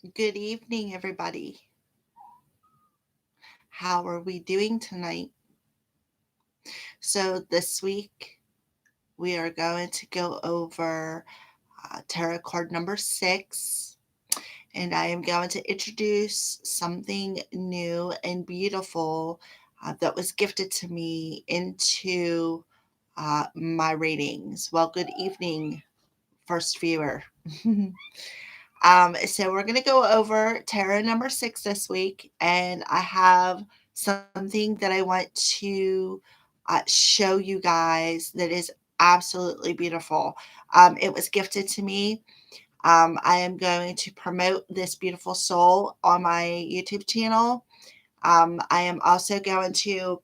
Good evening, everybody. How are we doing tonight? So, this week we are going to go over tarot card number 6, and I am going to introduce something new and beautiful that was gifted to me into my readings. Well, good evening, first viewer. So we're going to go over tarot number 6 this week, and I have something that I want to show you guys that is absolutely beautiful. It was gifted to me. I am going to promote this beautiful soul on my YouTube channel. I am also going to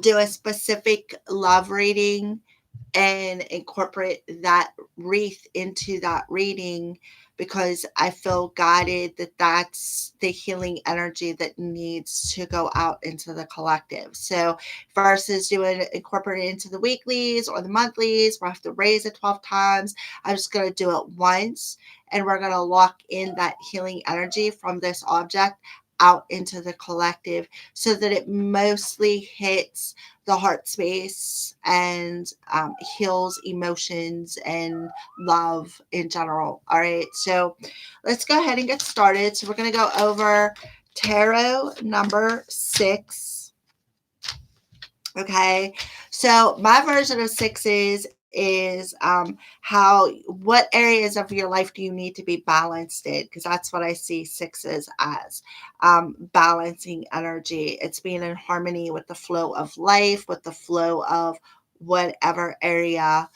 do a specific love reading and incorporate that wreath into that reading because I feel guided that that's the healing energy that needs to go out into the collective. So versus doing incorporate it into the weeklies or the monthlies where I have to raise it 12 times, I'm just going to do it once and we're going to lock in that healing energy from this object out into the collective so that it mostly hits the heart space and heals emotions and love in general. All right, so let's go ahead and get started. So we're going to go over tarot number 6. Okay, so my version of sixes is what areas of your life do you need to be balanced in, because that's what I see sixes as, balancing energy. It's being in harmony with the flow of life, with the flow of whatever area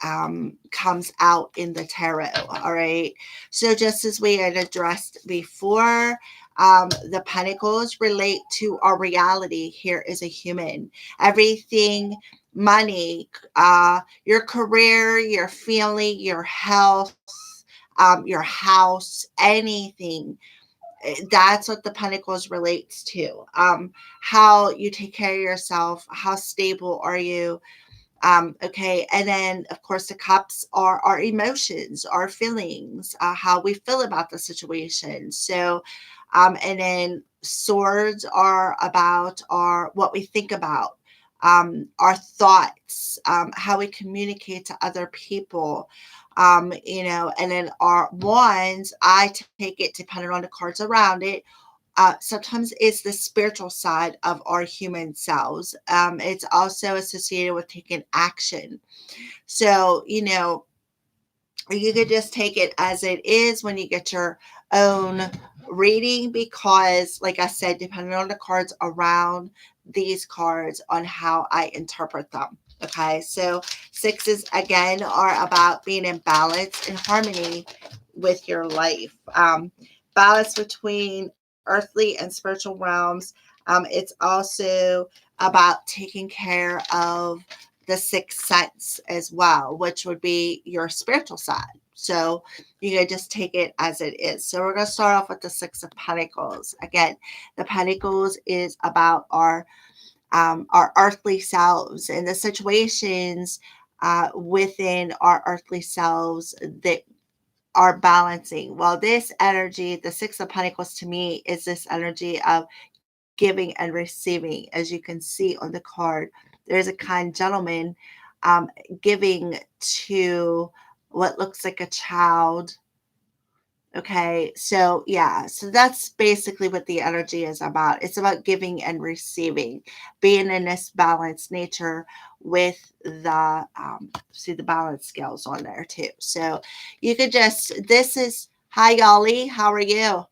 comes out in the tarot. All right. So, just as we had addressed before, the pentacles relate to our reality here as a human. Everything, money, your career, your family, your health, your house, anything. That's what the pentacles relates to. How you take care of yourself, how stable are you, okay, and then of course the cups are our emotions, our feelings, how we feel about the situation. So, and then swords are about our what we think about, our thoughts, how we communicate to other people. And then our wands, I take it depending on the cards around it, sometimes it's the spiritual side of our human selves. It's also associated with taking action. So, you could just take it as it is when you get your own reading, because, like I said, depending on the cards around these cards, on how I interpret them. Okay, so sixes again are about being in balance and harmony with your life. Balance between earthly and spiritual realms. It's also about taking care of the sixth sense as well, which would be your spiritual side. So you can just take it as it is. So we're going to start off with the Six of Pentacles. Again, the Pentacles is about our earthly selves and the situations within our earthly selves that are balancing. Well, this energy, the Six of Pentacles to me is this energy of giving and receiving. As you can see on the card, there's a kind gentleman giving to what looks like a child. Okay, so yeah, so that's basically what the energy is about. It's about giving and receiving, being in this balanced nature with the see the balance scales on there too. So you could just this is hi Yali, how are you?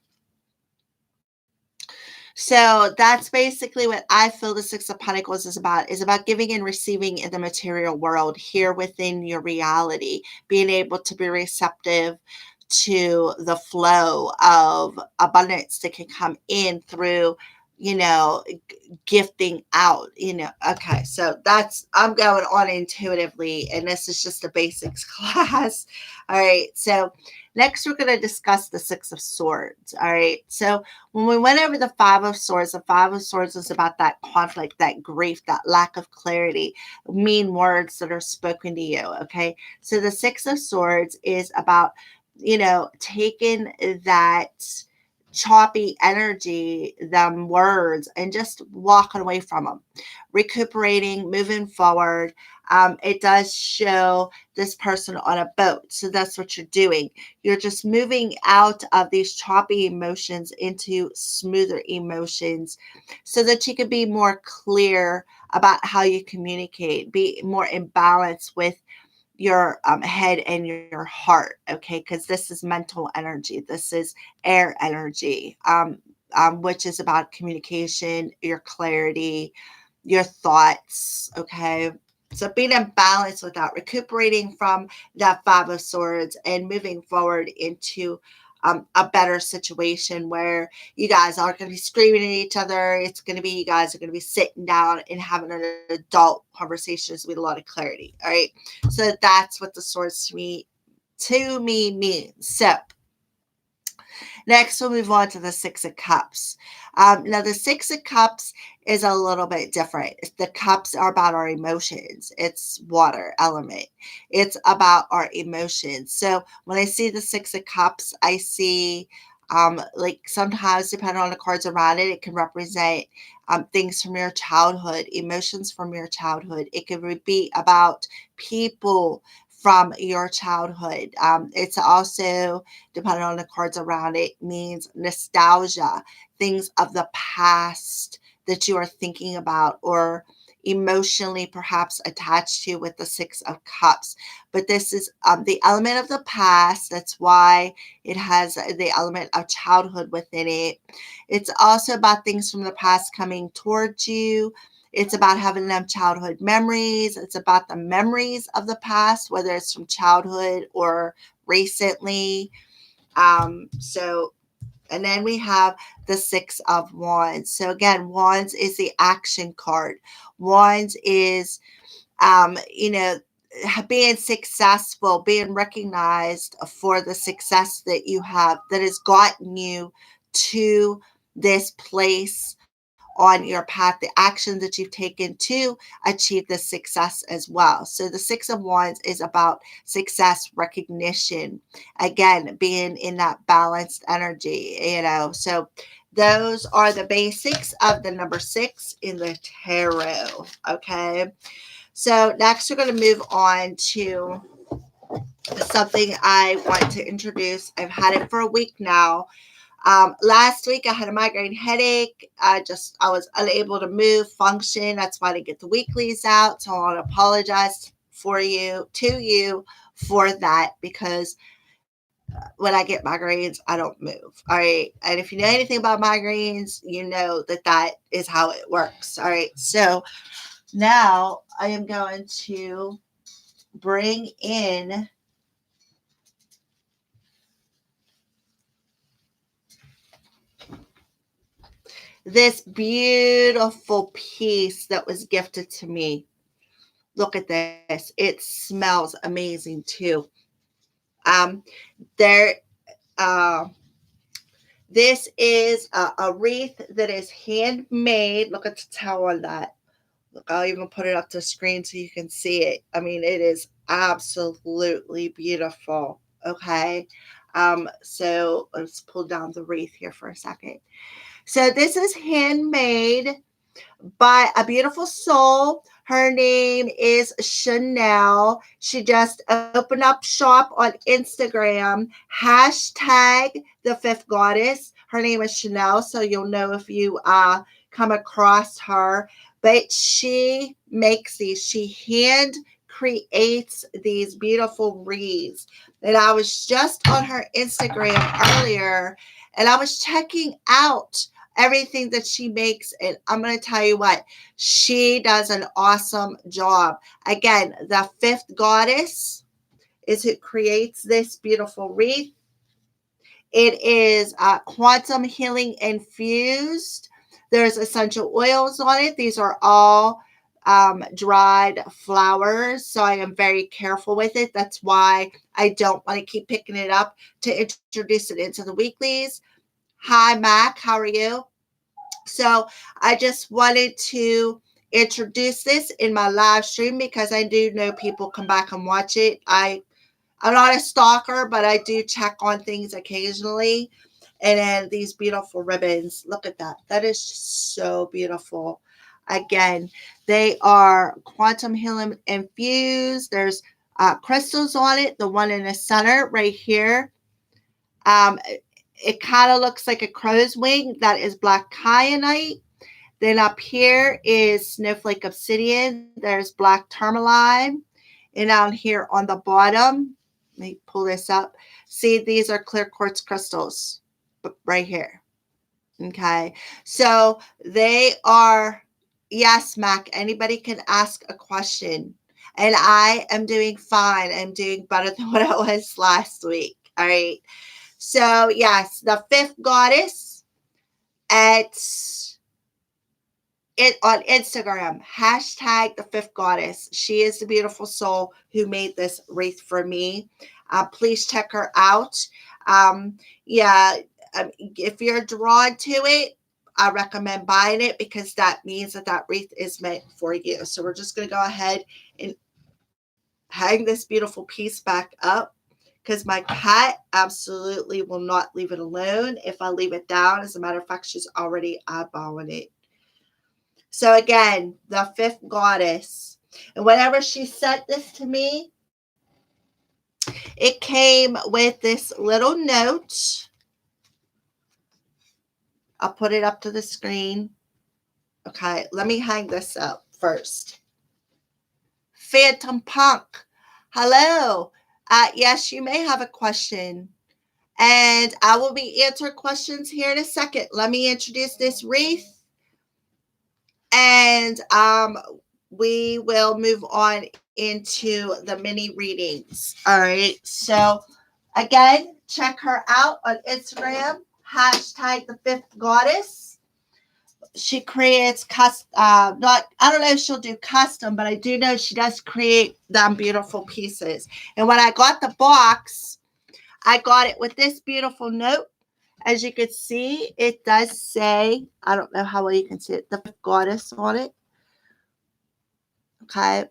So that's basically what I feel the Six of Pentacles is about giving and receiving in the material world here within your reality, being able to be receptive to the flow of abundance that can come in through, gifting out, Okay, so that's, I'm going on intuitively, and this is just a basics class. All right, so next we're going to discuss the Six of Swords. All right, so when we went over the Five of Swords is about that conflict, that grief, that lack of clarity, mean words that are spoken to you. Okay. So the Six of Swords is about taking that choppy energy, them words, and just walking away from them, recuperating, moving forward. It does show this person on a boat. So that's what you're doing. You're just moving out of these choppy emotions into smoother emotions so that you can be more clear about how you communicate, be more in balance with your head and your heart, okay? Because this is mental energy, this is air energy, which is about communication, your clarity, your thoughts, okay? So being in balance with that, recuperating from that Five of Swords and moving forward into a better situation where you guys aren't going to be screaming at each other. It's going to be, you guys are going to be sitting down and having an adult conversations with a lot of clarity. All right. So that's what the swords to me means. So next, we'll move on to the Six of Cups. Now, the Six of Cups is a little bit different. The cups are about our emotions. It's water element. It's about our emotions. So when I see the Six of Cups, I see like sometimes depending on the cards around it, it can represent things from your childhood, emotions from your childhood. It could be about people from your childhood. It's also, depending on the cards around it, means nostalgia, things of the past that you are thinking about or emotionally perhaps attached to with the Six of Cups. But this is the element of the past. That's why it has the element of childhood within it. It's also about things from the past coming towards you. It's about having them childhood memories. It's about the memories of the past, whether it's from childhood or recently. So, and then we have the Six of Wands. So again, Wands is the action card. Wands is, being successful, being recognized for the success that you have that has gotten you to this place on your path, the actions that you've taken to achieve the success as well. So the Six of Wands is about success recognition, again, being in that balanced energy. So those are the basics of the number six in the tarot. Okay. So next we're going to move on to something I want to introduce. I've had it for a week now. Last week I had a migraine headache. I was unable to move, function. That's why I didn't get the weeklies out. So I want to apologize to you for that, because when I get migraines, I don't move. All right. And if you know anything about migraines, you know that is how it works. All right. So now I am going to bring in this beautiful piece that was gifted to me. Look at this. It smells amazing too. Um, there, uh, this is a wreath that is handmade. Look at the towel on that. Look, I'll even put it up to the screen so you can see it. I mean, it is absolutely beautiful. Okay. So let's pull down the wreath here for a second. So this is handmade by a beautiful soul. Her name is Chanel. She just opened up shop on Instagram. Hashtag the fifth goddess. Her name is Chanel, so you'll know if you come across her. But she makes these. She hand creates these beautiful wreaths. And I was just on her Instagram earlier, and I was checking out everything that she makes. And I'm going to tell you what, she does an awesome job. Again, the fifth goddess is who creates this beautiful wreath. It is quantum healing infused. There's essential oils on it. These are all dried flowers. So I am very careful with it. That's why I don't want to keep picking it up to introduce it into the weeklies. Hi, Mac. How are you? So I just wanted to introduce this in my live stream because I do know people come back and watch it. I I'm not a stalker, but I do check on things occasionally. And then these beautiful ribbons. Look at that. That is just so beautiful. Again, they are quantum helium infused. There's crystals on it. The one in the center right here. It kind of looks like a crow's wing. That is black kyanite. Then up here is snowflake obsidian. There's black tourmaline. And down here on the bottom, let me pull this up. See, these are clear quartz crystals right here. Okay. So they are, yes, Mac, anybody can ask a question. And I am doing fine. I'm doing better than what I was last week. All right. So, yes, the fifth goddess at it on Instagram, hashtag the fifth goddess. She is the beautiful soul who made this wreath for me. Please check her out. Yeah, if you're drawn to it, I recommend buying it because that means that that wreath is meant for you. So we're just going to go ahead and hang this beautiful piece back up because my cat absolutely will not leave it alone if I leave it down. As a matter of fact, she's already eyeballing it. So again, the fifth goddess. And whenever she sent this to me, it came with this little note. I'll put it up to the screen. Okay, let me hang this up first. Phantom Punk. Hello. Yes, you may have a question. And I will be answering questions here in a second. Let me introduce this wreath. And we will move on into the mini readings. All right. So again, check her out on Instagram. Hashtag the fifth goddess. She creates I don't know if she'll do custom, but I do know she does create them beautiful pieces. And when I got the box, I got it with this beautiful note. As you can see, it does say, I don't know how well you can see it, the fifth goddess on it. Okay.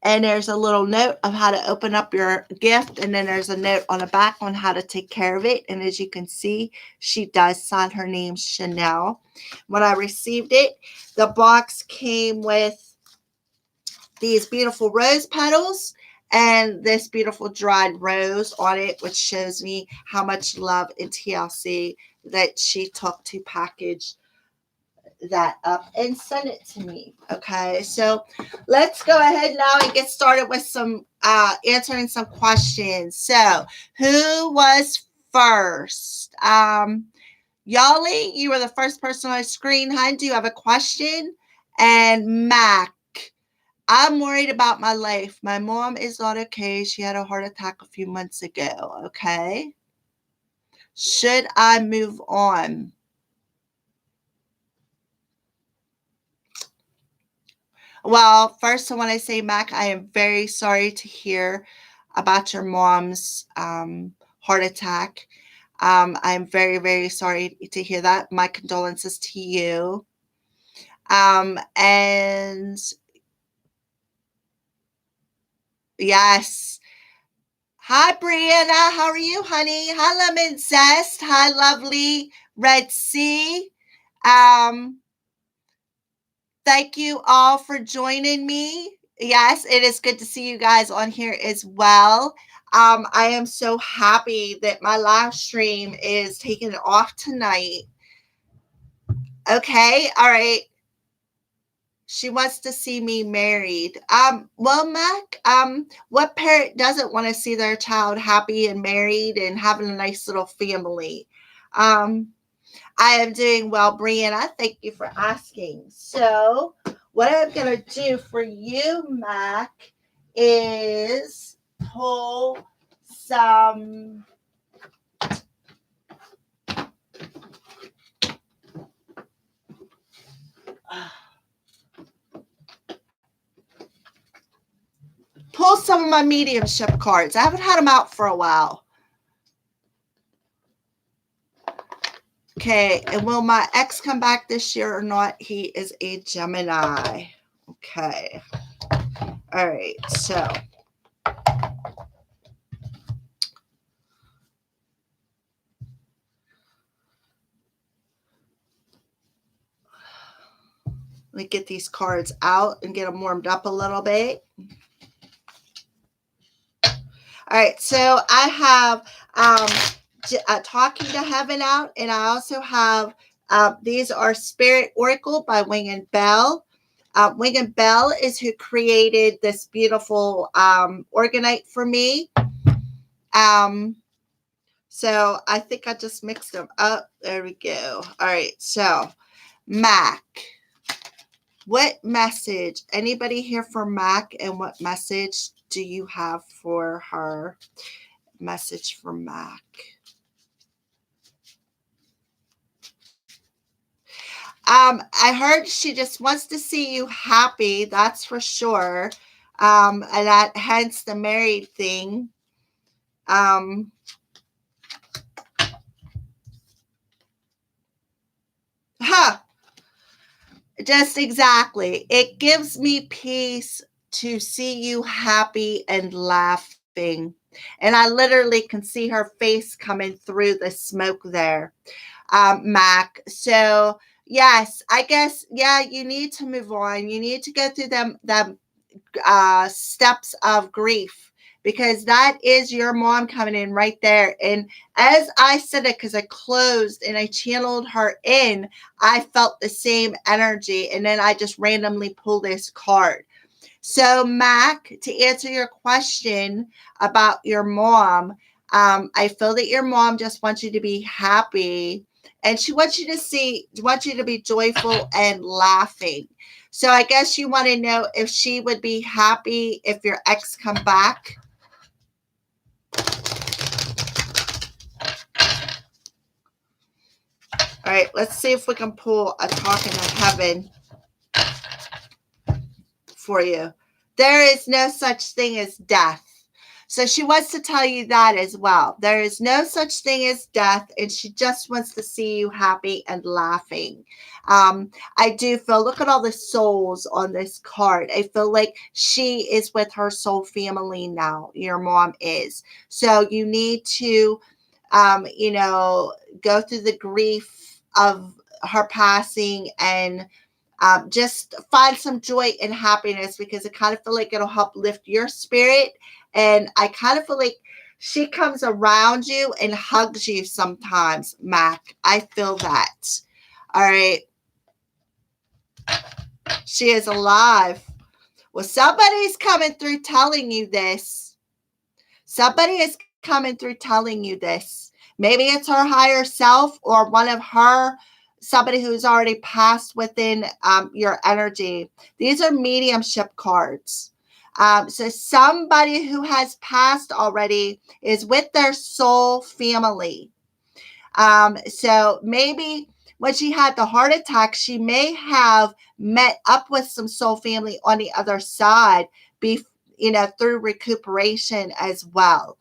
And there's a little note of how to open up your gift. And then there's a note on the back on how to take care of it. And as you can see, she does sign her name, Chanel. When I received it, the box came with these beautiful rose petals and this beautiful dried rose on it, which shows me how much love and TLC that she took to package that up and send it to me. Okay, so let's go ahead now and get started with some answering some questions. So who was first? Yali, you were the first person on the screen. Hun, do you have a question? And Mac, I'm worried about my life. My mom is not okay. She had a heart attack a few months ago. Okay, should I move on? Well, first, I want to say, Mac, I am very sorry to hear about your mom's heart attack. I'm very, very sorry to hear that. My condolences to you. And yes. Hi, Brianna. How are you, honey? Hi, Lemon Zest. Hi, lovely Red Sea. Thank you all for joining me. Yes, it is good to see you guys on here as well. I am so happy that my live stream is taking off tonight. Okay, all right. She wants to see me married. Well, Mac, what parent doesn't want to see their child happy and married and having a nice little family? I am doing well, Brianna. Thank you for asking. So, what I'm going to do for you, Mac, is pull some of my mediumship cards. I haven't had them out for a while. Okay, and will my ex come back this year or not? He is a Gemini. Okay. All right, so Let me get these cards out and get them warmed up a little bit. All right, so I have Talking to Heaven out, and I also have these are Spirit Oracle by Wing and Bell. Wing and Bell is who created this beautiful orgonite for me. So I think I just mixed them up. There we go. All right, so Mac. What message? Anybody here for Mac? And what message do you have for her? Message for Mac. I heard she just wants to see you happy. That's for sure. And that hence the married thing. Just exactly. It gives me peace to see you happy and laughing. And I literally can see her face coming through the smoke there, Mac. So, yes, I guess, yeah, you need to move on. You need to go through them steps of grief, because that is your mom coming in right there. And as I said it, because I closed and I channeled her in, I felt the same energy. And then I just randomly pulled this card. So, Mac, to answer your question about your mom, I feel that your mom just wants you to be happy, and she wants you to be joyful and laughing. So I guess you want to know if she would be happy if your ex come back. All right, let's see if we can pull a Talking to Heaven for you. There is no such thing as death. So she wants to tell you that as well. There is no such thing as death, and she just wants to see you happy and laughing. I do feel, look at all the souls on this card. I feel like she is with her soul family now. Your mom is. So you need to, go through the grief of her passing and just find some joy and happiness, because I kind of feel like it'll help lift your spirit. And I kind of feel like she comes around you and hugs you sometimes, Mac. I feel that. All right. She is alive. Well, somebody's coming through telling you this. Somebody is coming through telling you this. Maybe it's her higher self or one of her, somebody who's already passed within your energy. These are mediumship cards. So somebody who has passed already is with their soul family. So maybe when she had the heart attack, she may have met up with some soul family on the other side, through recuperation as well.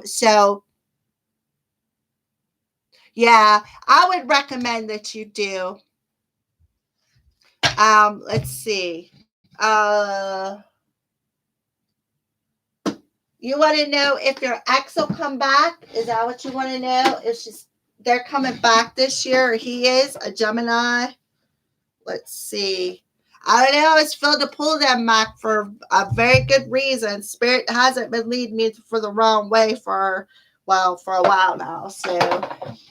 So yeah, I would recommend that you do. Let's see. You want to know if your ex will come back? Is that what you want to know? If they're coming back this year, or he is a Gemini? Let's see. I don't know. It's filled to pull them, Mac, for a very good reason. Spirit hasn't been leading me for the wrong way for a while now. So,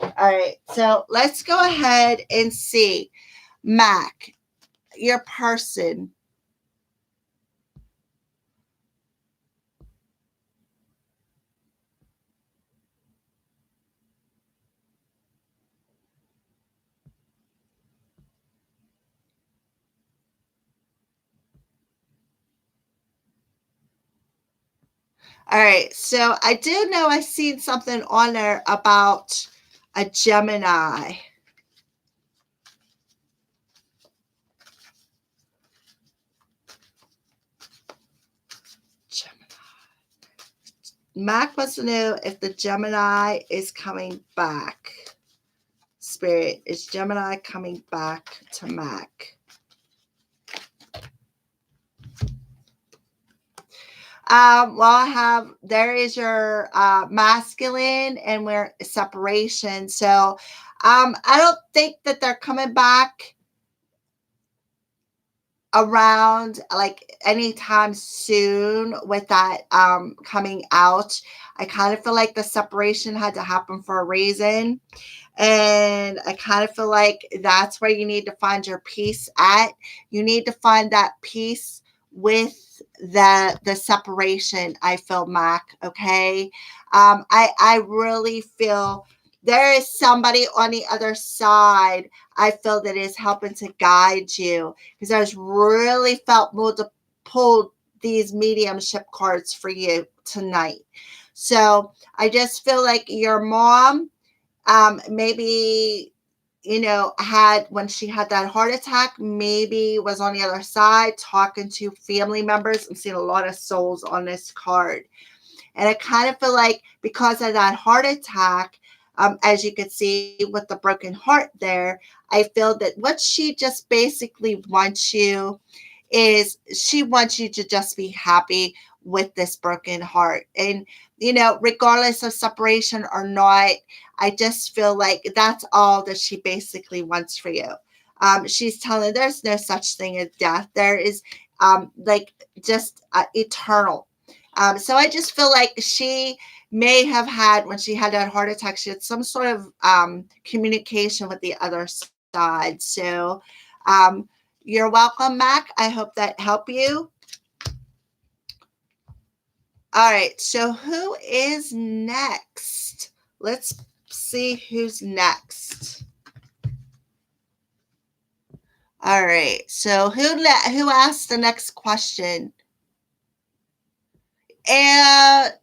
all right. So let's go ahead and see. Mac, your person. All right. So I do know I seen something on there about a Gemini. Mac wants to know if the Gemini is coming back. Spirit, is Gemini coming back to Mac? There is your masculine, and we're separation. So I don't think that they're coming back around like anytime soon with that coming out. I kind of feel like the separation had to happen for a reason. And I kind of feel like that's where you need to find your peace at. You need to find that peace with the separation. I feel, Mac. Okay, I really feel there is somebody on the other side. I feel that is helping to guide you, because I was really felt moved to pull these mediumship cards for you tonight. So I just feel like your mom, maybe, had, when she had that heart attack, maybe was on the other side talking to family members. I'm seeing a lot of souls on this card. And I kind of feel like because of that heart attack, as you can see with the broken heart there, I feel that what she just basically wants you is she wants you to just be happy with this broken heart. And, regardless of separation or not, I just feel like that's all that she basically wants for you. She's telling there's no such thing as death. There is like just eternal. So I just feel like she may have had, when she had that heart attack, she had some sort of communication with the other side. So you're welcome, Mac. I hope that helped you. All right. So who is next? Let's see who's next. All right. So who asked the next question? And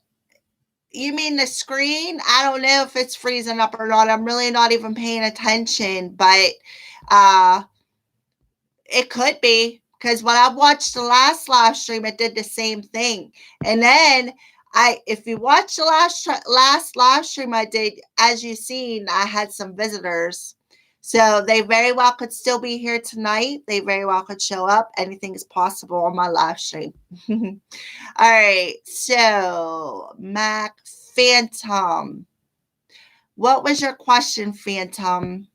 you mean the screen? I don't know if it's freezing up or not. I'm really not even paying attention, but it could be, because when I watched the last live stream, it did the same thing. And then if you watch the last live stream I did, as you've seen, I had some visitors. So they very well could still be here tonight. They very well could show up. Anything is possible on my live stream. All right. So, Mac Phantom. What was your question, Phantom?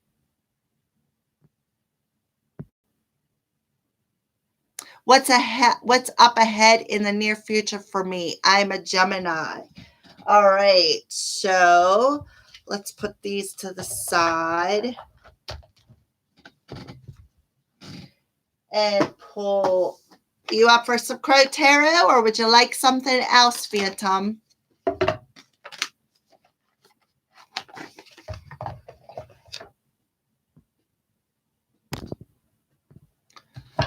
What's up ahead in the near future for me? I'm a Gemini. All right. So, let's put these to the side and pull. You up for some Crow Tarot, or would you like something else, Phantom?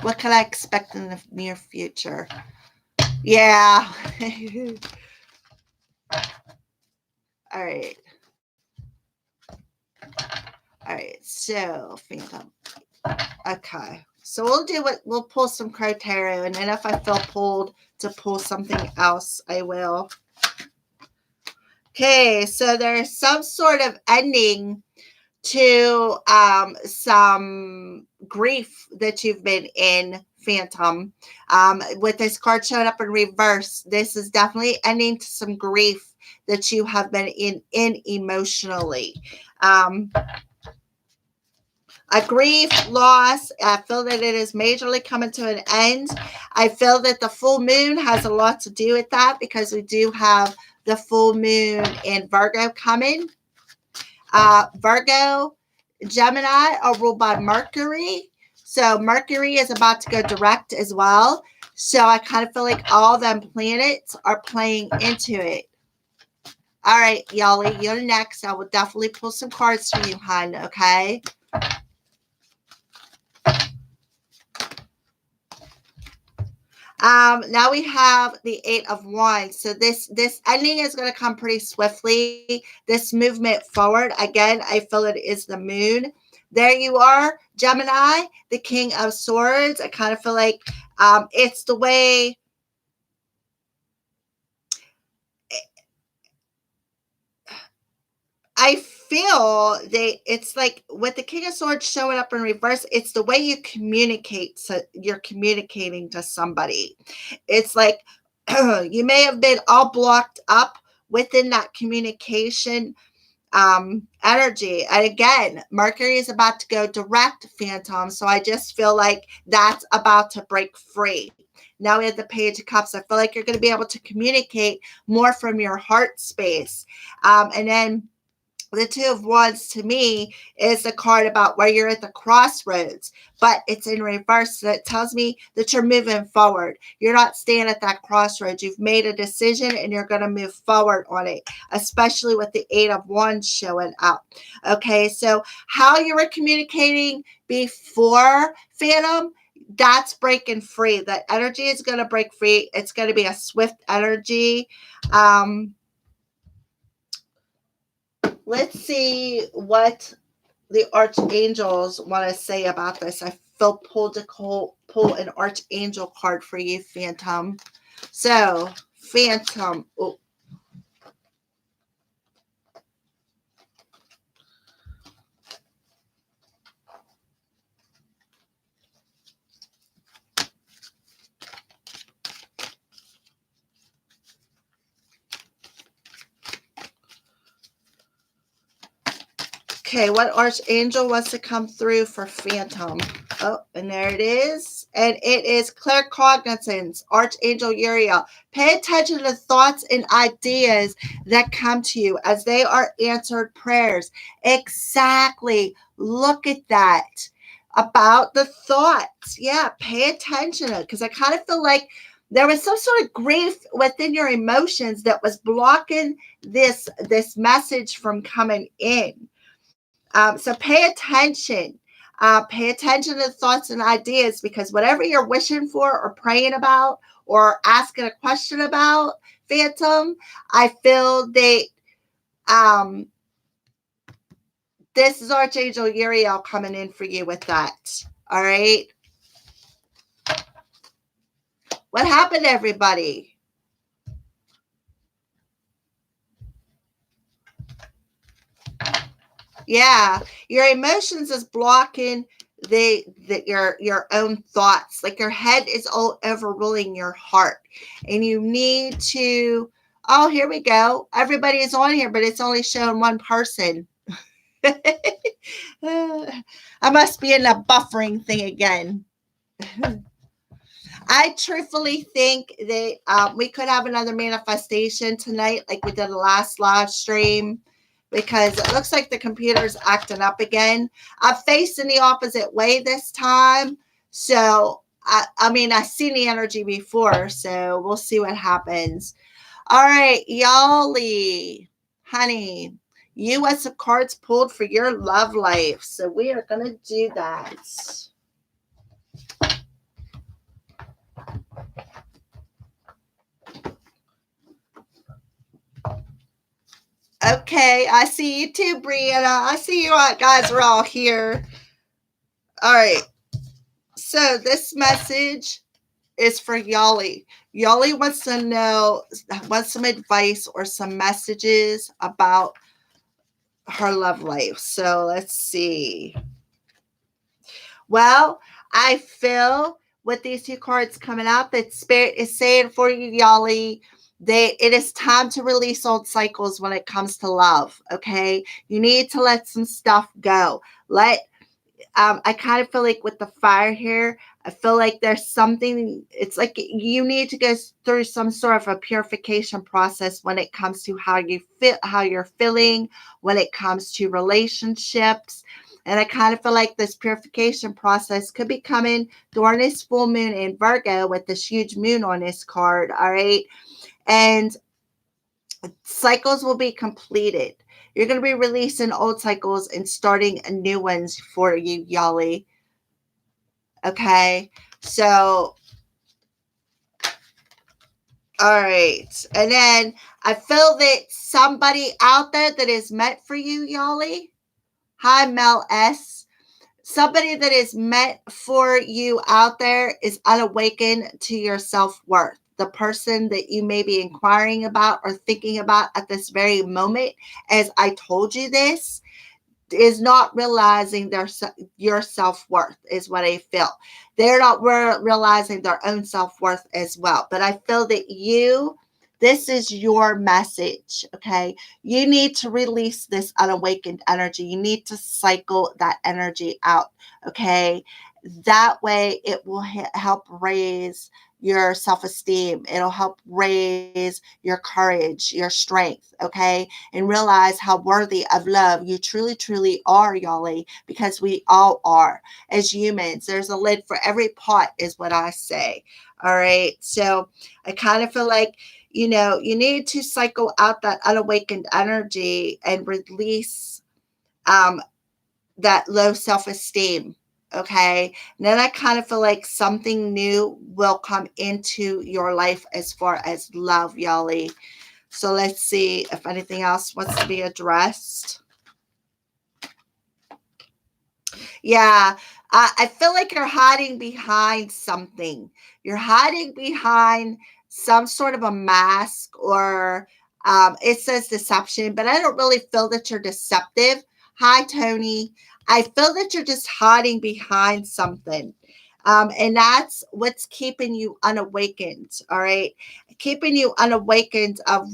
What can I expect in the near future? Yeah. All right. All right. So, Phantom. Okay. So we'll pull some Crow Tarot, and then if I feel pulled to pull something else, I will. Okay, so there's some sort of ending to some grief that you've been in, Phantom. With this card showing up in reverse, this is definitely ending to some grief that you have been in emotionally. A grief, loss. I feel that it is majorly coming to an end. I feel that the full moon has a lot to do with that, because we do have the full moon in Virgo coming. Virgo, Gemini are ruled by Mercury. So Mercury is about to go direct as well. So I kind of feel like all them planets are playing into it. All right, Yali, you're next. I will definitely pull some cards for you, hon, okay? Now we have the Eight of Wands. So this ending is going to come pretty swiftly. This movement forward, again, I feel it is the moon. There you are, Gemini, the King of Swords. I kind of feel like it's the way. I feel it's like with the King of Swords showing up in reverse, it's the way you communicate. So you're communicating to somebody. It's like you may have been all blocked up within that communication energy. And again, Mercury is about to go direct, Phantom. So I just feel like that's about to break free. Now we have the Page of Cups. I feel like you're going to be able to communicate more from your heart space. And then the Two of Wands to me is a card about where you're at the crossroads, but it's in reverse. So it tells me that you're moving forward. You're not staying at that crossroads. You've made a decision and you're going to move forward on it, especially with the Eight of Wands showing up. Okay, so how you were communicating before, Phantom, that's breaking free. That energy is going to break free. It's going to be a swift energy. Let's see what the archangels want to say about this. I feel pull an archangel card for you, Phantom. So, Phantom. Oh. Okay, what archangel wants to come through for Phantom? Oh, and there it is. And it is claircognizance, Archangel Uriel. Pay attention to the thoughts and ideas that come to you as they are answered prayers. Exactly. Look at that. About the thoughts. Yeah, pay attention to it, because I kind of feel like there was some sort of grief within your emotions that was blocking this message from coming in. So pay attention. Pay attention to the thoughts and ideas, because whatever you're wishing for or praying about or asking a question about, Phantom, I feel that this is Archangel Uriel coming in for you with that. All right. What happened, everybody? Yeah, your emotions is blocking your own thoughts. Like your head is all overruling your heart, and you need to. Oh, here we go. Everybody is on here, but it's only showing one person. I must be in a buffering thing again. I truthfully think that we could have another manifestation tonight, like we did the last live stream, because it looks like the computer's acting up again. I'm facing the opposite way this time. So, I mean, I've seen the energy before, so we'll see what happens. All right, Yali, honey, you want some cards pulled for your love life. So we are going to do that. Okay, I see you too, Brianna. I see you guys are all here. All right. So this message is for Yali. Yali wants to know, wants some advice or some messages about her love life. So let's see. Well, I feel with these two cards coming out that Spirit is saying for you, Yali, it is time to release old cycles when it comes to love. Okay, you need to let some stuff go. I kind of feel like with the fire here, I feel like there's something. It's like you need to go through some sort of a purification process when it comes to how you feel, how you're feeling, when it comes to relationships. And I kind of feel like this purification process could be coming during this full moon in Virgo with this huge moon on this card. All right. And cycles will be completed. You're going to be releasing old cycles and starting new ones for you, Yali. Okay. So, all right. And then I feel that somebody out there that is meant for you, Yali. Hi, Mel S. Somebody that is meant for you out there is unawakened to your self-worth. The person that you may be inquiring about or thinking about at this very moment, as I told you this, is not realizing your self-worth is what I feel. They're not realizing their own self-worth as well. But I feel that This is your message, okay? You need to release this unawakened energy. You need to cycle that energy out, okay? That way it will help raise your self-esteem. It'll help raise your courage, your strength, okay? And realize how worthy of love you truly, truly are, y'all, because we all are as humans. There's a lid for every pot, is what I say. All right. So I kind of feel like, you need to cycle out that unawakened energy and release that low self-esteem. Okay. And then I kind of feel like something new will come into your life as far as love, y'all. So let's see if anything else wants to be addressed. Yeah, I feel like you're hiding behind something. You're hiding behind some sort of a mask, or it says deception, but I don't really feel that you're deceptive. Hi, Tony. I feel that you're just hiding behind something. And that's what's keeping you unawakened. All right. Keeping you unawakened of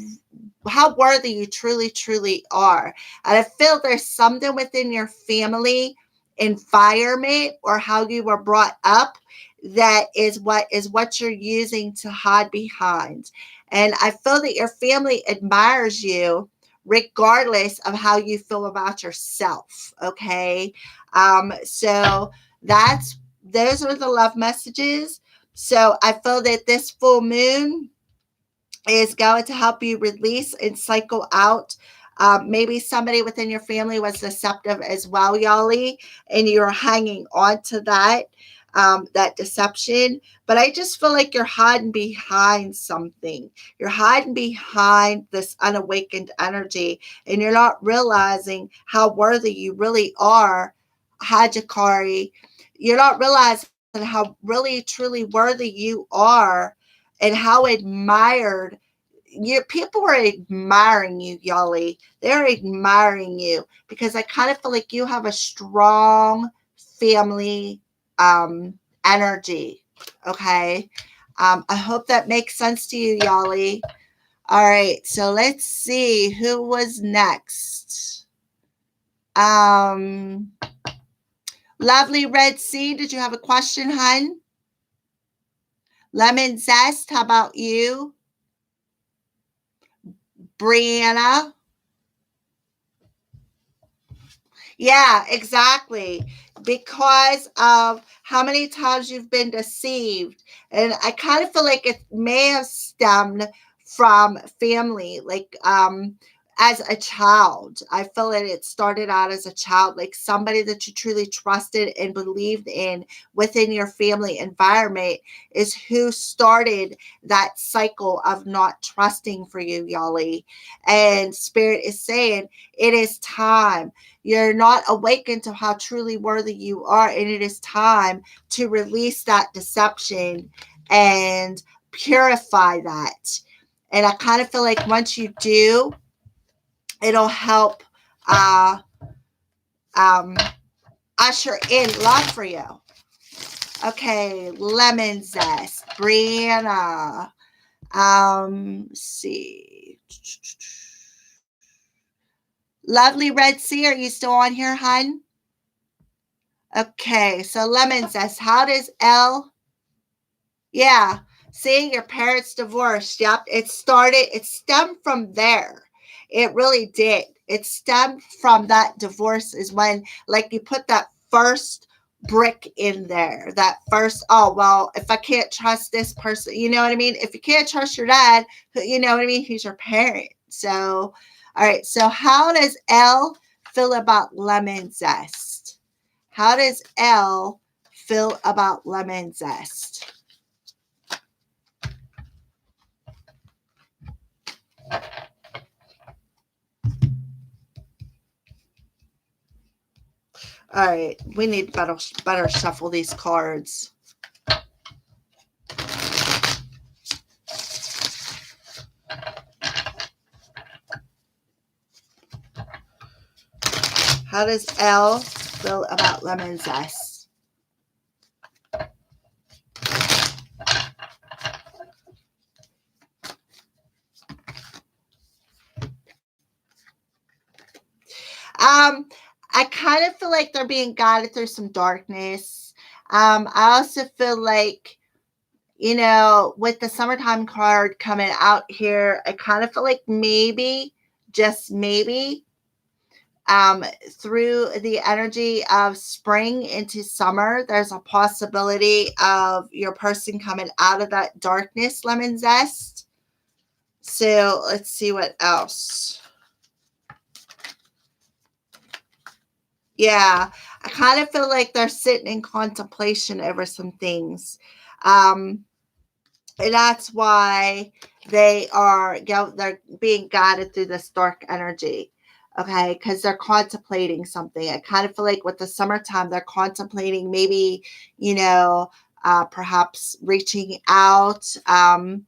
how worthy you truly, truly are. And I feel there's something within your family environment or how you were brought up that is what you're using to hide behind. And I feel that your family admires you regardless of how you feel about yourself. Okay. So those are the love messages. So I feel that this full moon is going to help you release and cycle out. Maybe somebody within your family was deceptive as well, y'all, and you're hanging on to that deception. But I just feel like you're hiding behind something. You're hiding behind this unawakened energy, and you're not realizing how worthy you really are, Hajakari. You're not realizing how really truly worthy you are and how admired people are admiring you, y'all. They're admiring you because I kind of feel like you have a strong family energy. Okay. I hope that makes sense to you, y'all. All right, so let's see who was next. Lovely Red Sea, did you have a question, hun? Lemon Zest, how about you? Brianna? Yeah, exactly. Because of how many times you've been deceived. And I kind of feel like it may have stemmed from family, like as a child. I feel that it started out as a child, like somebody that you truly trusted and believed in within your family environment is who started that cycle of not trusting for you, y'all. And Spirit is saying it is time. You're not awakened to how truly worthy you are, and it is time to release that deception and purify that. And I kind of feel like once you do, it'll help usher in love for you. Okay, Lemon Zest, Brianna. Let's see. Lovely Red Sea, are you still on here, hun? Okay, so Lemon Zest, how does L? Yeah, see, your parents divorced. Yep, it stemmed from there. It really did. It stemmed from that divorce, is when, like, you put that first brick in there. That first, oh, well, if I can't trust this person, you know what I mean? If you can't trust your dad, you know what I mean? He's your parent. So, all right, so how does L feel about Lemon Zest? How does L feel about Lemon Zest? All right, we need better shuffle these cards. How does L feel about Lemon Zest? I kind of feel like they're being guided through some darkness. I also feel like, with the summertime card coming out here, I kind of feel like maybe, just maybe, through the energy of spring into summer, there's a possibility of your person coming out of that darkness, lemon zest. So let's see what else. Yeah, I kind of feel like they're sitting in contemplation over some things. And that's why they're being guided through this dark energy. Okay, because they're contemplating something. I kind of feel like with the summertime, they're contemplating maybe, perhaps reaching out. All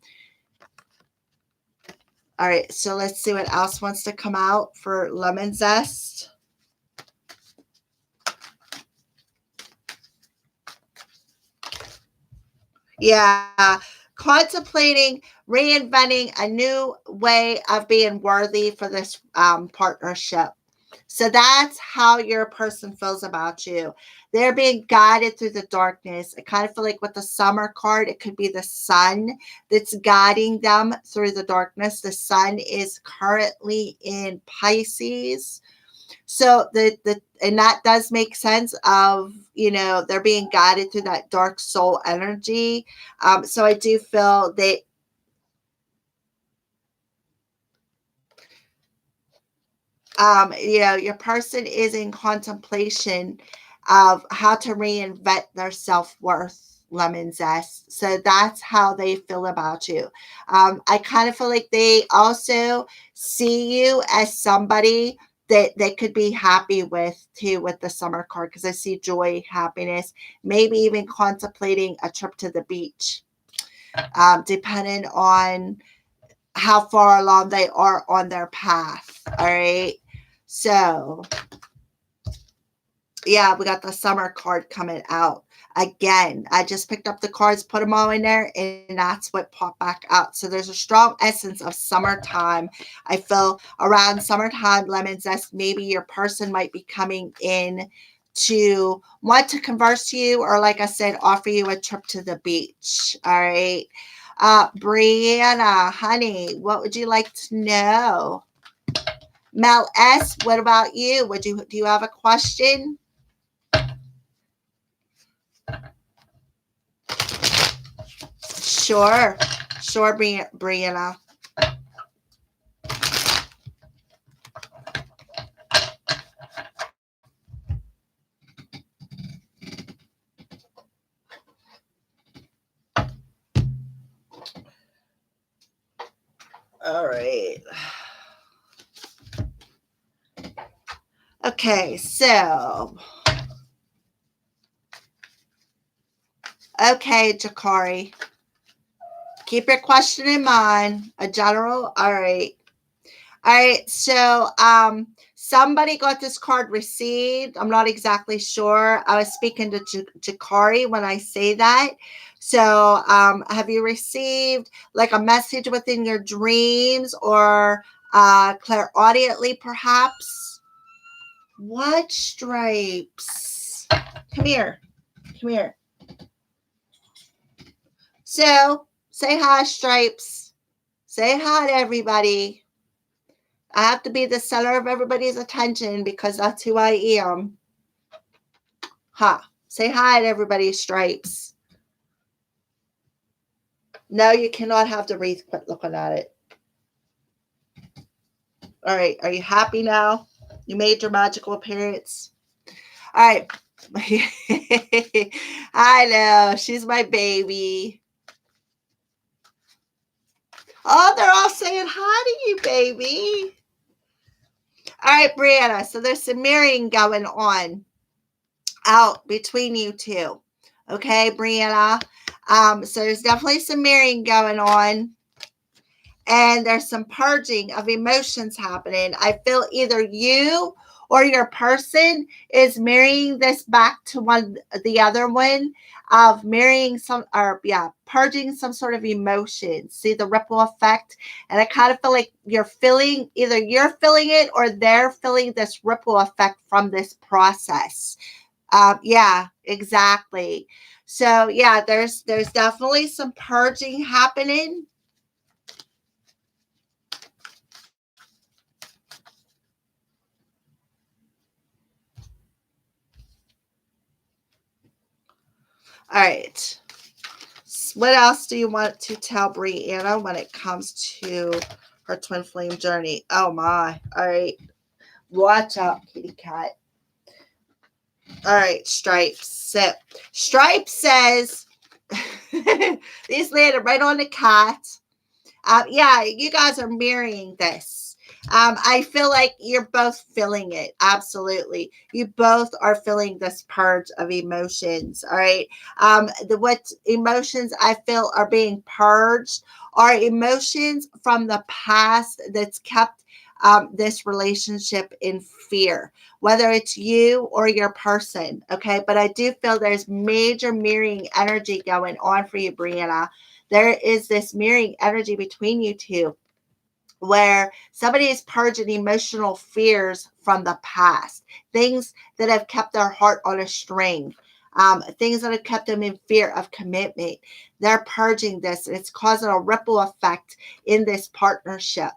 right, so let's see what else wants to come out for lemon zest. Yeah, contemplating reinventing a new way of being worthy for this partnership. So that's how your person feels about you. They're being guided through the darkness. I kind of feel like with the summer card, it could be the sun that's guiding them through the darkness. The sun is currently in Pisces. So and that does make sense of, they're being guided through that dark soul energy. So I do feel that your person is in contemplation of how to reinvent their self-worth, lemon zest. So that's how they feel about you. I kind of feel like they also see you as somebody that they could be happy with too, with the summer card, because I see joy, happiness, maybe even contemplating a trip to the beach, depending on how far along they are on their path. All right. So, yeah, we got the summer card coming out. Again, I just picked up the cards, put them all in there, and that's what popped back out. So there's a strong essence of summertime. I feel around summertime, lemon zest, maybe your person might be coming in to want to converse to you, or like I said, offer you a trip to the beach. All right. Brianna, honey, what would you like to know? Mel S., what about you? Do you have a question? Sure, Brianna. All right. Okay, so. Okay, Jakari. Keep your question in mind. A general. All right. All right. So, somebody got this card received. I'm not exactly sure. I was speaking to Jakari when I say that. So, have you received like a message within your dreams, or clairaudiently, perhaps? What stripes? Come here. Come here. So, say hi, Stripes. Say hi to everybody. I have to be the center of everybody's attention because that's who I am. Ha. Say hi to everybody, Stripes. No, you cannot have the wreath. Quit looking at it. All right. Are you happy now? You made your magical appearance. All right. I know. She's my baby. Oh, they're all saying hi to you, baby. All right, Brianna. So there's some mirroring going on out between you two. Okay, Brianna. So there's definitely some mirroring going on. And there's some purging of emotions happening. I feel either you or your person is marrying this back to the other one, of marrying some, or yeah, purging some sort of emotion. See the ripple effect? And I kind of feel like either you're feeling it or they're feeling this ripple effect from this process. Yeah, exactly. So yeah, there's definitely some purging happening. All right. What else do you want to tell Brianna when it comes to her twin flame journey? Oh my. All right. Watch out, kitty cat. All right, Stripes. So, Stripe says, these landed right on the cat. Yeah, you guys are mirroring this. I feel like you're both feeling it. Absolutely. You both are feeling this purge of emotions. All right. What emotions I feel are being purged are emotions from the past that's kept this relationship in fear, whether it's you or your person. Okay. But I do feel there's major mirroring energy going on for you, Brianna. There is this mirroring energy between you two where somebody is purging emotional fears from the past, things that have kept their heart on a string, things that have kept them in fear of commitment. They're purging this, and it's causing a ripple effect in this partnership.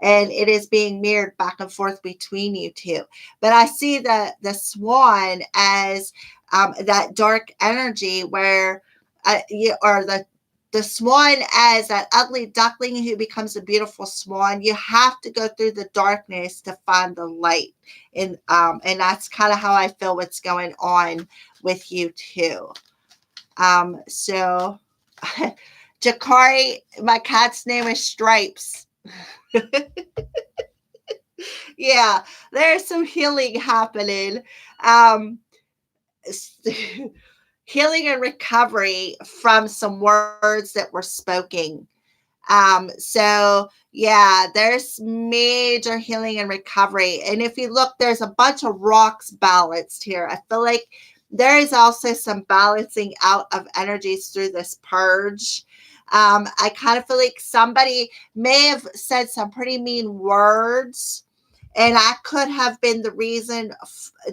And it is being mirrored back and forth between you two. But I see the swan as that dark energy where, or the swan as that ugly duckling who becomes a beautiful swan. You have to go through the darkness to find the light. And that's kind of how I feel what's going on with you too. So Jakari, my cat's name is Stripes. Yeah, there's some healing happening. Um, Healing and recovery from some words that were spoken. So yeah, there's major healing and recovery. And if you look, there's a bunch of rocks balanced here. I feel like there is also some balancing out of energies through this purge. I kind of feel like somebody may have said some pretty mean words, and I could have been the reason.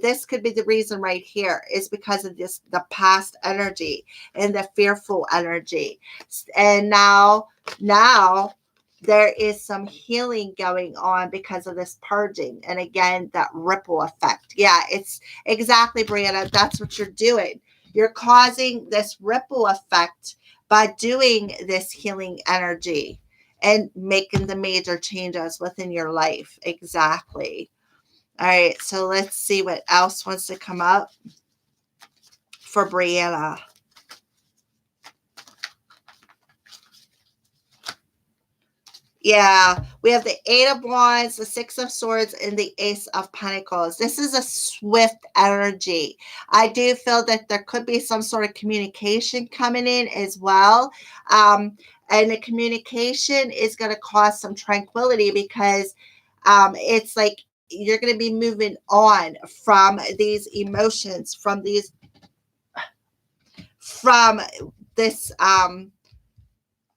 This could be the reason right here, is because of this, the past energy and the fearful energy. And now there is some healing going on because of this purging. And again, that ripple effect. Yeah, it's exactly, Brianna. That's what you're doing. You're causing this ripple effect by doing this healing energy and making the major changes within your life. Exactly. All right, so let's see what else wants to come up for Brianna. Yeah, we have the Eight of Wands, the Six of Swords, and the Ace of Pentacles. This is a swift energy. I do feel that there could be some sort of communication coming in as well. And the communication is going to cause some tranquility because it's like you're going to be moving on from these emotions, from this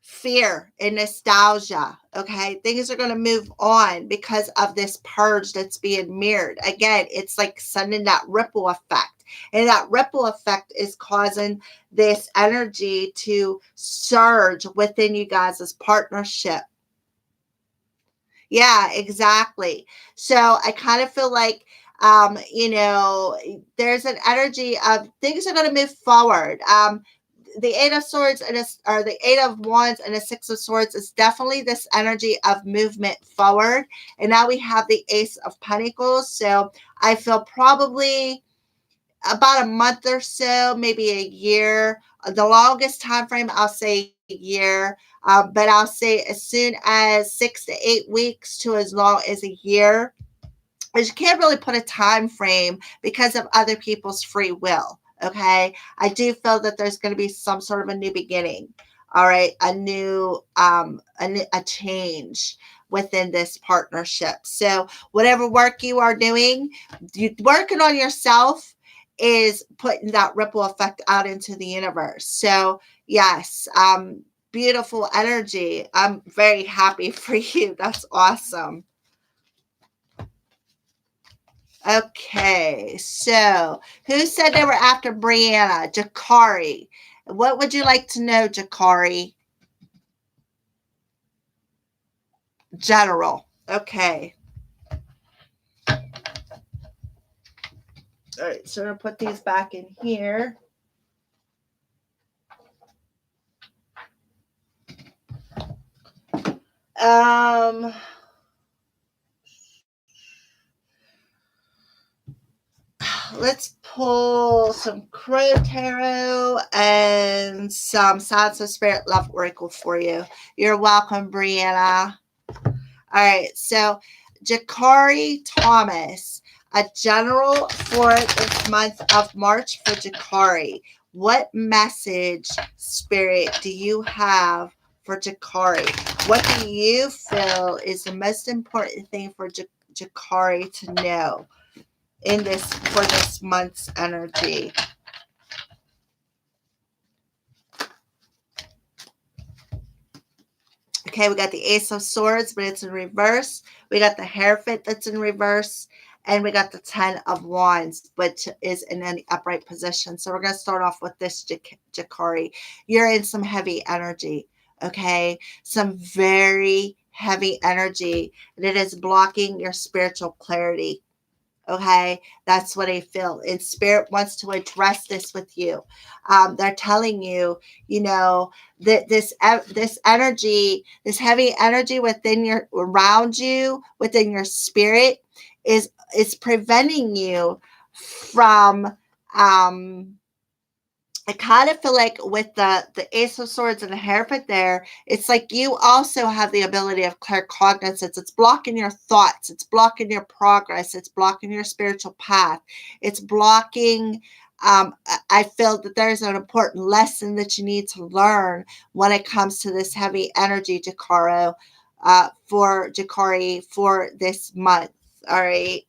fear and nostalgia. Okay, things are going to move on because of this purge that's being mirrored. Again, it's like sending that ripple effect, and that ripple effect is causing this energy to surge within you guys' partnership. Yeah, exactly. So I kind of feel like there's an energy of things are going to move forward. The Eight of Swords or the Eight of Wands and the Six of Swords is definitely this energy of movement forward. And now we have the Ace of Pentacles. So I feel probably about a month or so, maybe a year. The longest time frame, I'll say a year. But I'll say as soon as 6 to 8 weeks to as long as a year. But you can't really put a time frame because of other people's free will. Okay, I do feel that there's going to be some sort of a new beginning. All right, a change within this partnership. So whatever work you are doing, you working on yourself is putting that ripple effect out into the universe. So yes, beautiful energy. I'm very happy for you. That's awesome. Okay, so who said they were after Brianna? Jakari. What would you like to know, Jakari? General. Okay. All right, so I'm going to put these back in here. Let's pull some Crow Tarot and some Sounds of Spirit Love Oracle for you. You're welcome, Brianna. All right, so Jakari Thomas, a general for this month of March for Jakari. What message, Spirit, do you have for Jakari? What do you feel is the most important thing for Jakari to know in this for this month's energy? Okay, we got the Ace of Swords, but it's in reverse. We got the Hierophant that's in reverse. And we got the 10 of Wands, which is in an upright position. So we're going to start off with this, Jakari. You're in some heavy energy, okay? Some very heavy energy. And it is blocking your spiritual clarity. Okay, that's what I feel. And Spirit wants to address this with you. They're telling you, you know, that this energy, this heavy energy within your around you, within your spirit, is preventing you from I kind of feel like with the Ace of Swords and the Hierophant there, it's like you also have the ability of claircognizance. It's blocking your thoughts. It's blocking your progress. It's blocking your spiritual path. It's blocking. I feel that there's an important lesson that you need to learn when it comes to this heavy energy, Jakari, for this month. All right.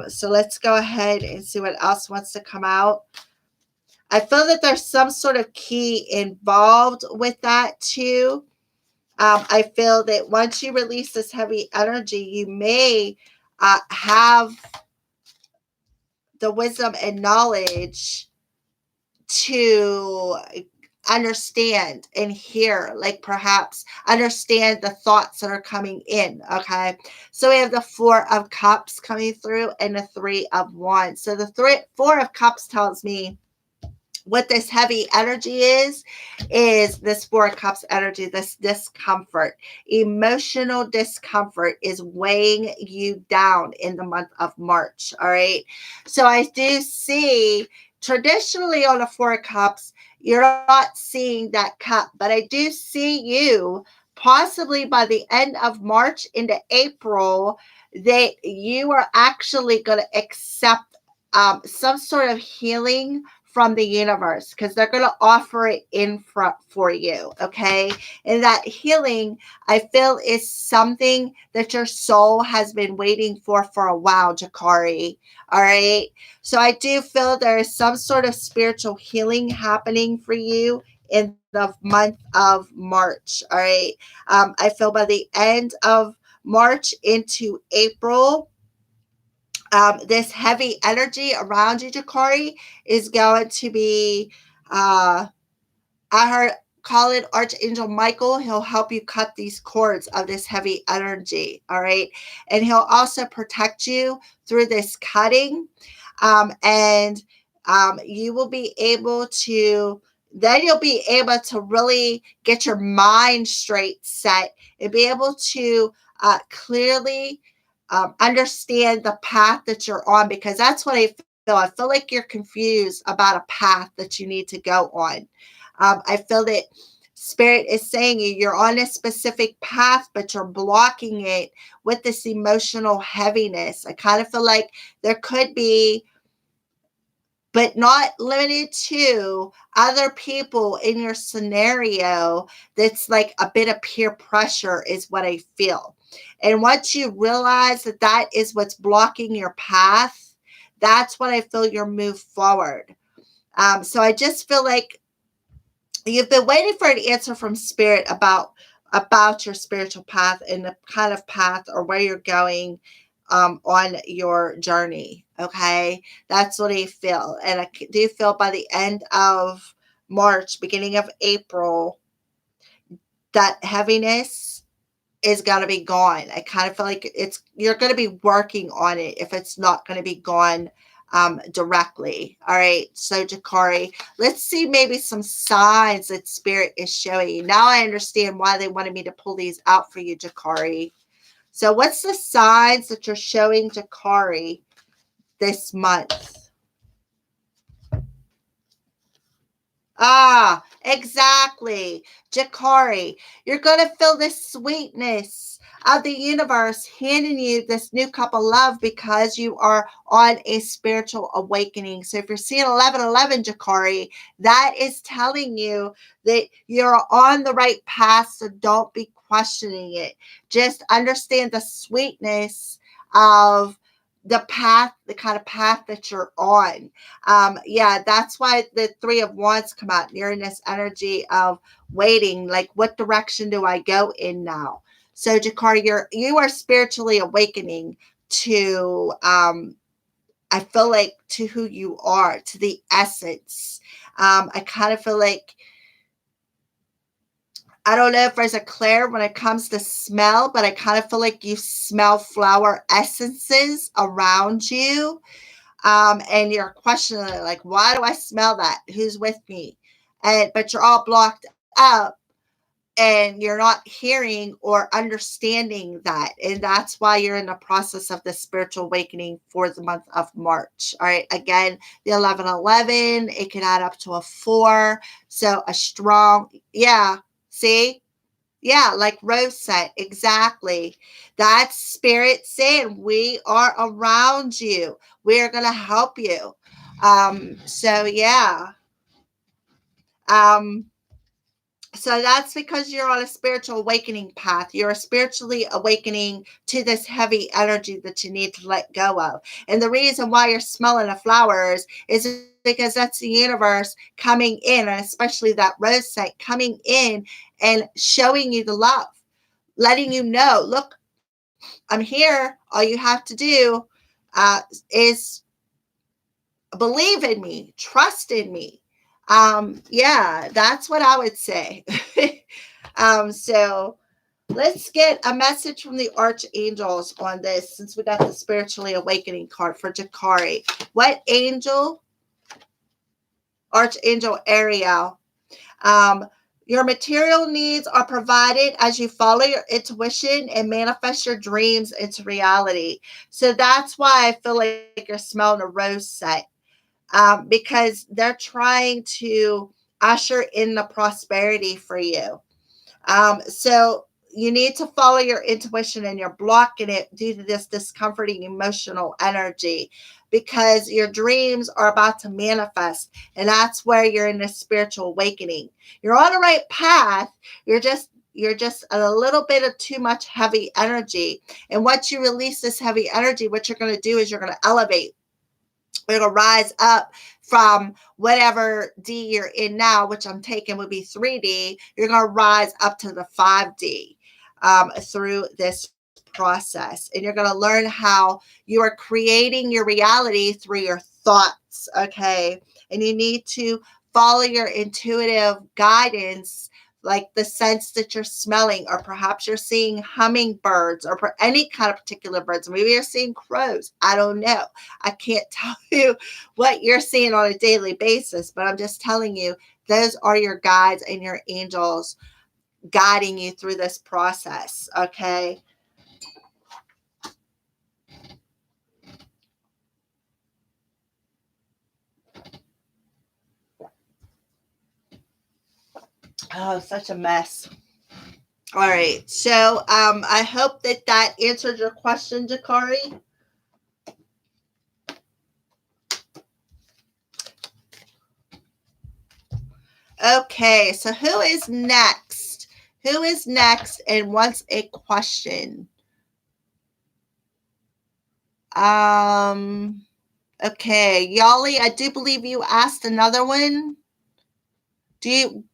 So let's go ahead and see what else wants to come out. I feel that there's some sort of key involved with that too. I feel that once you release this heavy energy, you may have the wisdom and knowledge to understand and hear, like perhaps understand the thoughts that are coming in. Okay, so we have the 4 of Cups coming through and the 3 of Wands. So the 4 of Cups tells me what this heavy energy is this 4 of Cups energy, this discomfort, emotional discomfort is weighing you down in the month of March. All right. So I do see traditionally on the 4 of Cups, you're not seeing that cup, but I do see you possibly by the end of March into April that you are actually going to accept some sort of healing from the universe, because they're going to offer it in front for you. Okay. And that healing, I feel, is something that your soul has been waiting for a while, Jakari. All right. So I do feel there is some sort of spiritual healing happening for you in the month of March. All right. I feel by the end of March into April, this heavy energy around you, Jakari, is going to be, I heard, call it Archangel Michael. He'll help you cut these cords of this heavy energy. All right. And he'll also protect you through this cutting. And you will be able to, then you'll be able to really get your mind straight set and be able to clearly understand the path that you're on, because that's what I feel. I feel like you're confused about a path that you need to go on. I feel that Spirit is saying you're on a specific path, but you're blocking it with this emotional heaviness. I kind of feel like there could be but not limited to other people in your scenario. That's like a bit of peer pressure is what I feel. And once you realize that that is what's blocking your path, that's when I feel your move forward. So I just feel like you've been waiting for an answer from spirit about your spiritual path and the kind of path or where you're going on your journey. Okay, that's what I feel, and I do feel by the end of March, beginning of April, that heaviness is going to be gone. I kind of feel like you're going to be working on it if it's not going to be gone directly. All right. So Jakari, let's see maybe some signs that spirit is showing you. Now I understand why they wanted me to pull these out for you, Jakari. So what's the signs that you're showing Jakari this month? Ah, exactly. Jakari, you're going to feel this sweetness of the universe handing you this new cup of love because you are on a spiritual awakening. So if you're seeing 1111, Jakari, that is telling you that you're on the right path. So don't be questioning it. Just understand the sweetness of the path, the kind of path that you're on. Yeah, that's why the Three of Wands come out, nearing this energy of waiting, like what direction do I go in now? So Jakar, you are spiritually awakening to I feel like to who you are, to the essence. I kind of feel like, I don't know if there's a Claire when it comes to smell, but I kind of feel like you smell flower essences around you. And you're questioning it, like, why do I smell that? Who's with me? But you're all blocked up and you're not hearing or understanding that. And that's why you're in the process of the spiritual awakening for the month of March. All right. Again, the 1111, it can add up to a 4. So a strong, yeah. See? Yeah, like Rose said, exactly. That's spirit saying we are around you. We are going to help you. So yeah. Um, so that's because you're on a spiritual awakening path. You're spiritually awakening to this heavy energy that you need to let go of. And the reason why you're smelling the flowers is because that's the universe coming in, and especially that rose scent coming in and showing you the love, letting you know, look, I'm here. All you have to do is believe in me, trust in me. Yeah, that's what I would say. So let's get a message from the archangels on this, since we got the spiritually awakening card for Jakari. What angel? Archangel Ariel. Your material needs are provided as you follow your intuition and manifest your dreams into reality. So that's why I feel like you're smelling a rose set, because they're trying to usher in the prosperity for you. So you need to follow your intuition, and you're blocking it due to this discomforting emotional energy, because your dreams are about to manifest, and that's where you're in this spiritual awakening. You're on the right path. You're just a little bit of too much heavy energy. And once you release this heavy energy, what you're going to do is you're going to elevate. We're going to rise up from whatever D you're in now, which I'm taking would be 3D. You're going to rise up to the 5D through this process. And you're going to learn how you are creating your reality through your thoughts. Okay. And you need to follow your intuitive guidance, like the sense that you're smelling, or perhaps you're seeing hummingbirds or any kind of particular birds. Maybe you're seeing crows. I don't know. I can't tell you what you're seeing on a daily basis, but I'm just telling you, those are your guides and your angels guiding you through this process. Okay. Oh, such a mess. All right. So I hope that answered your question, Jakari. Okay, so who is next? Who is next and wants a question? Um, okay, Yali, I do believe you asked another one. Do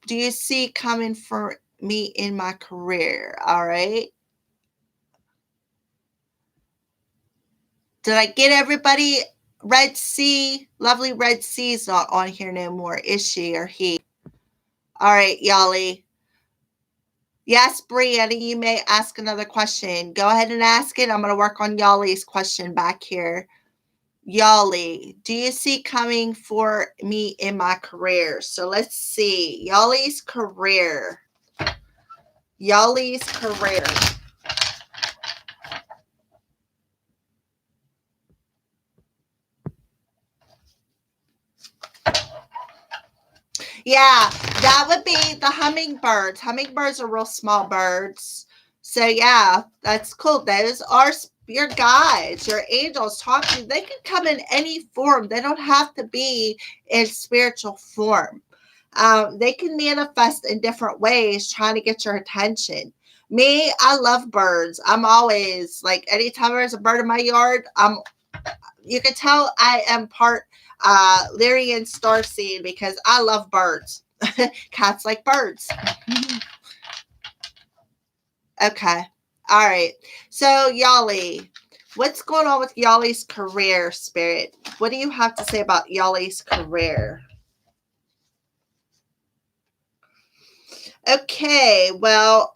you see coming for me in my career? All right. Did I get everybody? Red Sea, lovely Red Sea's not on here no more, is she or he? All right, Yali. Yes, Brianna, you may ask another question. Go ahead and ask it. I'm going to work on Yali's question back here. Yali, do you see coming for me in my career? So let's see. Yali's career. Yali's career. Yeah, that would be the hummingbirds. Hummingbirds are real small birds. So yeah, that's cool. Those are your guides, your angels talking. They can come in any form. They don't have to be in spiritual form. They can manifest in different ways, trying to get your attention. Me, I love birds. I'm always like, anytime there's a bird in my yard, you can tell I am part Lyrian starseed because I love birds. Cats like birds. Okay. All right. So, Yali, what's going on with Yali's career, Spirit? What do you have to say about Yali's career? Okay. Well,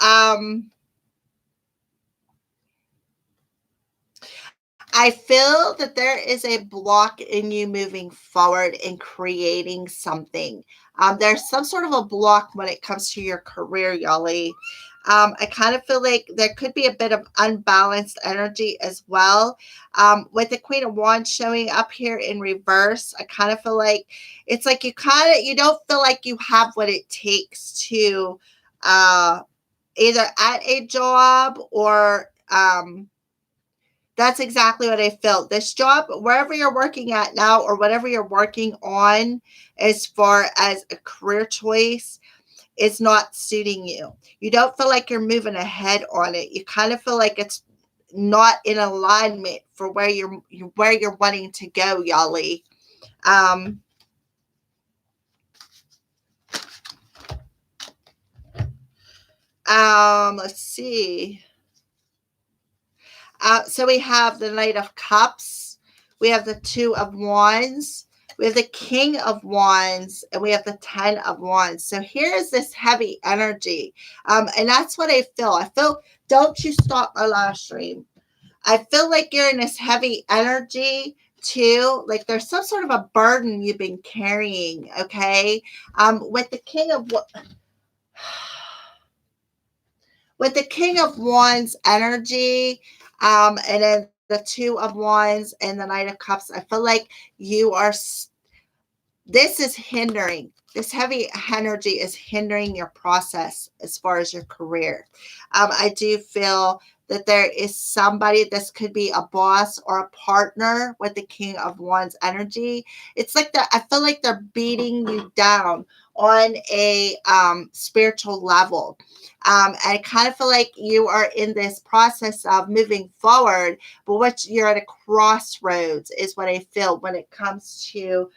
I feel that there is a block in you moving forward and creating something. There's some sort of a block when it comes to your career, Yali. I kind of feel like there could be a bit of unbalanced energy as well. With the Queen of Wands showing up here in reverse, I kind of feel like it's like you don't feel like you have what it takes to either at a job or that's exactly what I felt. This job, wherever you're working at now, or whatever you're working on as far as a career choice, is not suiting you. You don't feel like you're moving ahead on it. You kind of feel like it's not in alignment for where you're wanting to go, Yali. Um, let's see. So we have the Knight of Cups, we have the Two of Wands, we have the King of Wands, and we have the 10 of Wands. So here's this heavy energy. And that's what I feel. Don't you stop my live stream. I feel like you're in this heavy energy too. Like there's some sort of a burden you've been carrying, okay? With the King of Wands energy, and then the Two of Wands and the Knight of Cups, I feel like this is hindering. This heavy energy is hindering your process as far as your career. I do feel that there is somebody, this could be a boss or a partner with the King of Wands energy. It's like I feel like they're beating you down on a spiritual level. I kind of feel like you are in this process of moving forward, but you're at a crossroads is what I feel when it comes to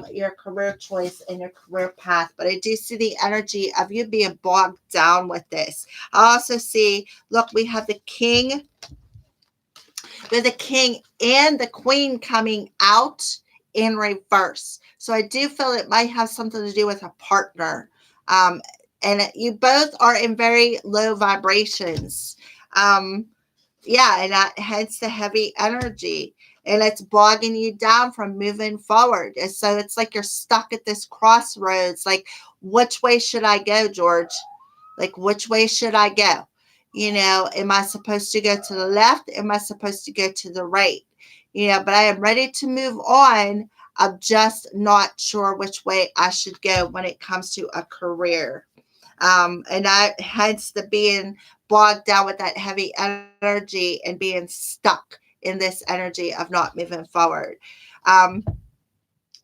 your career choice and your career path. But I do see the energy of you being bogged down with this. I also see, look, we have the king. We have the king and the queen coming out in reverse. So I do feel it might have something to do with a partner. And you both are in very low vibrations. Yeah, and that hence the heavy energy. And it's bogging you down from moving forward. And so it's like you're stuck at this crossroads. Like, which way should I go, George? Like, which way should I go? Am I supposed to go to the left? Am I supposed to go to the right? But I am ready to move on. I'm just not sure which way I should go when it comes to a career. And that hence the being bogged down with that heavy energy and being stuck in this energy of not moving forward.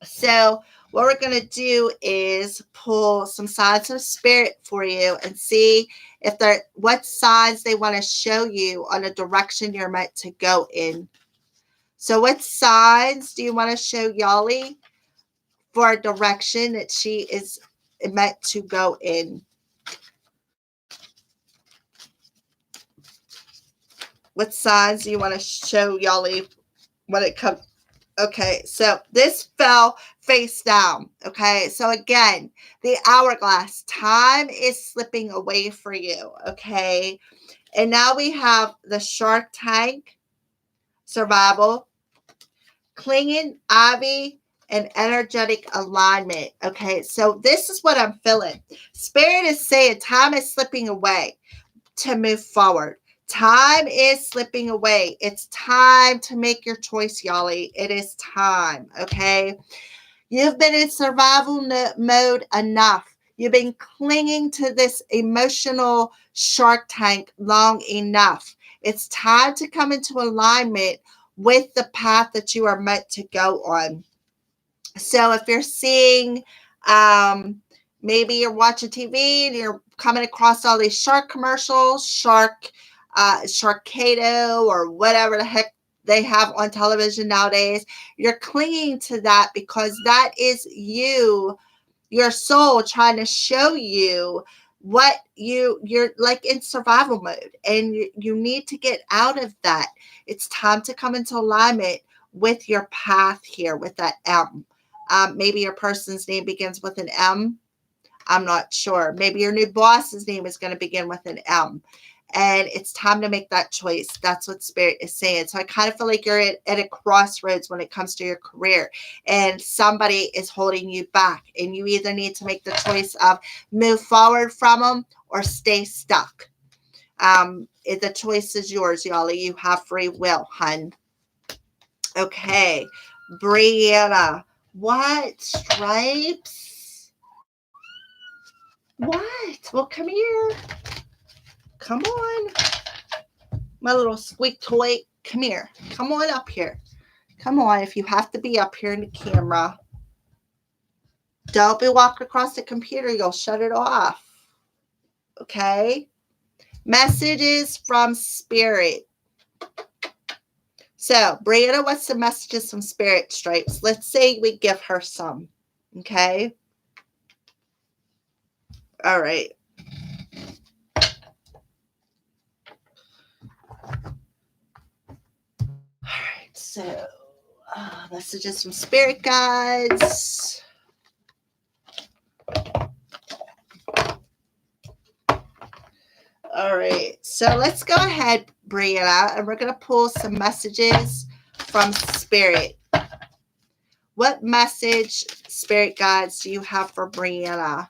So what we're going to do is pull some signs of spirit for you and see if they're what signs they want to show you on a direction you're meant to go in. So what signs do you want to show Yali for a direction that she is meant to go in? What signs do you want to show Yali when it comes? Okay, so this fell face down. Okay, so again, the hourglass, time is slipping away for you. Okay, and now we have the Shark Tank, survival, clinging, ivy, and energetic alignment. Okay, so this is what I'm feeling. Spirit is saying time is slipping away to move forward. Time is slipping away. It's time to make your choice, Yali. It is time, okay? You've been in survival mode enough. You've been clinging to this emotional shark tank long enough. It's time to come into alignment with the path that you are meant to go on. So if you're seeing, maybe you're watching TV and you're coming across all these shark commercials, Sharkado, or whatever the heck they have on television nowadays, you're clinging to that because that is you, your soul trying to show you what you're like in survival mode, and you need to get out of that. It's time to come into alignment with your path here with that M. Maybe your person's name begins with an M. I'm not sure. Maybe your new boss's name is going to begin with an M. And it's time to make that choice. That's what Spirit is saying. So I kind of feel like you're at a crossroads when it comes to your career, and somebody is holding you back, and you either need to make the choice of move forward from them or stay stuck. The choice is yours, Yali. You have free will, hun. Okay, Brianna. What? Stripes? What? Well, come here. Come on. My little squeak toy. Come here. Come on up here. Come on. If you have to be up here in the camera, don't be walking across the computer. You'll shut it off. Okay? Messages from Spirit. So, Brianna, what's the messages from Spirit, Stripes? Let's say we give her some. Okay? All right. All right. So, messages from Spirit guides. All right. So, let's go ahead, Brianna, and we're going to pull some messages from Spirit. What message, Spirit guides, do you have for Brianna?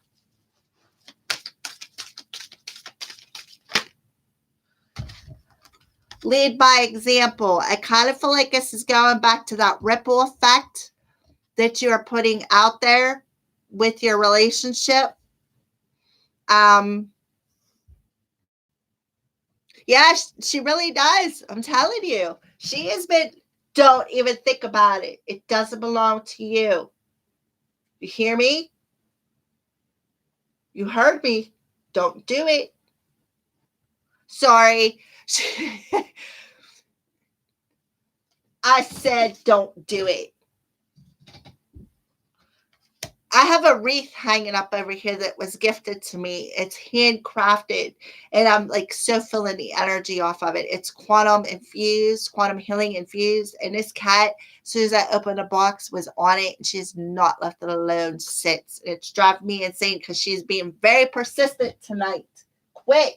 Lead by example. I kind of feel like this is going back to that ripple effect that you are putting out there with your relationship. Yeah, she really does. I'm telling you. She has been, don't even think about it. It doesn't belong to you. You hear me? You heard me. Don't do it. Sorry. I said don't do it. I have a wreath hanging up over here that was gifted to me. It's handcrafted, and I'm like so feeling the energy off of it. It's quantum infused, quantum healing infused. And this cat, as soon as I opened the box, was on it, and she's not left it alone since. It's driving me insane because she's being very persistent tonight. Quit.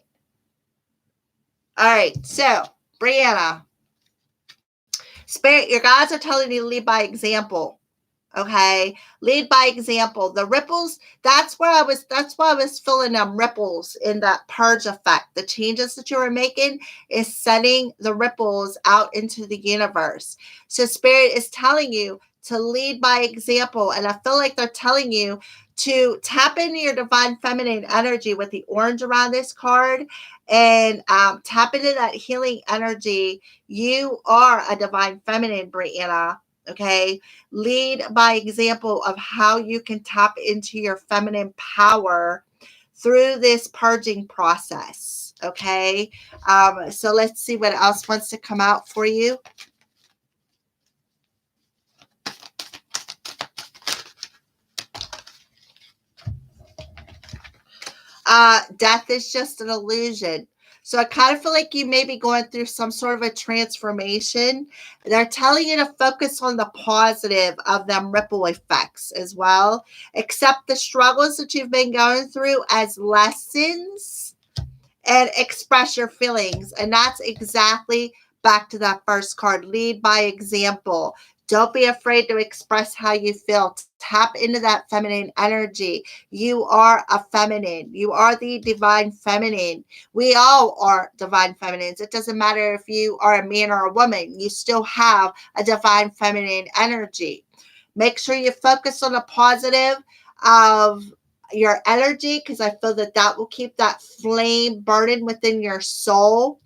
All right, so Brianna, Spirit, your guides are telling you to lead by example. Okay, lead by example. The ripples, that's why I was feeling them ripples in that purge effect. The changes that you are making is sending the ripples out into the universe. So Spirit is telling you to lead by example, and I feel like they're telling you to tap into your divine feminine energy with the orange around this card, and tap into that healing energy. You are a divine feminine, Brianna. Okay. Lead by example of how you can tap into your feminine power through this purging process. Okay. So let's see what else wants to come out for you. Death is just an illusion. So I kind of feel like you may be going through some sort of a transformation. They're telling you to focus on the positive of them ripple effects as well. Accept the struggles that you've been going through as lessons and express your feelings. And that's exactly back to that first card. Lead by example. Don't be afraid to express how you feel. Tap into that feminine energy. You are a feminine. You are the divine feminine. We all are divine feminines. It doesn't matter if you are a man or a woman. You still have a divine feminine energy. Make sure you focus on the positive of your energy, because I feel that that will keep that flame burning within your soul.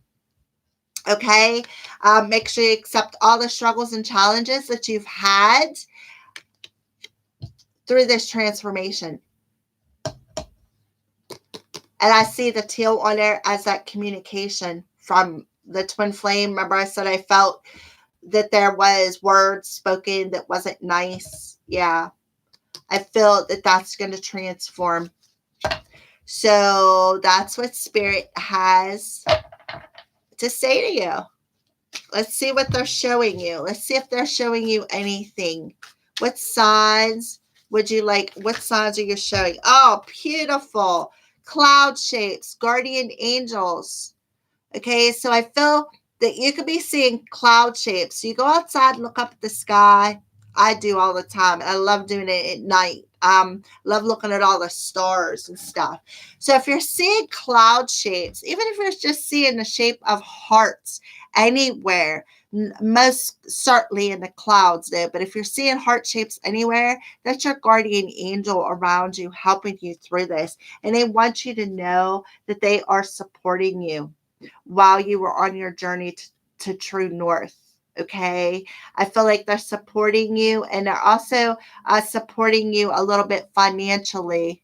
Okay. Make sure you accept all the struggles and challenges that you've had through this transformation. And I see the teal on there as that communication from the twin flame. Remember, I said I felt that there was words spoken that wasn't nice. Yeah. I feel that that's going to transform. So that's what Spirit has to say to you. Let's see what they're showing you. Let's see if they're showing you anything. What signs would you like? What signs are you showing? Oh, beautiful. Cloud shapes, guardian angels. Okay, so I feel that you could be seeing cloud shapes. So you go outside and look up at the sky. I do all the time. I love doing it at night. Love looking at all the stars and stuff. So if you're seeing cloud shapes, even if you're just seeing the shape of hearts anywhere, most certainly in the clouds there, but if you're seeing heart shapes anywhere, that's your guardian angel around you, helping you through this. And they want you to know that they are supporting you while you were on your journey to true north. Okay. I feel like they're supporting you, and they're also supporting you a little bit financially.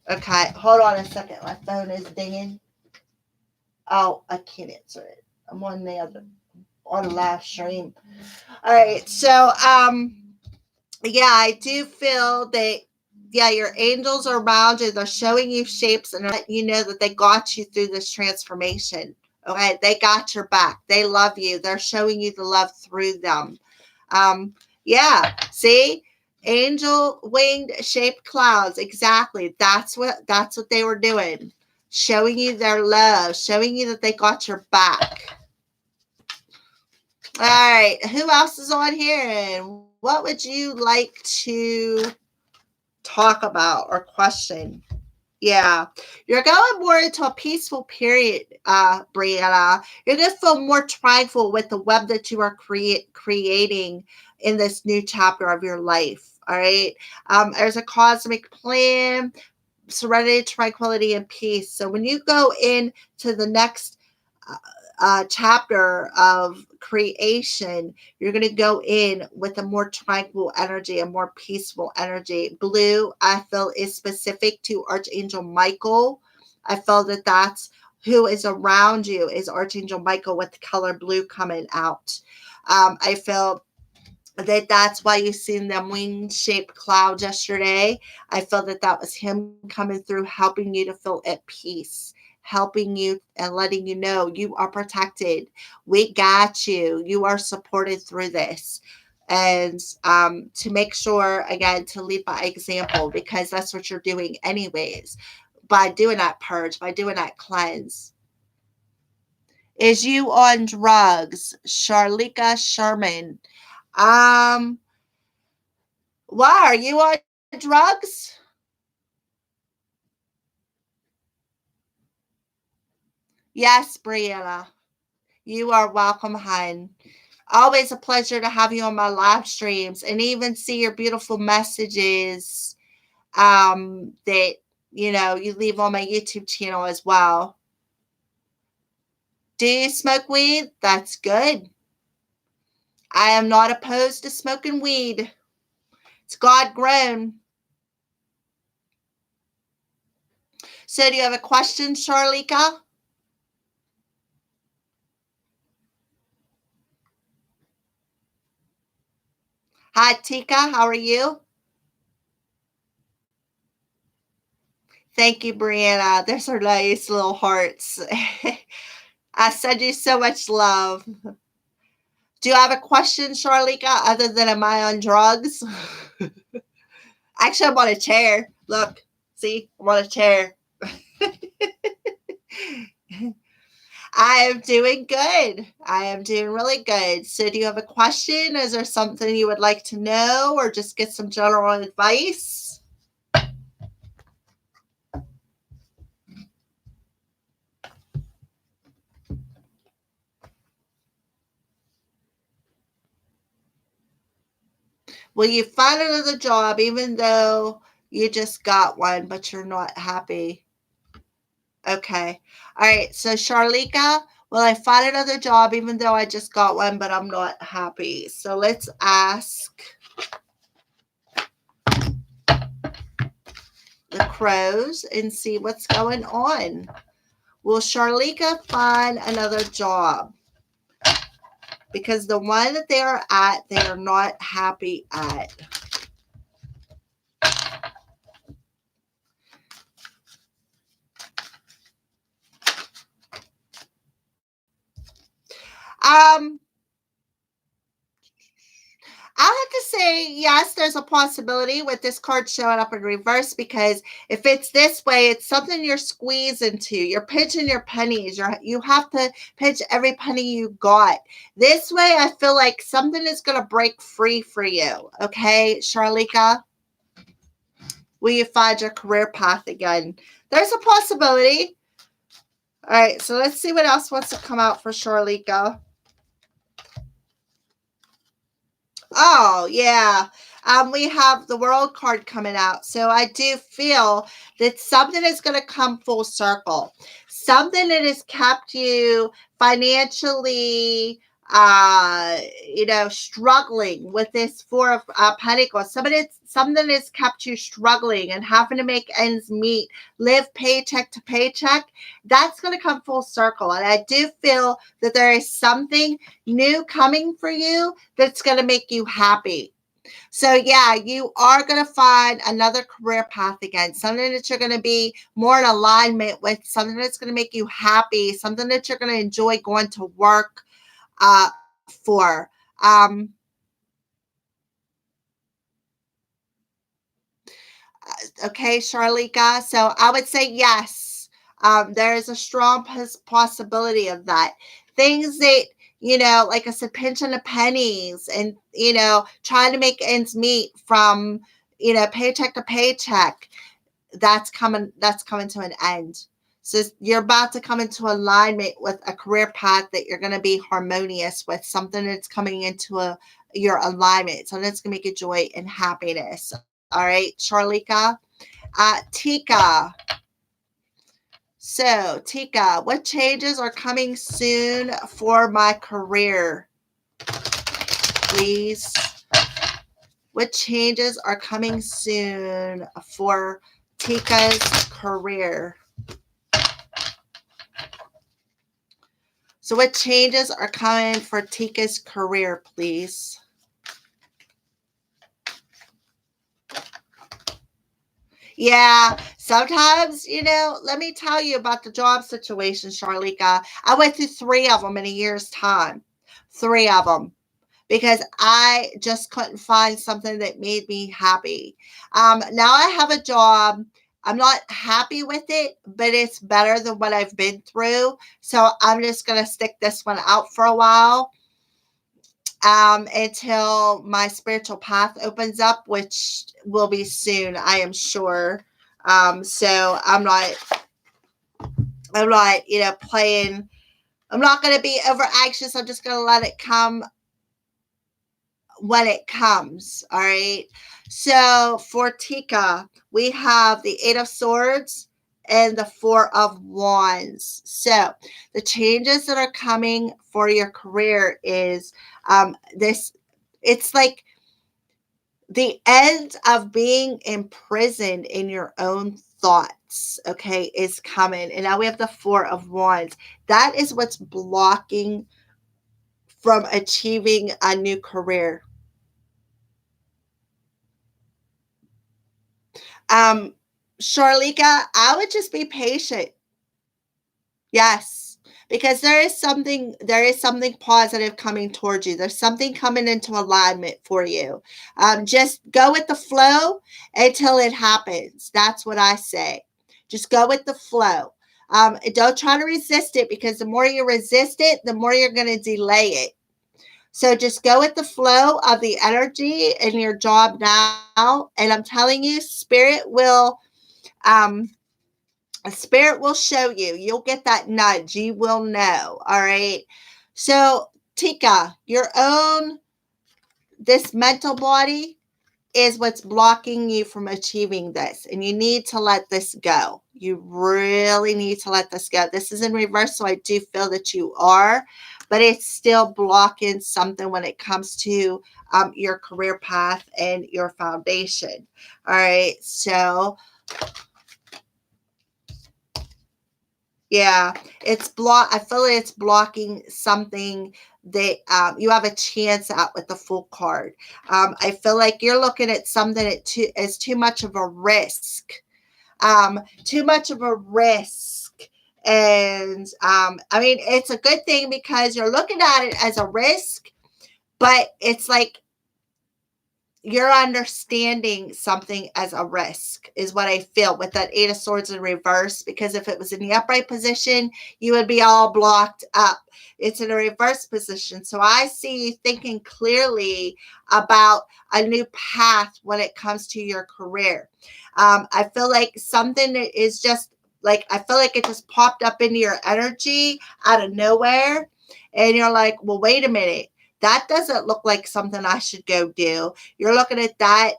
Okay. Hold on a second. My phone is dinging. Oh, I can't answer it. I'm on the live stream. All right. So, yeah, I do feel that, yeah, your angels are around you. They're showing you shapes and letting you know that they got you through this transformation. Okay, they got your back. They love you. They're showing you the love through them. Yeah, see, angel winged shaped clouds. Exactly. That's what they were doing. Showing you their love, showing you that they got your back. All right, who else is on here? And what would you like to talk about or question? Yeah, you're going more into a peaceful period, Brianna. You're going to feel more tranquil with the web that you are creating in this new chapter of your life. All right. There's a cosmic plan, serenity, tranquility, and peace. So when you go into the next chapter of creation, you're going to go in with a more tranquil energy, a more peaceful energy. Blue, I feel, is specific to Archangel Michael. I feel that that's who is around you, is Archangel Michael with the color blue coming out. I feel that that's why you seen them wing-shaped clouds yesterday. I feel that that was him coming through, helping you to feel at peace, helping you and letting you know you are protected. We got you. You are supported through this. And to make sure, again, to lead by example, because that's what you're doing anyways, by doing that purge, by doing that cleanse. Is you on drugs? Charlika Sherman. Why are you on drugs? Yes, Brianna. You are welcome, hon. Always a pleasure to have you on my live streams and even see your beautiful messages that you leave on my YouTube channel as well. Do you smoke weed? That's good. I am not opposed to smoking weed. It's God grown. So, do you have a question, Charlika? Hi, Tika. How are you? Thank you, Brianna. There's our nice little hearts. I send you so much love. Do you have a question, Charlika, other than am I on drugs? Actually, I'm on a chair. Look, see, I'm on a chair. I am doing good. I am doing really good. So, do you have a question? Is there something you would like to know or just get some general advice? Will you find another job even though you just got one, but you're not happy? Okay. All right. So, Charlika, will I find another job even though I just got one, but I'm not happy? So, let's ask the crows and see what's going on. Will Charlika find another job? Because the one that they are at, they are not happy at. Um, I'll have to say, yes, there's a possibility with this card showing up in reverse because if it's this way, it's something you're squeezing to. You're pinching your pennies. You have to pinch every penny you got. This way, I feel like something is going to break free for you. Okay, Charlika? Will you find your career path again? There's a possibility. All right, so let's see what else wants to come out for Charlika. Oh, yeah. We have the world card coming out. So I do feel that something is going to come full circle. Something that has kept you financially struggling with this four of pentacles. Something has kept you struggling and having to make ends meet, live paycheck to paycheck. That's going to come full circle. And I do feel that there is something new coming for you that's going to make you happy. So, yeah, you are going to find another career path again, something that you're going to be more in alignment with, something that's going to make you happy, something that you're going to enjoy going to work uh, for. Okay, Charlika. So I would say yes. There is a strong possibility of that. Things that, like I said, pinching the pennies and, trying to make ends meet from, paycheck to paycheck. That's coming to an end. So you're about to come into alignment with a career path that you're going to be harmonious with, something that's coming into your alignment, something that's going to make you joy and happiness. All right, Charlika. Tika. So, Tika, what changes are coming soon for my career? Please. What changes are coming soon for Tika's career? So, what changes are coming for Tika's career, please? Yeah, sometimes, let me tell you about the job situation, Charlika. I went through three of them in a year's time. Three of them. Because I just couldn't find something that made me happy. Now I have a job. I'm not happy with it, but it's better than what I've been through. So I'm just going to stick this one out for a while until my spiritual path opens up, which will be soon, I am sure. So I'm not, playing. I'm not going to be over anxious. I'm just going to let it come when it comes. All right. So for Tika, we have the Eight of Swords and the Four of Wands. So the changes that are coming for your career is this, it's like the end of being imprisoned in your own thoughts, okay, is coming. And now we have the Four of Wands. That is what's blocking from achieving a new career. Charlika, I would just be patient. Yes, because there is something positive coming towards you. There's something coming into alignment for you. Just go with the flow until it happens. That's what I say. Just go with the flow. Don't try to resist it, because the more you resist it, the more you're going to delay it. So just go with the flow of the energy in your job now, and I'm telling you, um, spirit will show you. You'll get that nudge. You will know. All right. So, Tika, this mental body is what's blocking you from achieving this. And you need to let this go. You really need to let this go. This is in reverse, so I do feel that you are, but it's still blocking something when it comes to your career path and your foundation. All right. So, yeah, I feel like it's blocking something that you have a chance at with the Fool card. I feel like you're looking at something as too much of a risk. Too much of a risk. And I mean, it's a good thing because you're looking at it as a risk, but it's like you're understanding something as a risk is what I feel with that Eight of Swords in reverse, because if it was in the upright position, you would be all blocked up. It's in a reverse position. So I see you thinking clearly about a new path when it comes to your career. I feel like something that is just like, I feel like it just popped up into your energy out of nowhere. And you're like, well, wait a minute. That doesn't look like something I should go do. You're looking at that,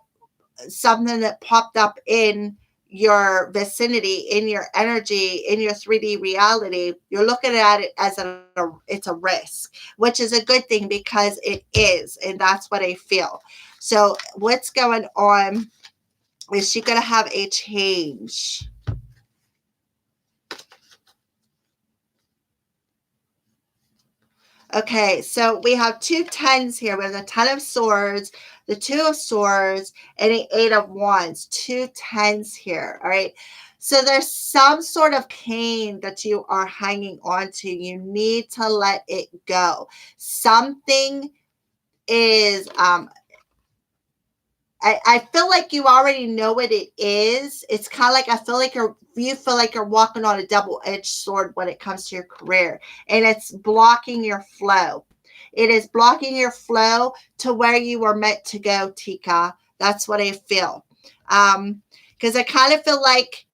something that popped up in your vicinity, in your energy, in your 3D reality. You're looking at it as it's a risk, which is a good thing because it is. And that's what I feel. So what's going on? Is she going to have a change? Okay, so we have two tens here. We have the Ten of Swords, the Two of Swords, and the Eight of Wands. Two tens here. All right. So there's some sort of pain that you are hanging on to. You need to let it go. Something is I feel like you already know what it is. It's kind of like you feel like you're walking on a double-edged sword when it comes to your career, and it's blocking your flow. It is blocking your flow to where you were meant to go, Tika. That's what I feel. Because I kind of feel like,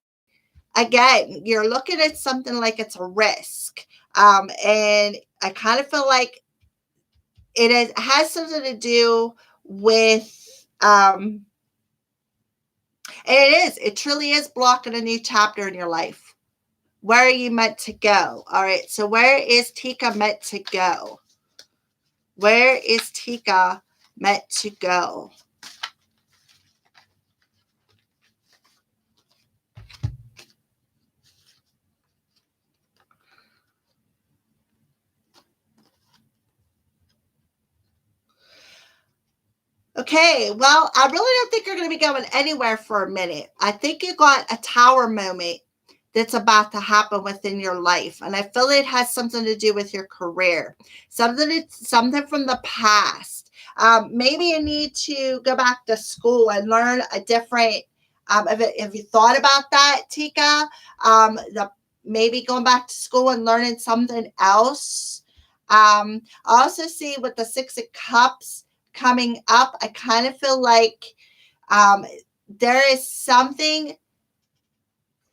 again, you're looking at something like it's a risk. And I kind of feel like has something to do with and it truly is blocking a new chapter in your life. Where are you meant to go? All right, so where is Tika meant to go? Where is Tika meant to go? Okay, well, I really don't think you're going to be going anywhere for a minute. I think you got a tower moment that's about to happen within your life, and I feel it has something to do with your career, something from the past. Maybe you need to go back to school and learn a different. If you thought about that, Tika, maybe going back to school and learning something else. I also see with the Six of Cups coming up, I kind of feel like there is something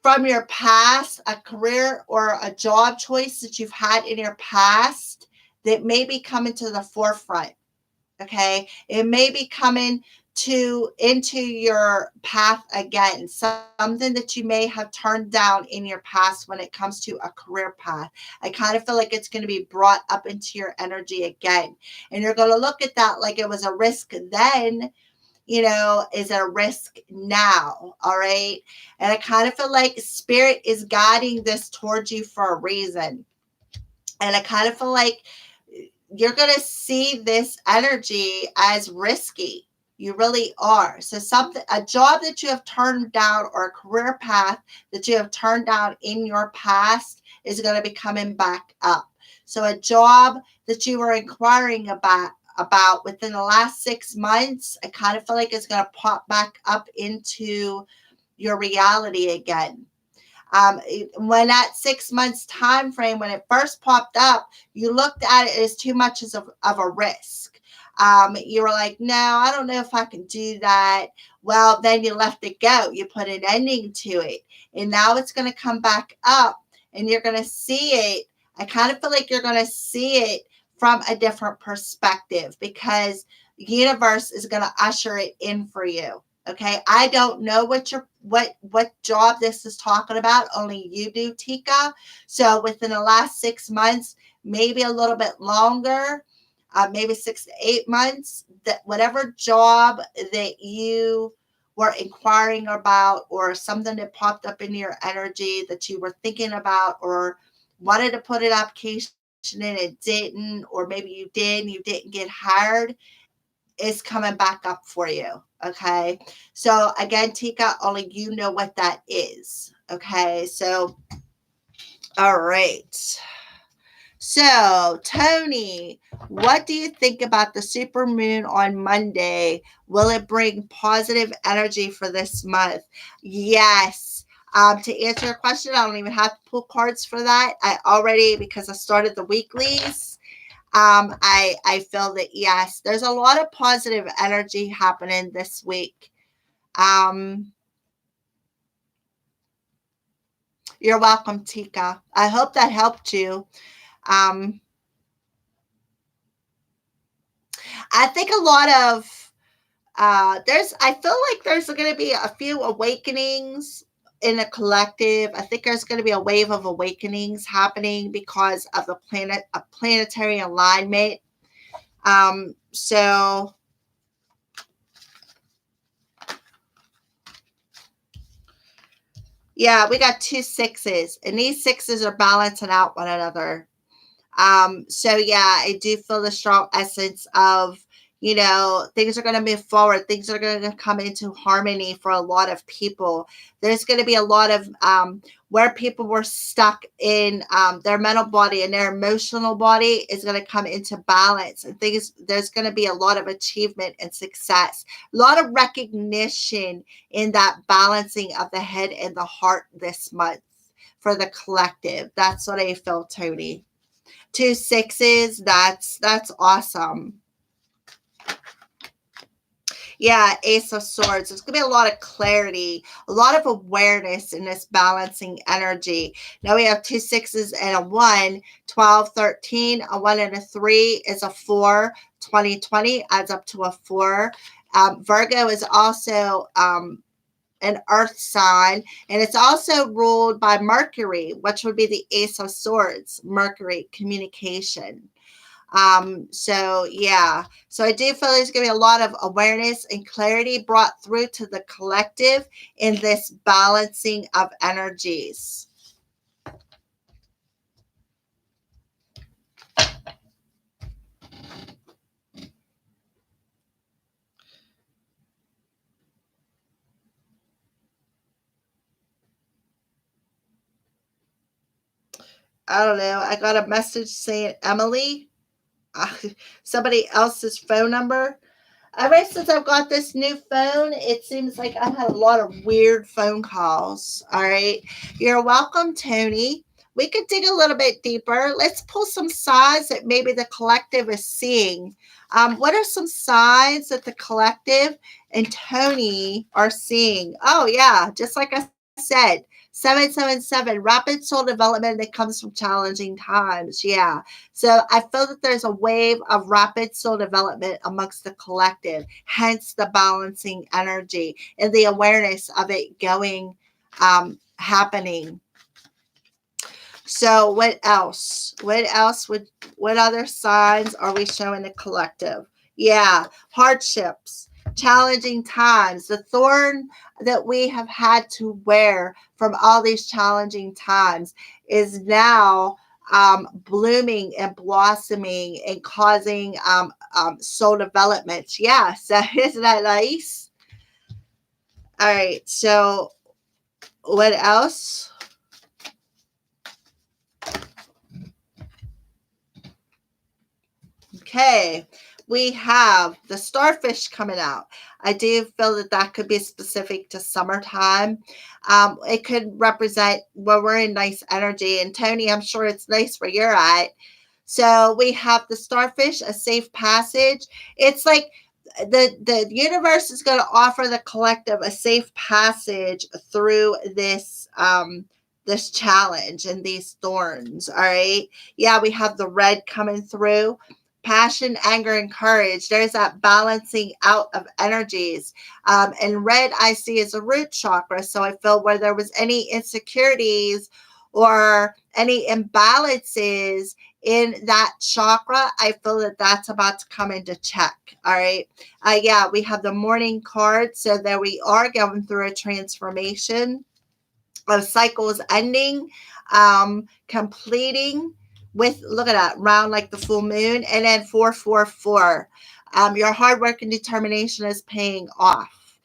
from your past, a career or a job choice that you've had in your past that may be coming to the forefront. Okay. It may be coming to into your path again, something that you may have turned down in your past when it comes to a career path. I kind of feel like it's going to be brought up into your energy again, and you're going to look at that like it was a risk then, is a risk now. All right. And I kind of feel like spirit is guiding this towards you for a reason. And I kind of feel like you're going to see this energy as risky. You really are. So a job that you have turned down, or a career path that you have turned down in your past, is going to be coming back up. So a job that you were inquiring about within the last 6 months, I kind of feel like it's going to pop back up into your reality again. When that 6 months time frame, when it first popped up, you looked at it as too much of a risk. You were like, no, I don't know if I can do that. Well, then you left it go. You put an ending to it. And now it's going to come back up, and you're going to see it. I kind of feel like you're going to see it from a different perspective, because the universe is going to usher it in for you. Okay, I don't know what job this is talking about. Only you do, Tika. So within the last 6 months, maybe a little bit longer, maybe 6 to 8 months, that whatever job that you were inquiring about, or something that popped up in your energy that you were thinking about, or wanted to put an application in, it didn't, or maybe you did and you didn't get hired, is coming back up for you. Okay. So again, Tika, only you know what that is. Okay. So, all right. So, Tony, what do you think about the super moon on Monday? Will it bring positive energy for this month? Yes. To answer your question, I don't even have to pull cards for that. Because I started the weeklies, I feel that yes, there's a lot of positive energy happening this week. You're welcome, Tika. I hope that helped you. I think a lot of I feel like there's going to be a few awakenings in a collective. I think there's going to be a wave of awakenings happening because of a planetary alignment. So yeah, we got 2 6s, and these 6s are balancing out one another. So yeah, I do feel the strong essence of, things are going to move forward. Things are going to come into harmony for a lot of people. There's going to be a lot of where people were stuck in their mental body, and their emotional body is going to come into balance. And there's going to be a lot of achievement and success, a lot of recognition in that balancing of the head and the heart this month for the collective. That's what I feel, Tony. 2 6s, that's awesome. Yeah, Ace of Swords. There's going to be a lot of clarity, a lot of awareness in this balancing energy. Now we have 2 6s and a 1, 12, 13. A 1 and a 3 is a 4. 2020 adds up to a 4. Virgo is also an earth sign, and it's also ruled by Mercury, which would be the Ace of Swords. Mercury, communication. So yeah, so I do feel there's going to be a lot of awareness and clarity brought through to the collective in this balancing of energies. I don't know. I got a message saying Emily, somebody else's phone number. Ever since I've got this new phone, it seems like I've had a lot of weird phone calls. All right. You're welcome, Tony. We could dig a little bit deeper. Let's pull some signs that maybe the collective is seeing. What are some signs that the collective and Tony are seeing? Oh, yeah. Just like I said, 777, rapid soul development that comes from challenging times. Yeah. So I feel that there's a wave of rapid soul development amongst the collective, hence the balancing energy and the awareness of it going, happening. So what else? What other signs are we showing the collective? Yeah, hardships, challenging times, the thorn that we have had to wear from all these challenging times is now blooming and blossoming and causing soul development. Yeah, so isn't that nice? All right, so what else? Okay, we have the starfish coming out. I do feel that that could be specific to summertime. It could represent when we're in nice energy. And Tony, I'm sure it's nice where you're at. So we have the starfish, a safe passage. It's like the universe is going to offer the collective a safe passage through this challenge and these thorns. All right. Yeah, we have the red coming through. Passion, anger, and courage. There's that balancing out of energies. And red I see is a root chakra. So I feel where there was any insecurities or any imbalances in that chakra, I feel that that's about to come into check. All right. Yeah, we have the morning card. So there we are going through a transformation of cycles ending, completing with, look at that, round like the full moon, and then 444. Your hard work and determination is paying off.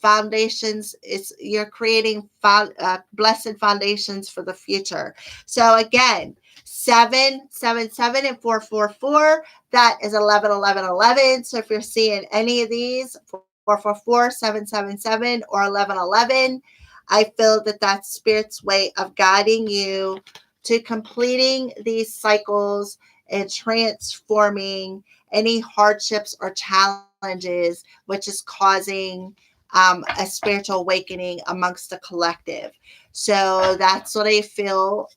Foundations, you're creating blessed foundations for the future. So again, 777 and 444, that is 11 11 11. So if you're seeing any of these, 444, 777, or 1111, I feel that that's Spirit's way of guiding you to completing these cycles and transforming any hardships or challenges, which is causing a spiritual awakening amongst the collective. So that's what I feel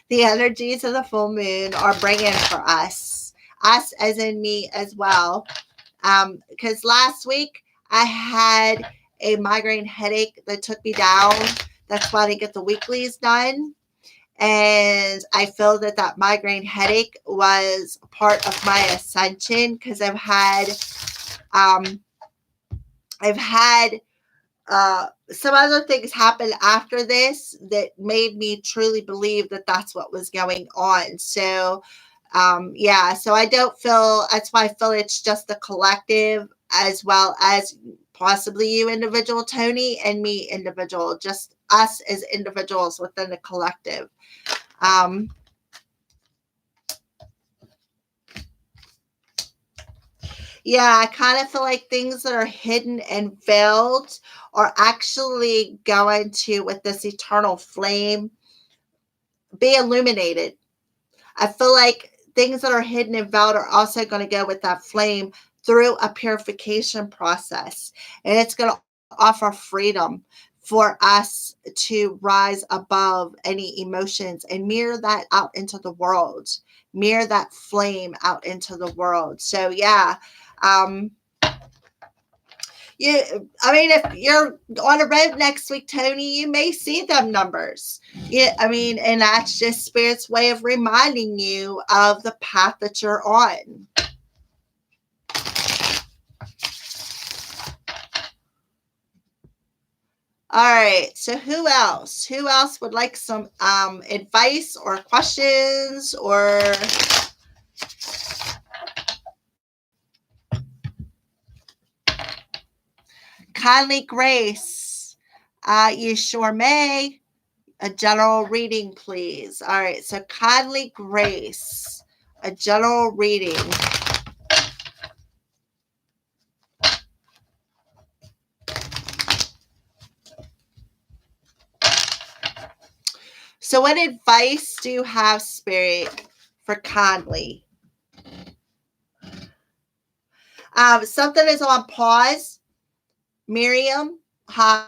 the energies of the full moon are bringing for us as in me as well. Because last week I had a migraine headache that took me down. That's why I didn't get the weeklies done. And I feel that that migraine headache was part of my ascension because I've had some other things happen after this that made me truly believe that that's what was going on. So yeah, so I don't feel, that's why I feel it's just the collective as well as possibly you individual, Tony, and me individual, just us as individuals within the collective. Yeah, I kind of feel like things that are hidden and veiled are actually going to, with this eternal flame, be illuminated. I feel like things that are hidden and veiled are also going to go with that flame through a purification process. And it's going to offer freedom for us to rise above any emotions and mirror that out into the world, mirror that flame out into the world. So, yeah. I mean, if you're on a road next week, Tony, you may see them numbers. Yeah, I mean, and that's just Spirit's way of reminding you of the path that you're on. All right. So who else? Who else would like some advice or questions or kindly grace? You sure may. A general reading, please. All right. So kindly grace. A general reading. So what advice do you have, Spirit, for kindly? Something is on pause. Miriam, hi.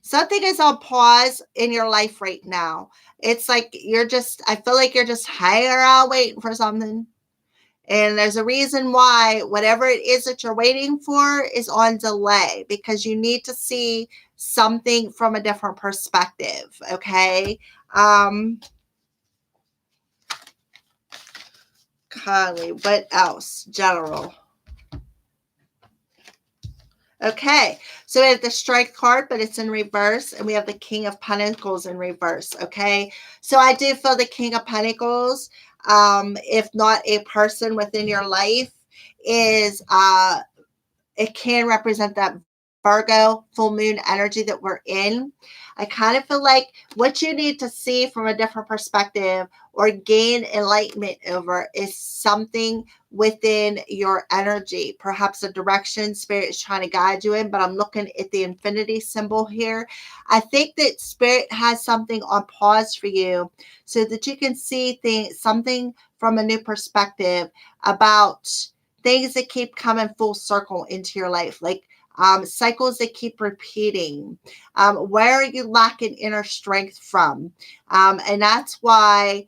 Something is on pause in your life right now. It's like I feel like you're just hanging around waiting for something. And there's a reason why whatever it is that you're waiting for is on delay, because you need to see something from a different perspective. Okay. Conley, what else? General. Okay, so we have the Strength card, but it's in reverse, and we have the King of Pentacles in reverse. Okay, so I do feel the King of Pentacles, if not a person within your life, is it can represent that Virgo full moon energy that we're in. I kind of feel like what you need to see from a different perspective or gain enlightenment over is something within your energy, perhaps a direction spirit is trying to guide you in. But I'm looking at the infinity symbol here. I think that spirit has something on pause for you so that you can see something from a new perspective about things that keep coming full circle into your life, like cycles that keep repeating. Where are you lacking inner strength from? And that's why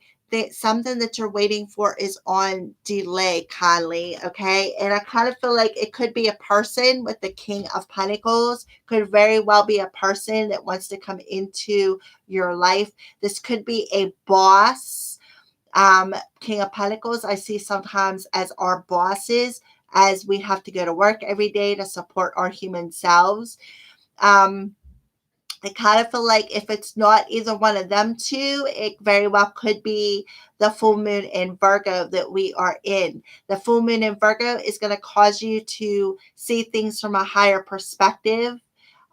something that you're waiting for is on delay, Conley. Okay. And I kind of feel like it could be a person with the King of Pentacles, could very well be a person that wants to come into your life. This could be a boss. King of Pentacles, I see sometimes as our bosses, as we have to go to work every day to support our human selves. I kind of feel like if it's not either one of them two, it very well could be the full moon in Virgo that we are in. The full moon in Virgo is going to cause you to see things from a higher perspective.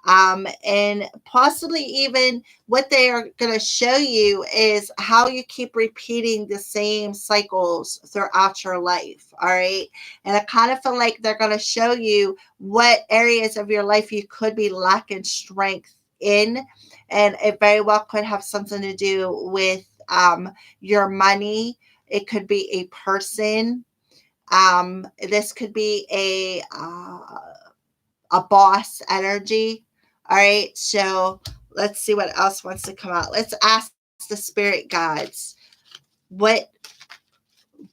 And possibly even what they are going to show you is how you keep repeating the same cycles throughout your life. All right. And I kind of feel like they're going to show you what areas of your life you could be lacking strength in. And it very well could have something to do with your money. It could be a person. This could be a boss energy. All right, so let's see what else wants to come out. Let's ask the spirit guides what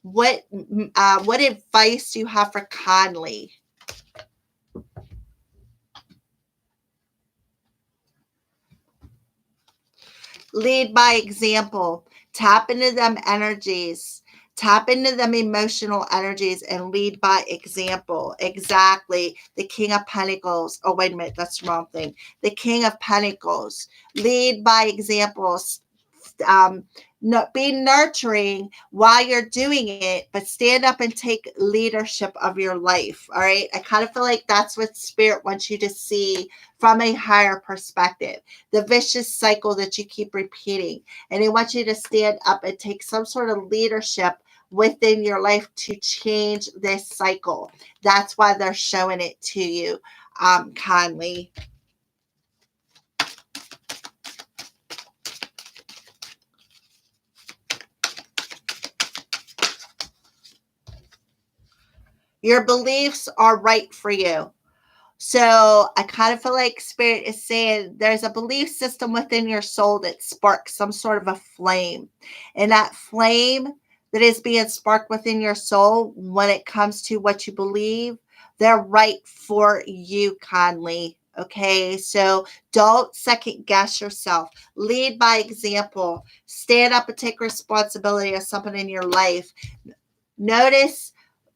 advice do you have for Conley? Lead by example. Tap into them energies. Tap into them emotional energies and lead by example. Exactly. The King of Pentacles. Oh, wait a minute. That's the wrong thing. The King of Pentacles. Lead by examples. Be nurturing while you're doing it, but stand up and take leadership of your life. All right. I kind of feel like that's what spirit wants you to see from a higher perspective, the vicious cycle that you keep repeating. And they want you to stand up and take some sort of leadership within your life to change this cycle. That's why they're showing it to you, Conley. Your beliefs are right for you. So I kind of feel like spirit is saying there's a belief system within your soul that sparks some sort of a flame. And that flame that is being sparked within your soul, when it comes to what you believe, they're right for you, Conley. Okay, so don't second guess yourself. Lead by example. Stand up and take responsibility of something in your life. Notice,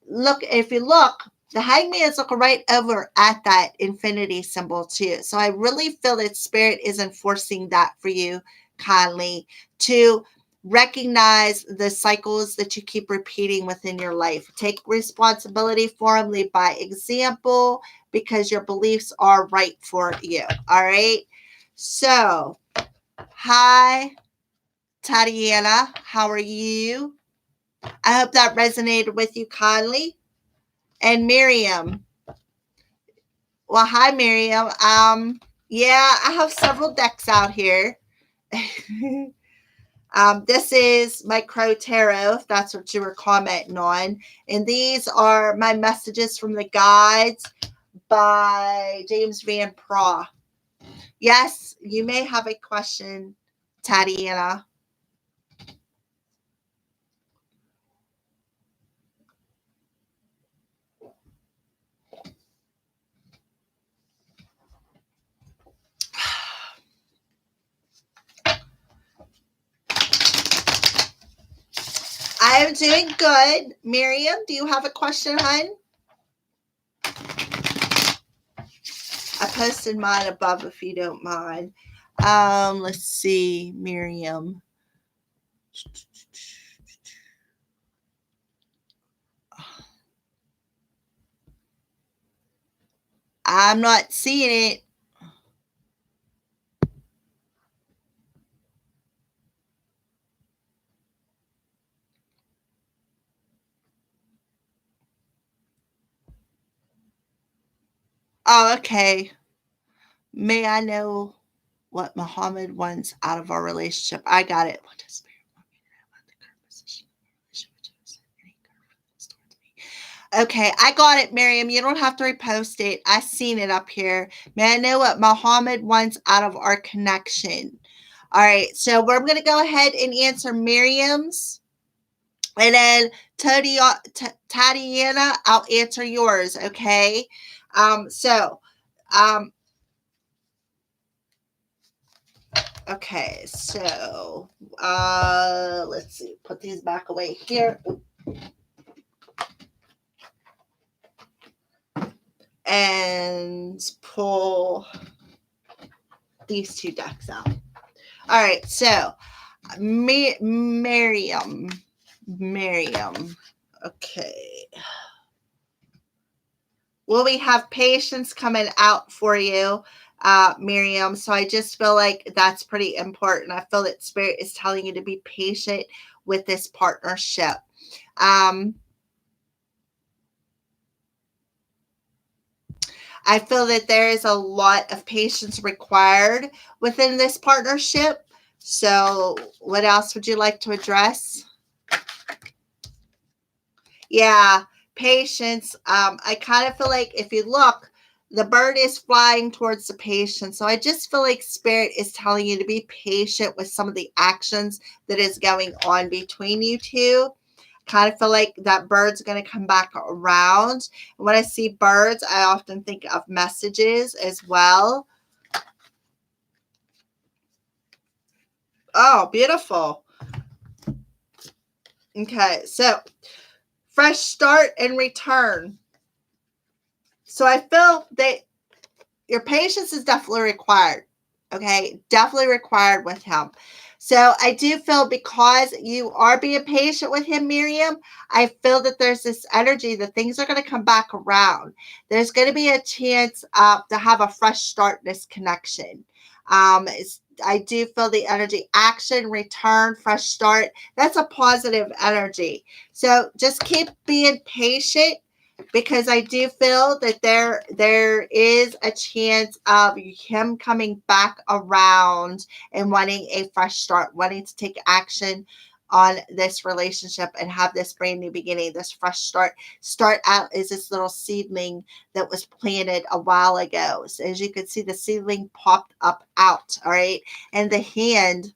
if you look, the hangman's looking right over at that infinity symbol too. So I really feel that spirit is enforcing that for you, Conley, to recognize the cycles that you keep repeating within your life. Take responsibility for them, lead by example, because your beliefs are right for you. All right. So, hi, Tatiana. How are you? I hope that resonated with you, Conley. And Miriam. Well, hi, Miriam. Yeah, I have several decks out here. This is my Crow Tarot, if that's what you were commenting on. And these are my messages from the guides by James Van Praagh. Yes, you may have a question, Tatiana. I am doing good. Miriam, do you have a question, hon? I posted mine above if you don't mind. Let's see, Miriam. I'm not seeing it. Oh, okay. May I know what Muhammad wants out of our relationship? I got it. What does Spirit want me to know about the current position of our relationship with you? Okay, I got it, Miriam. You don't have to repost it. I seen it up here. May I know what Muhammad wants out of our connection? All right, so we're going to go ahead and answer Miriam's. And then Tatiana, I'll answer yours, okay? So, okay, so let's see, put these back away here. And pull these two decks out. All right, so Miriam. Okay. Will we have patience coming out for you, Miriam? So I just feel like that's pretty important. I feel that Spirit is telling you to be patient with this partnership. I feel that there is a lot of patience required within this partnership. So, what else would you like to address? Yeah, patience. I kind of feel like if you look, the bird is flying towards the patient. So I just feel like Spirit is telling you to be patient with some of the actions that is going on between you two. Kind of feel like that bird's going to come back around. And when I see birds, I often think of messages as well. Oh, beautiful. Okay, so fresh start and return. So I feel that your patience is definitely required. Okay, definitely required with him. So I do feel because you are being patient with him, Miriam, I feel that there's this energy that things are going to come back around. There's going to be a chance to have a fresh start in this connection. I do feel the energy, action, return, fresh start. That's a positive energy. So just keep being patient because I do feel that there is a chance of him coming back around and wanting a fresh start, wanting to take action on this relationship and have this brand new beginning, this fresh start out as this little seedling that was planted a while ago. So as you can see, the seedling popped up out, all right, and the hand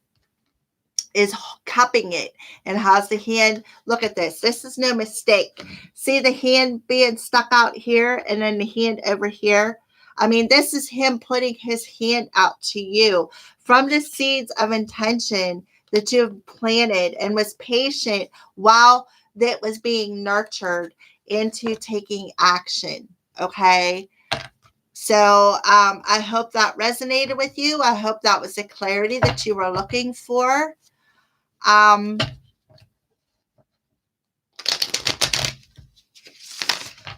is cupping it and has the hand. Look at this. This is no mistake. See the hand being stuck out here and then the hand over here. I mean, this is him putting his hand out to you from the seeds of intention that you have planted and was patient while that was being nurtured into taking action. Okay. So I hope that resonated with you. I hope that was the clarity that you were looking for.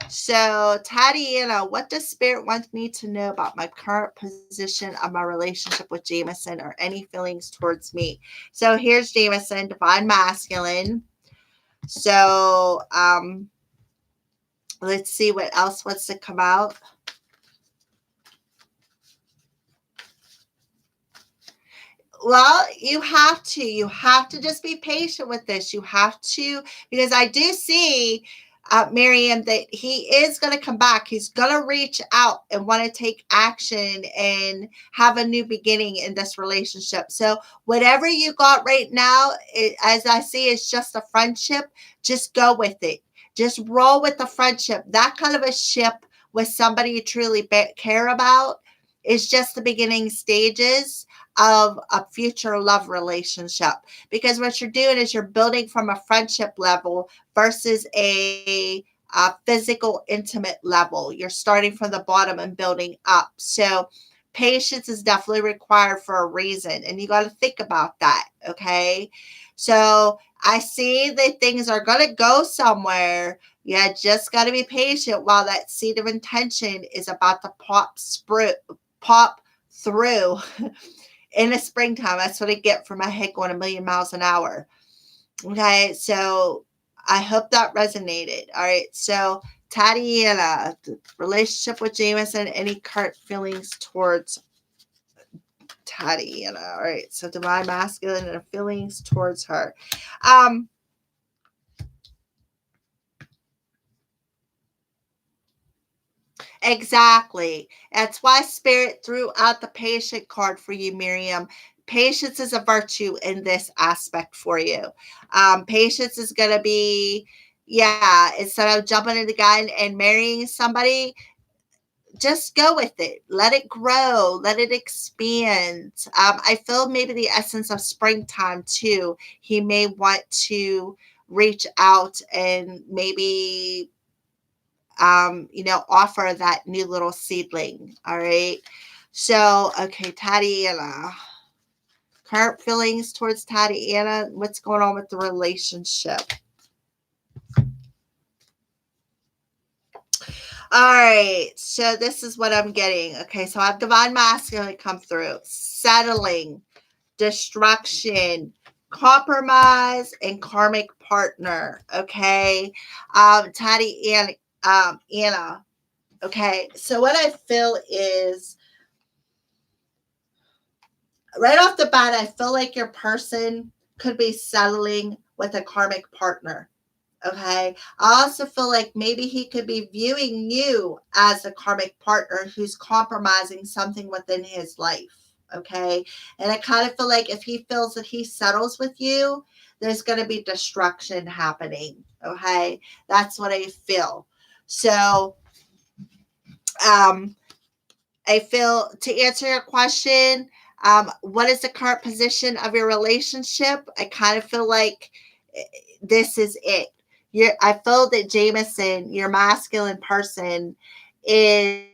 So Tatiana, what does Spirit want me to know about my current position of my relationship with Jameson or any feelings towards me? So here's Jameson, Divine Masculine. So let's see what else wants to come out. Well, you have to just be patient with this. You have to, because I do see Miriam, that he is going to come back. He's going to reach out and want to take action and have a new beginning in this relationship. So whatever you got right now, as I see, is just a friendship. Just go with it. Just roll with the friendship. That kind of a ship with somebody you truly care about is just the beginning stages of a future love relationship, because what you're doing is you're building from a friendship level versus a physical intimate level. You're starting from the bottom and building up. So patience is definitely required for a reason, and you got to think about that. Okay, so I see that things are going to go somewhere. Yeah, just got to be patient while that seed of intention is about to pop through in the springtime. That's what I get for my head going a million miles an hour. Okay, so I hope that resonated. All right, so Tatiana, relationship with Jameson, any current feelings towards Tatiana? All right, so divine masculine and feelings towards her. Exactly. That's why Spirit threw out the patient card for you, Miriam. Patience is a virtue in this aspect for you. Patience is going to be, yeah, instead of jumping in the gun and marrying somebody, just go with it. Let it grow. Let it expand. I feel maybe the essence of springtime too. He may want to reach out and maybe offer that new little seedling. All right. So, okay, Tatiana. Current feelings towards Tatiana. What's going on with the relationship? All right. So this is what I'm getting. Okay. So I have divine masculine come through. Settling, destruction, compromise, and karmic partner. Okay. Tatiana, Anna. Okay. So what I feel is, right off the bat, I feel like your person could be settling with a karmic partner. Okay. I also feel like maybe he could be viewing you as a karmic partner who's compromising something within his life. Okay. And I kind of feel like if he feels that he settles with you, there's going to be destruction happening. Okay. That's what I feel. So, um, I feel, to answer your question, what is the current position of your relationship? I kind of feel like this is it. I feel that Jameson, your masculine person, I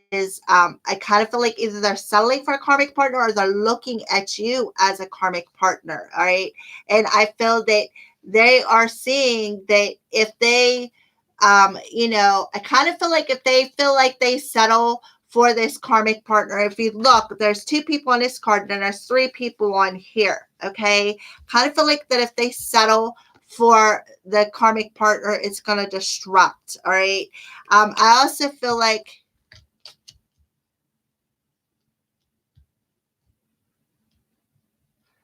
kind of feel like either they're settling for a karmic partner or they're looking at you as a karmic partner. All right. And I feel that they are seeing that if they, I kind of feel like if they feel like they settle for this karmic partner, if you look, there's 2 people on this card and there's 3 people on here. Okay. Kind of feel like that if they settle for the karmic partner, it's going to destruct. All right. I also feel like,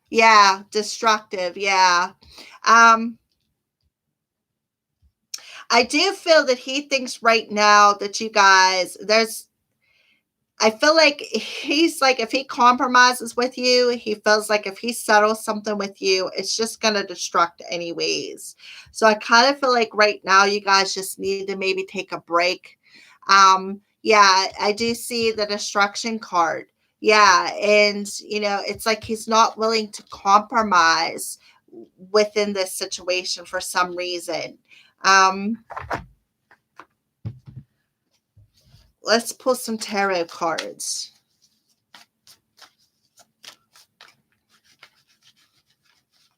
yeah, destructive. Yeah. Um, I do feel that he thinks right now that you guys, I feel like he's like, if he compromises with you, he feels like if he settles something with you, it's just going to destruct anyways. So I kind of feel like right now you guys just need to maybe take a break. Yeah, I do see the destruction card. Yeah. And, it's like he's not willing to compromise within this situation for some reason. Um, let's pull some tarot cards.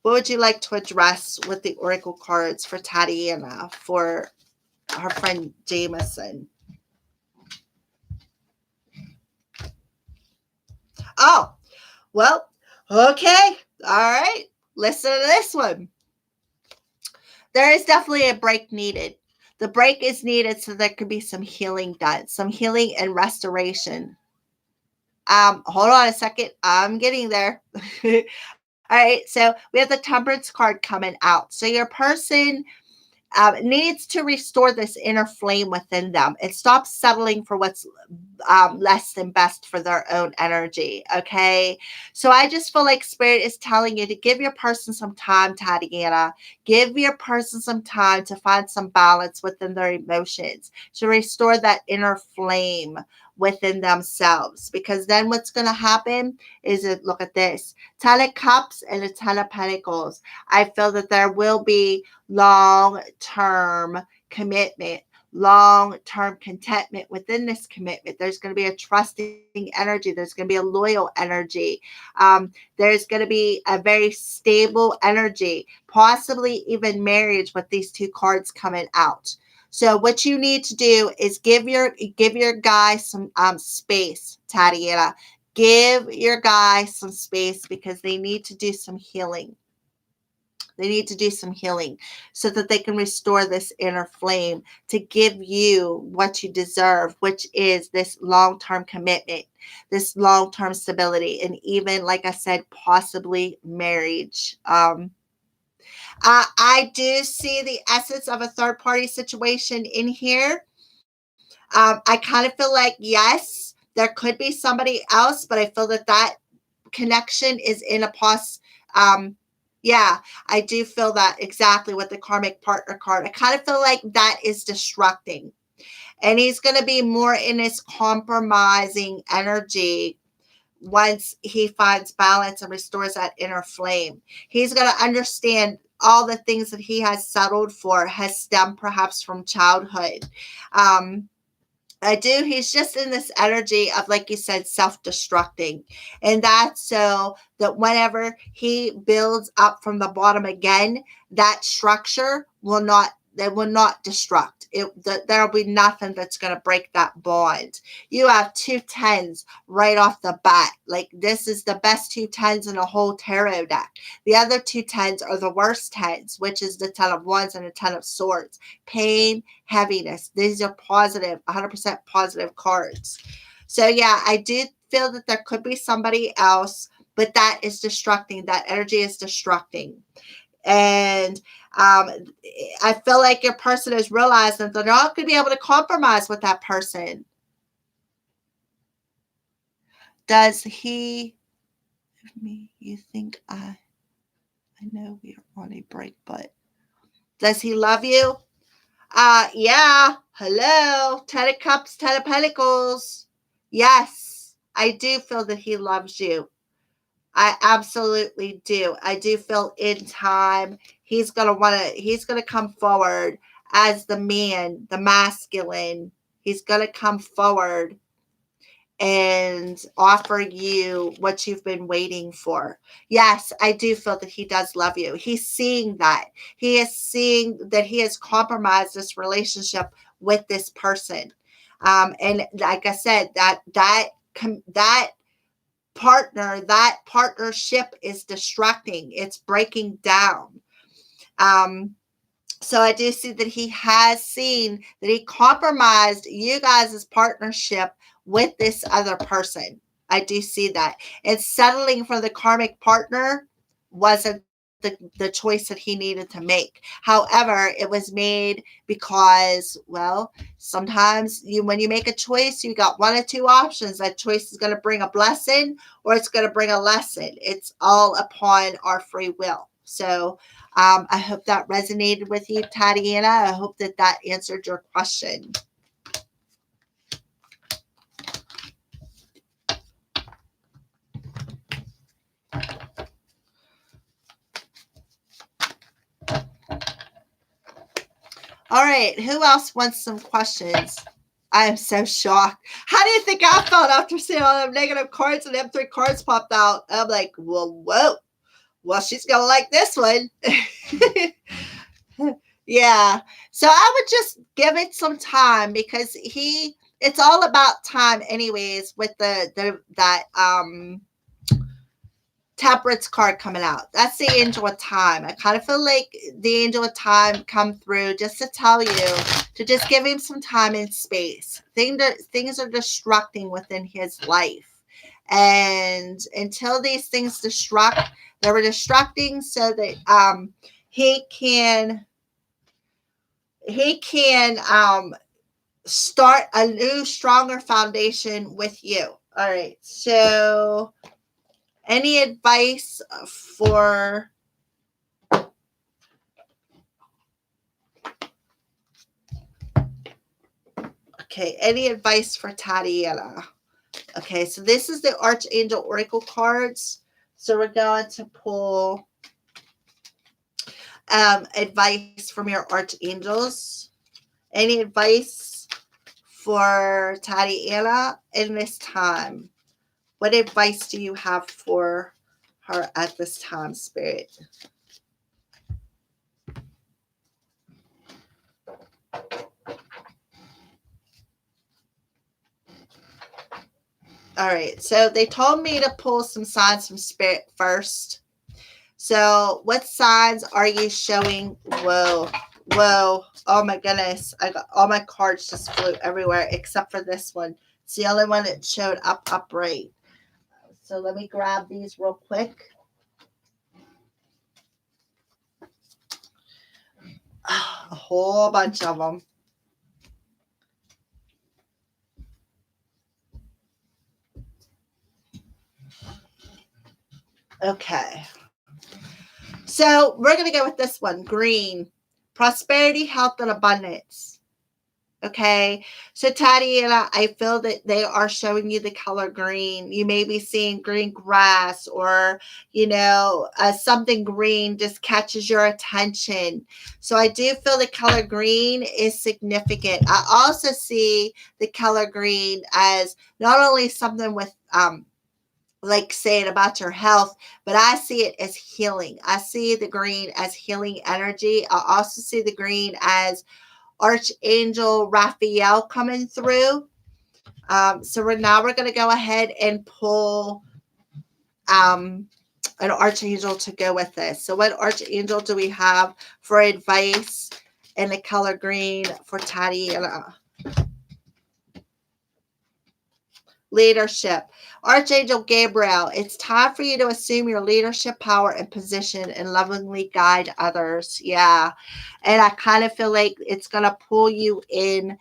What would you like to address with the oracle cards for Tatiana, for her friend Jameson? Oh, well, okay. All right. Listen to this one. There is definitely a break needed. The break is needed so there could be some healing done, some healing and restoration. Hold on a second. I'm getting there. All right. So we have the Temperance card coming out. So your person, needs to restore this inner flame within them and stop settling for what's less than best for their own energy. Okay. So I just feel like Spirit is telling you to give your person some time, Tatiana. Give your person some time to find some balance within their emotions, to restore that inner flame within themselves. Because then what's going to happen is it, look at this, 10 of Cups and a 10 of Pentacles. I feel that there will be long-term commitment, long-term contentment within this commitment. There's going to be a trusting energy. There's going to be a loyal energy. There's going to be a very stable energy, possibly even marriage with these two cards coming out. So what you need to do is give your guy some space, Tatiana. Give your guy some space because they need to do some healing. They need to do some healing so that they can restore this inner flame to give you what you deserve, which is this long-term commitment, this long-term stability, and even, like I said, possibly marriage. I do see the essence of a third-party situation in here. I kind of feel like, yes, there could be somebody else, but I feel that that connection is in a yeah, I do feel that exactly with the karmic partner card. I kind of feel like that is destructing. And he's going to be more in his compromising energy once he finds balance and restores that inner flame. He's going to understand all the things that he has settled for has stemmed perhaps from childhood. He's just in this energy of, like you said, self-destructing. And that's so that whenever he builds up from the bottom again, that structure will not destruct. There'll be nothing that's going to break that bond. You have 2 10s right off the bat. Like, this is the best 2 10s in a whole tarot deck. The other 2 10s are the worst 10s, which is the 10 of Wands and the 10 of Swords. Pain, heaviness. These are positive, 100% positive cards. So yeah, I do feel that there could be somebody else, but that is destructing. That energy is destructing. And I feel like your person has realized that they're not going to be able to compromise with that person. Does he, me, you think I know we are on a break, but does he love you? Yeah. Hello. 10 of Cups, 10 of Pentacles. Yes, I do feel that he loves you. I absolutely do. I do feel in time he's going to come forward as the man, the masculine. He's going to come forward and offer you what you've been waiting for. Yes, I do feel that he does love you. He's seeing that. He is seeing that he has compromised this relationship with this person. And like I said, that partnership is distracting. It's breaking down. So I do see that he has seen that he compromised you guys' partnership with this other person. I do see that. And settling for the karmic partner wasn't the choice that he needed to make. However, it was made because, well, sometimes when you make a choice, you got one or two options. That choice is going to bring a blessing or it's going to bring a lesson. It's all upon our free will. So I hope that resonated with you, Tatiana. I hope that that answered your question. All right, who else wants some questions? I am so shocked. How do you think I felt after seeing all them negative cards and them 3 cards popped out? I'm like, well, whoa. Well, she's going to like this one. Yeah. So I would just give it some time because it's all about time anyways with that Temperance card coming out. That's the Angel of Time. I kind of feel like the Angel of Time come through just to tell you to just give him some time and space. Things are destructing within his life. And until these things they were destructing so that he can he can start a new, stronger foundation with you. All right. So, any advice for okay, any advice for Tatiana? Okay, so this is the Archangel Oracle cards. So we're going to pull advice from your archangels. Any advice for Tatiana in this time? What advice do you have for her at this time, Spirit? All right, so they told me to pull some signs from Spirit first. So, what signs are you showing? Whoa, whoa, oh my goodness. I got all my cards just flew everywhere except for this one. It's the only one that showed up upright. So, let me grab these real quick. A whole bunch of them. Okay. So we're going to go with this one, green. Prosperity, health, and abundance. Okay. So Tatiana, I feel that they are showing you the color green. You may be seeing green grass or, something green just catches your attention. So I do feel the color green is significant. I also see the color green as not only something with, like saying about your health, but I see it as healing. I see the green as healing energy. I also see the green as Archangel Raphael coming through. So we're going to go ahead and pull an archangel to go with this. So what archangel do we have for advice in the color green for Tatiana? Leadership. Archangel Gabriel, it's time for you to assume your leadership power and position and lovingly guide others. Yeah. And I kind of feel like it's going to pull you in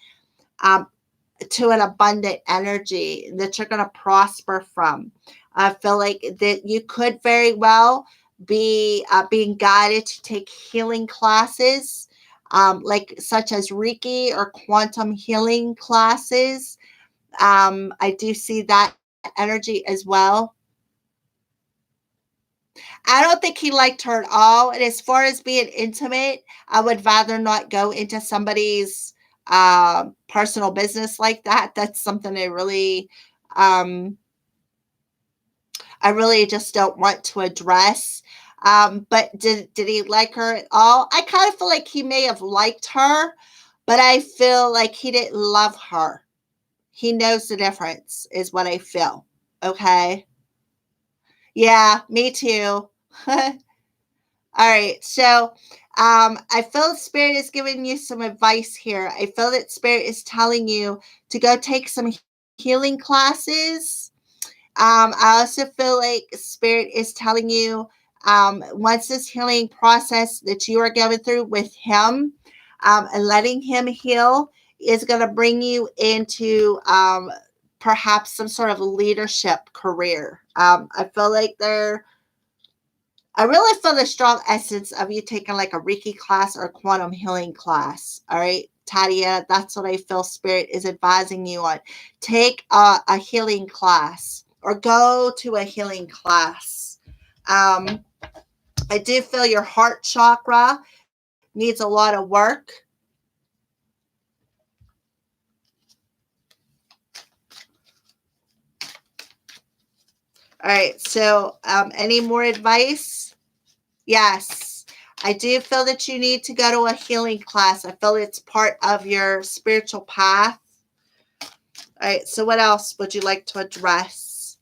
to an abundant energy that you're going to prosper from. I feel like that you could very well be being guided to take healing classes, like such as Reiki or quantum healing classes. I do see that energy as well. I don't think he liked her at all. And as far as being intimate, I would rather not go into somebody's personal business like that. That's something I really just don't want to address. But did he like her at all? I kind of feel like he may have liked her, but I feel like he didn't love her. He knows the difference, is what I feel. Okay. Yeah, me too. All right. So I feel the Spirit is giving you some advice here. I feel that Spirit is telling you to go take some healing classes. I also feel like Spirit is telling you once this healing process that you are going through with Him and letting Him heal is going to bring you into perhaps some sort of leadership career. I feel like I really feel the strong essence of you taking like a Reiki class or a quantum healing class. All right, Tadia, that's what I feel Spirit is advising you on. Take a healing class or go to a healing class. I do feel your heart chakra needs a lot of work. All right, so any more advice? Yes, I do feel that you need to go to a healing class. I feel it's part of your spiritual path. All right, so what else would you like to address?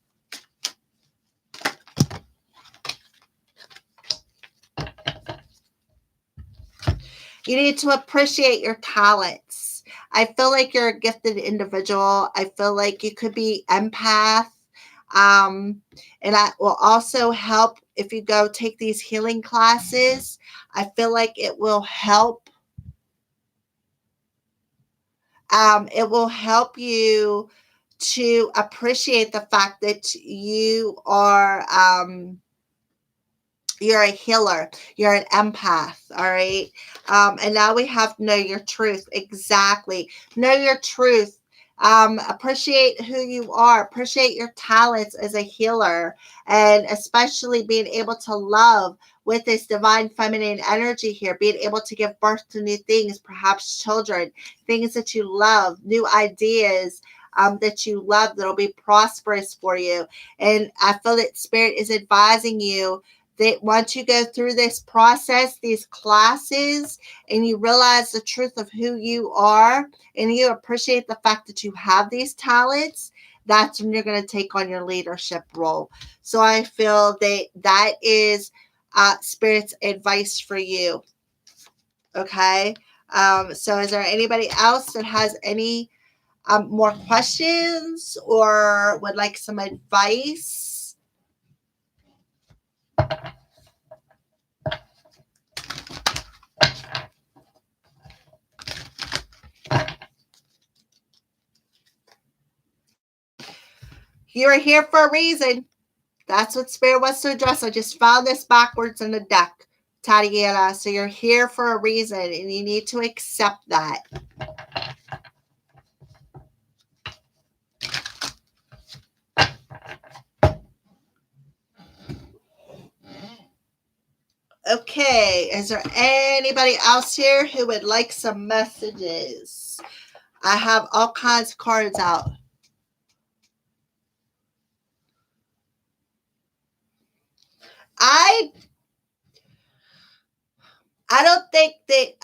You need to appreciate your talents. I feel like you're a gifted individual. I feel like you could be empath. And that will also help if you go take these healing classes. I feel like it will help It will help you to appreciate the fact that you're a healer, you're an empath, all right? And now we have know your truth. Exactly. Know your truth. Appreciate who you are, appreciate your talents as a healer, and especially being able to love with this divine feminine energy here, being able to give birth to new things, perhaps children, things that you love, new ideas that you love that'll be prosperous for you. And I feel that Spirit is advising you that once you go through this process, these classes, and you realize the truth of who you are, and you appreciate the fact that you have these talents, that's when you're going to take on your leadership role. So I feel that that is Spirit's advice for you. Okay. So is there anybody else that has any more questions or would like some advice? You're here for a reason. That's what Spirit wants to address. I just found this backwards in the deck, Tatiana. So you're here for a reason, and you need to accept that. Okay, is there anybody else here who would like some messages? I have all kinds of cards out. I don't think that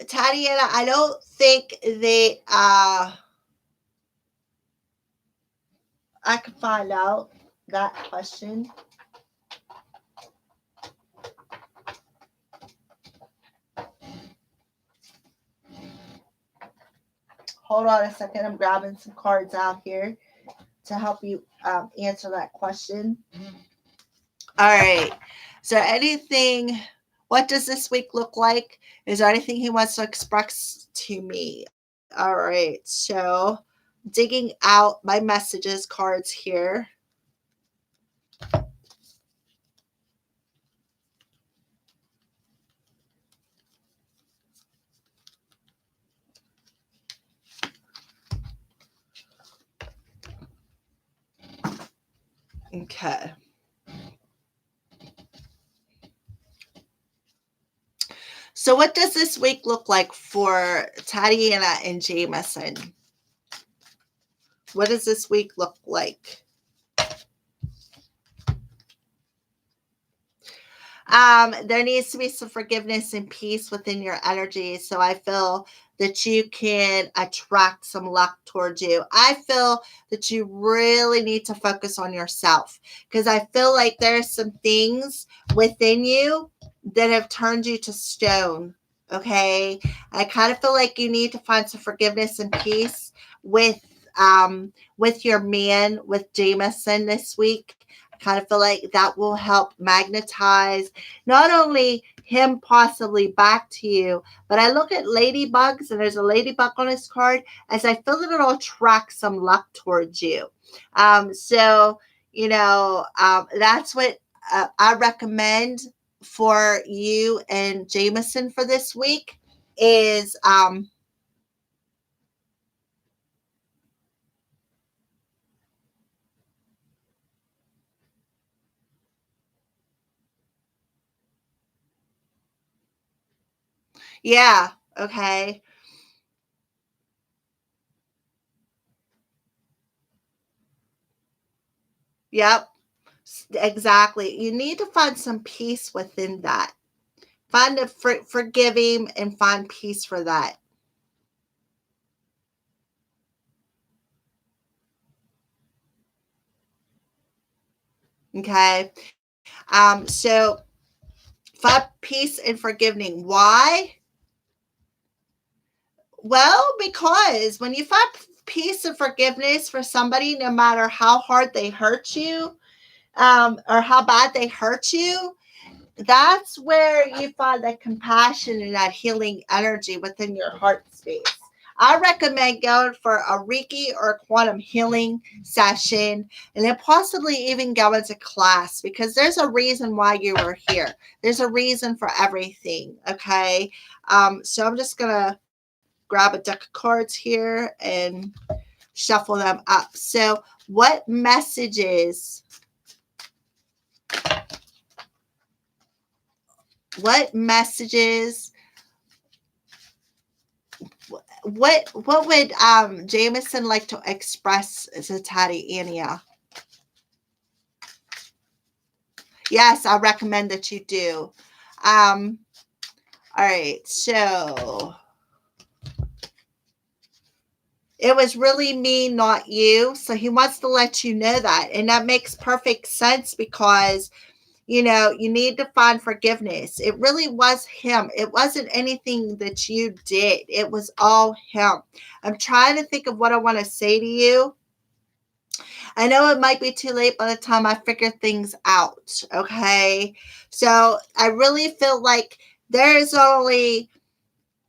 Tatiana, I don't think that I can find out that question. Hold on a second. I'm grabbing some cards out here to help you answer that question. All right. Is there anything? What does this week look like? Is there anything he wants to express to me? All right. So, digging out my messages cards here. Okay. So, what does this week look like for Tatiana and Jameson? What does this week look like? There needs to be some forgiveness and peace within your energy. So I feel that you can attract some luck towards you. I feel that you really need to focus on yourself, because I feel like there's some things within you that have turned you to stone. Okay. I kind of feel like you need to find some forgiveness and peace with your man, with Jameson this week. I kind of feel like that will help magnetize not only him possibly back to you, but I look at ladybugs, and there's a ladybug on his card, as I feel that it'll attract some luck towards you. So, that's what I recommend for you and Jameson for this week is yeah, okay. Yep, exactly. You need to find some peace within that. Find a forgive him and find peace for that. Okay. So find peace and forgiving. Why? Well, because when you find peace and forgiveness for somebody, no matter how hard they hurt you, or how bad they hurt you, that's where you find that compassion and that healing energy within your heart space. I recommend going for a Reiki or quantum healing session, and then possibly even go into class, because there's a reason why you were here. There's a reason for everything. Okay. So I'm just gonna grab a deck of cards here and shuffle them up. So what messages what would Jameson like to express to Tatiana? Yes, I recommend that you do. All right, so it was really me, not you. So he wants to let you know that. And that makes perfect sense, because you need to find forgiveness. It really was him. It wasn't anything that you did. It was all him. I'm trying to think of what I want to say to you. I know it might be too late by the time I figure things out. Okay. So I really feel like there's only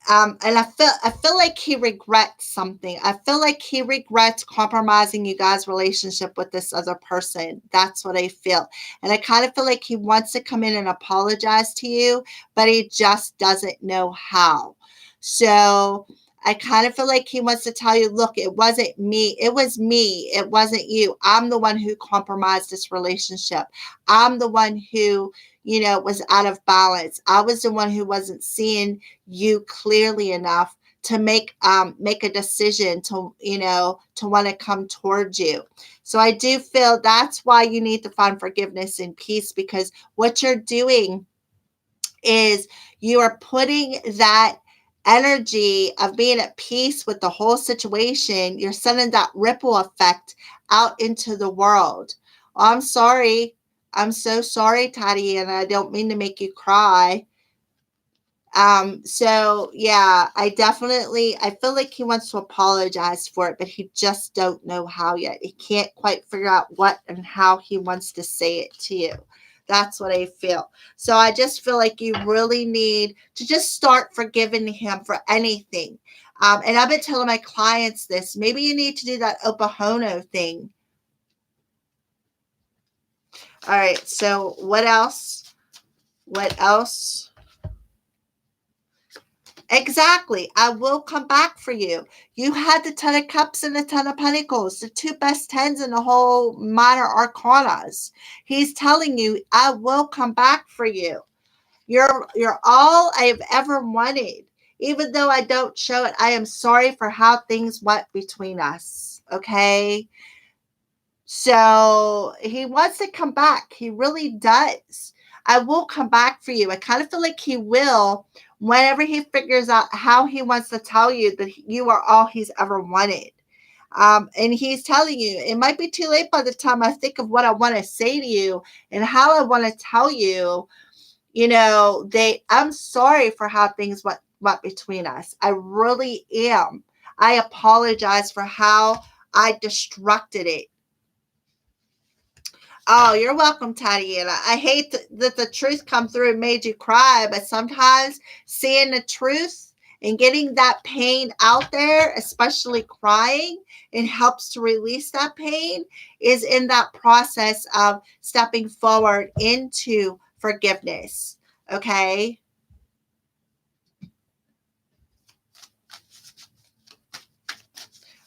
and I feel like he regrets something. I feel like he regrets compromising you guys' relationship with this other person. That's what I feel. And I kind of feel like he wants to come in and apologize to you, but he just doesn't know how. So I kind of feel like he wants to tell you, look, it wasn't me. It was me. It wasn't you. I'm the one who compromised this relationship. I'm the one who, was out of balance. I was the one who wasn't seeing you clearly enough to make a decision to want to come towards you. So I do feel that's why you need to find forgiveness and peace, because what you're doing is you are putting that energy of being at peace with the whole situation. You're sending that ripple effect out into the world. Oh, I'm sorry. I'm so sorry, Tatiana. I don't mean to make you cry. So yeah, I feel like he wants to apologize for it, but he just don't know how yet. He can't quite figure out what and how he wants to say it to you. That's what I feel. So I just feel like you really need to just start forgiving him for anything. And I've been telling my clients this. Maybe you need to do that Opohono thing. All right. So what else? What else? Exactly. I will come back for you. You had the Ten of Cups and the Ten of Pentacles, the two best tens in the whole minor arcanas. He's telling you, I will come back for you. You're all I have ever wanted. Even though I don't show it, I am sorry for how things went between us. Okay. So he wants to come back. He really does. I will come back for you. I kind of feel like he will, whenever he figures out how he wants to tell you that you are all he's ever wanted. And he's telling you, it might be too late by the time I think of what I want to say to you and how I want to tell you, I'm sorry for how things went between us. I really am. I apologize for how I destructed it. Oh, you're welcome, Tatiana. I hate that the truth come through and made you cry, but sometimes seeing the truth and getting that pain out there, especially crying, and helps to release that pain, is in that process of stepping forward into forgiveness. Okay.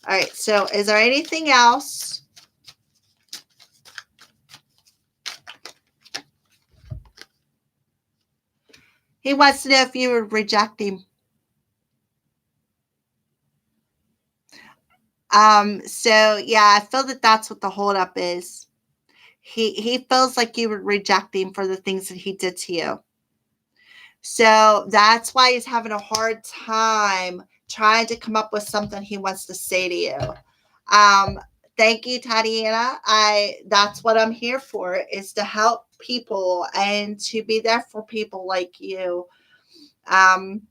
All right. So is there anything else? He wants to know if you would reject him. So yeah, I feel that that's what the holdup is. He feels like you would reject him for the things that he did to you. So that's why he's having a hard time trying to come up with something he wants to say to you. Thank you, Tatiana. That's what I'm here for, is to help people and to be there for people like you. Um,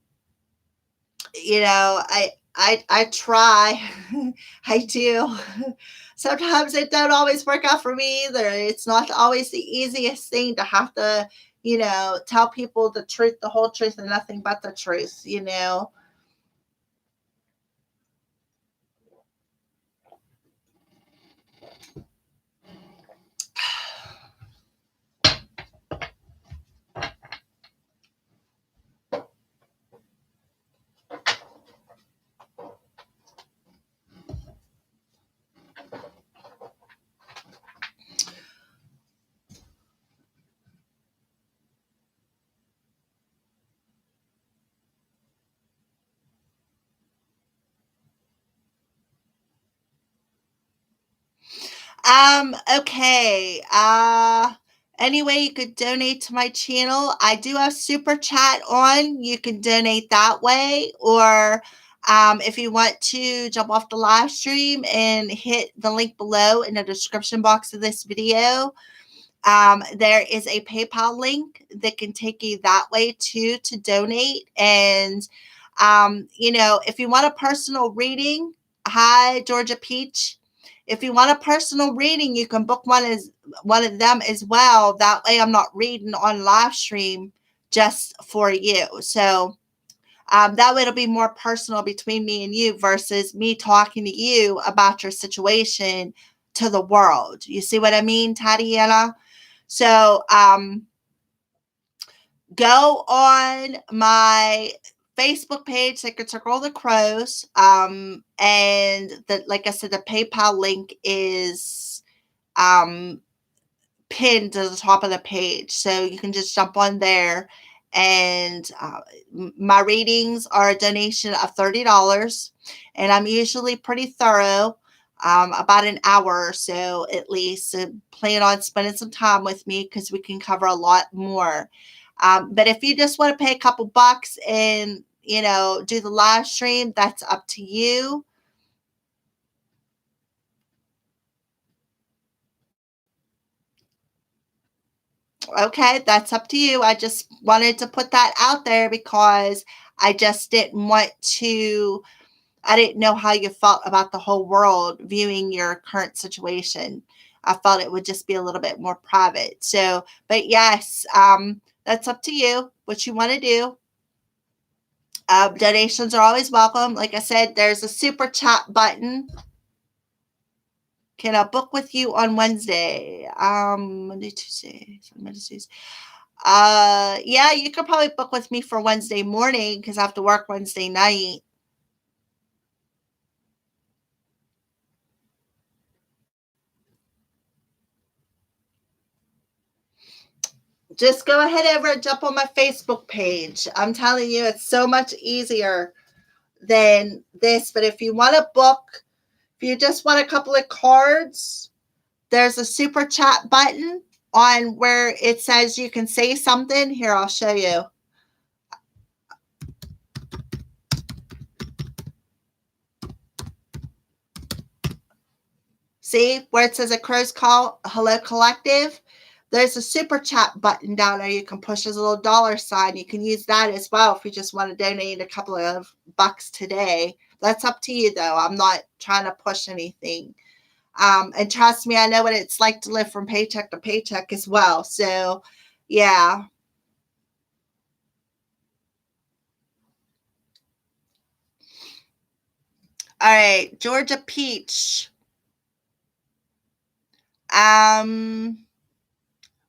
I try. I do. Sometimes it don't always work out for me either. It's not always the easiest thing to have to, tell people the truth, the whole truth, and nothing but the truth. Okay. Anyway, you could donate to my channel. I do have super chat on. You can donate that way, or if you want to jump off the live stream and hit the link below in the description box of this video. There is a PayPal link that can take you that way too to donate. And if you want a personal reading, hi Georgia Peach. If you want a personal reading, you can book one of them as well. That way I'm not reading on live stream just for you. So that way it'll be more personal between me and you versus me talking to you about your situation to the world. You see what I mean, Tatiana? So go on my Facebook page, Sacred Circle of the Crows. And like I said, the PayPal link is pinned to the top of the page. So you can just jump on there. And my readings are a donation of $30. And I'm usually pretty thorough, about an hour or so at least. So plan on spending some time with me because we can cover a lot more. But if you just want to pay a couple bucks and, do the live stream, that's up to you. Okay, that's up to you. I just wanted to put that out there because I just didn't want to, I didn't know how you felt about the whole world viewing your current situation. I felt it would just be a little bit more private. So, but yes, that's up to you, what you want to do. Donations are always welcome. Like I said, there's a super chat button. Can I book with you on Wednesday? Monday, Tuesday, Monday, Tuesday. Yeah, you could probably book with me for Wednesday morning because I have to work Wednesday night. Just go ahead over and jump on my Facebook page. I'm telling you, it's so much easier than this. But if you want to book, if you just want a couple of cards, there's a super chat button on where it says you can say something. Here, I'll show you. See where it says a crow's call, hello collective? There's a super chat button down there. You can push as a little dollar sign. You can use that as well if you just want to donate a couple of bucks today. That's up to you, though. I'm not trying to push anything. And trust me, I know what it's like to live from paycheck to paycheck as well. So, yeah. All right, Georgia Peach.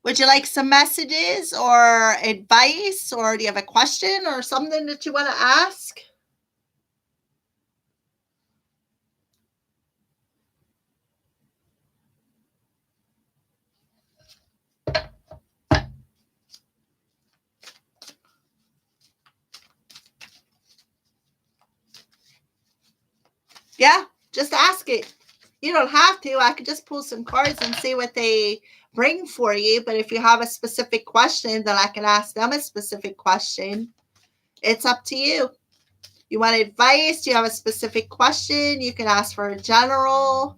Would you like some messages or advice, or do you have a question or something that you want to ask? Yeah, just ask it. You don't have to. I could just pull some cards and see what they bring for you. But if you have a specific question, then I can ask them a specific question. It's up to you. You want advice? Do you have a specific question? You can ask for a general.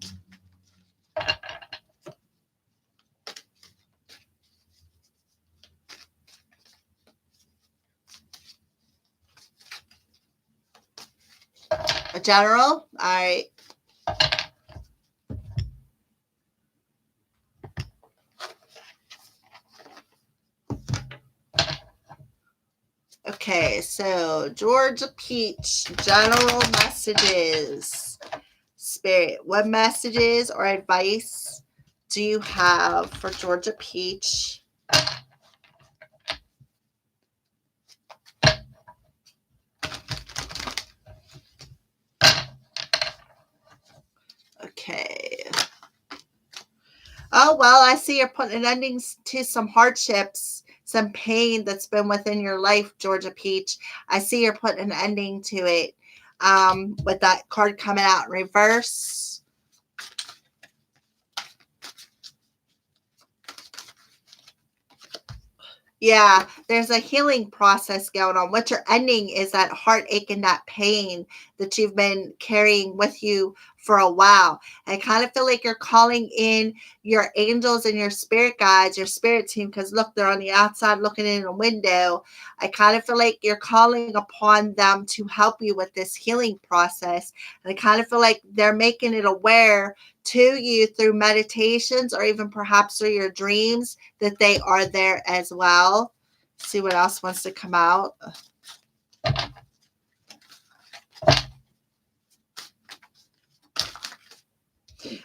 A general? All right. Okay, so Georgia Peach, general messages. Spirit, what messages or advice do you have for Georgia Peach? Okay. Oh, well, I see you're putting endings to some hardships, some pain that's been within your life, Georgia Peach. I see you're putting an ending to it with that card coming out in reverse. Yeah, there's a healing process going on. What you're ending is that heartache and that pain that you've been carrying with you for a while. I kind of feel like you're calling in your angels and your spirit guides, your spirit team, because look, they're on the outside looking in a window. I kind of feel like you're calling upon them to help you with this healing process. And I kind of feel like they're making it aware to you through meditations or even perhaps through your dreams that they are there as well. See what else wants to come out.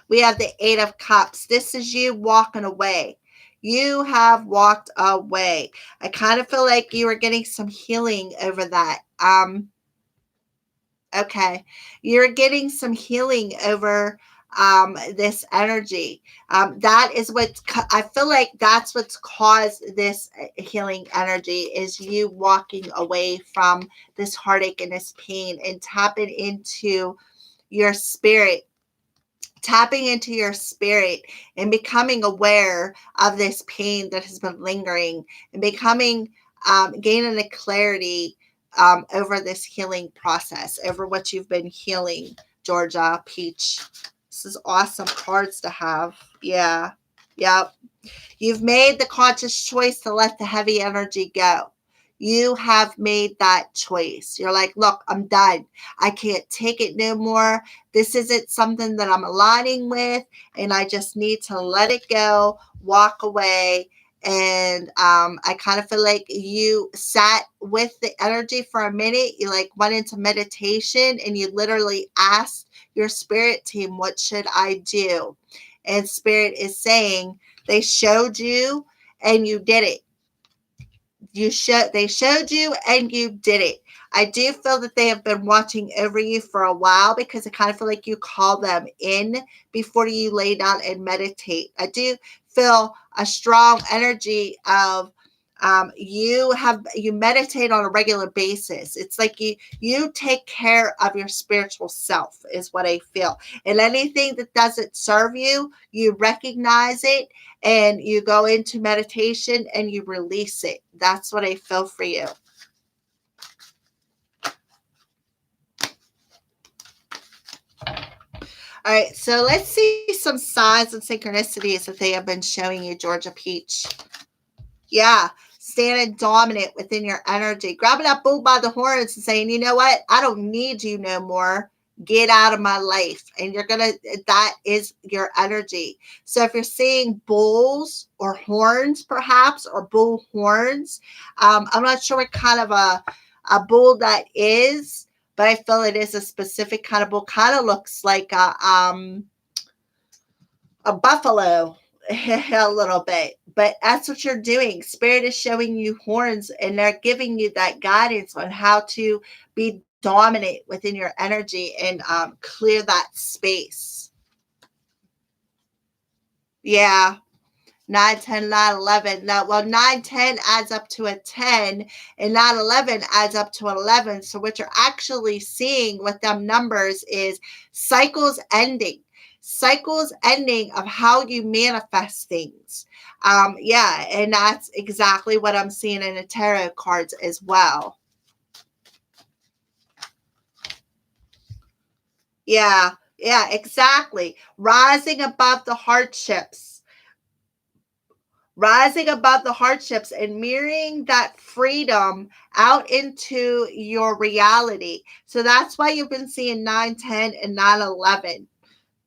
We have the Eight of Cups. This is you walking away. You have walked away. I kind of feel like you are getting some healing over that. Okay. You're getting some healing over this energy. That is what I feel like that's what's caused this healing energy is you walking away from this heartache and this pain and tapping into your spirit, tapping into your spirit and becoming aware of this pain that has been lingering and becoming gaining a clarity over this healing process, over what you've been healing. Georgia Peach, this is awesome cards to have. Yeah. Yep. You've made the conscious choice to let the heavy energy go. You have made that choice. You're like, look, I'm done. I can't take it no more. This isn't something that I'm aligning with, and I just need to let it go, walk away. And I kind of feel like you sat with the energy for a minute. You like went into meditation and you literally asked your spirit team, what should I do? And spirit is saying, they showed you and you did it. They showed you and you did it. I do feel that they have been watching over you for a while because I kind of feel like you call them in before you lay down and meditate. I do feel a strong energy of you meditate on a regular basis. It's like you take care of your spiritual self is what I feel. And anything that doesn't serve you, you recognize it and you go into meditation and you release it. That's what I feel for you. All right, so let's see some signs and synchronicities that they have been showing you, Georgia Peach. Yeah, standing dominant within your energy, grabbing that bull by the horns and saying, you know what? I don't need you no more. Get out of my life. And that is your energy. So if you're seeing bulls or horns, perhaps, or bull horns, I'm not sure what kind of a bull that is, but I feel it is a specific kind of bull. Kind of looks like a buffalo a little bit, but that's what you're doing. Spirit is showing you horns and they're giving you that guidance on how to be dominant within your energy and clear that space. Yeah. 9, 10, 9, 11. Now, well, 9, 10 adds up to a 10, and 9, 11 adds up to 11. So, what you're actually seeing with them numbers is cycles ending of how you manifest things. Yeah, and that's exactly what I'm seeing in the tarot cards as well. Yeah, yeah, exactly. Rising above the hardships, and mirroring that freedom out into your reality. So that's why you've been seeing 9, 10, and 9, 11.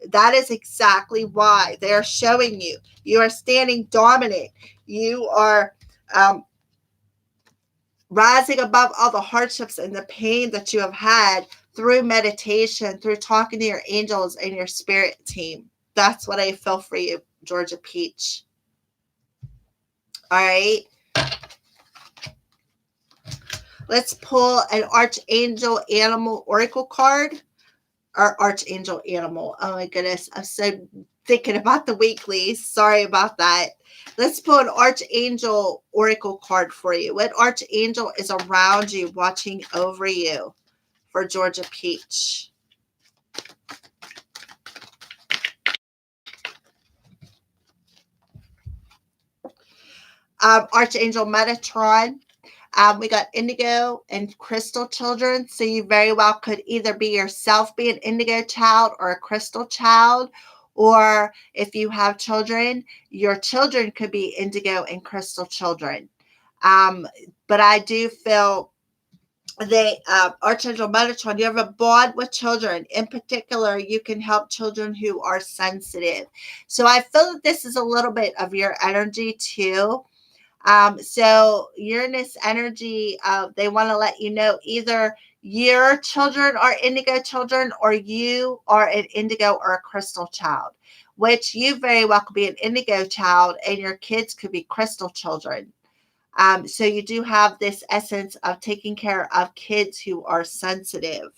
That is exactly why they are showing you. You are standing dominant. You are rising above all the hardships and the pain that you have had through meditation, through talking to your angels and your spirit team. That's what I feel for you, Georgia Peach. All right. Let's pull an Archangel Animal Oracle card. Or Archangel Animal. Oh my goodness. I'm so thinking about the weeklies. Sorry about that. Let's pull an Archangel Oracle card for you. What Archangel is around you, watching over you for Georgia Peach? Archangel Metatron. We got indigo and crystal children. So you very well could either be yourself be an indigo child or a crystal child. Or if you have children, your children could be indigo and crystal children. But I do feel they Archangel Metatron, you have a bond with children. In particular, you can help children who are sensitive. So I feel that this is a little bit of your energy too. So Uranus energy, they want to let you know either your children are indigo children or you are an indigo or a crystal child, which you very well could be an indigo child and your kids could be crystal children. So you do have this essence of taking care of kids who are sensitive.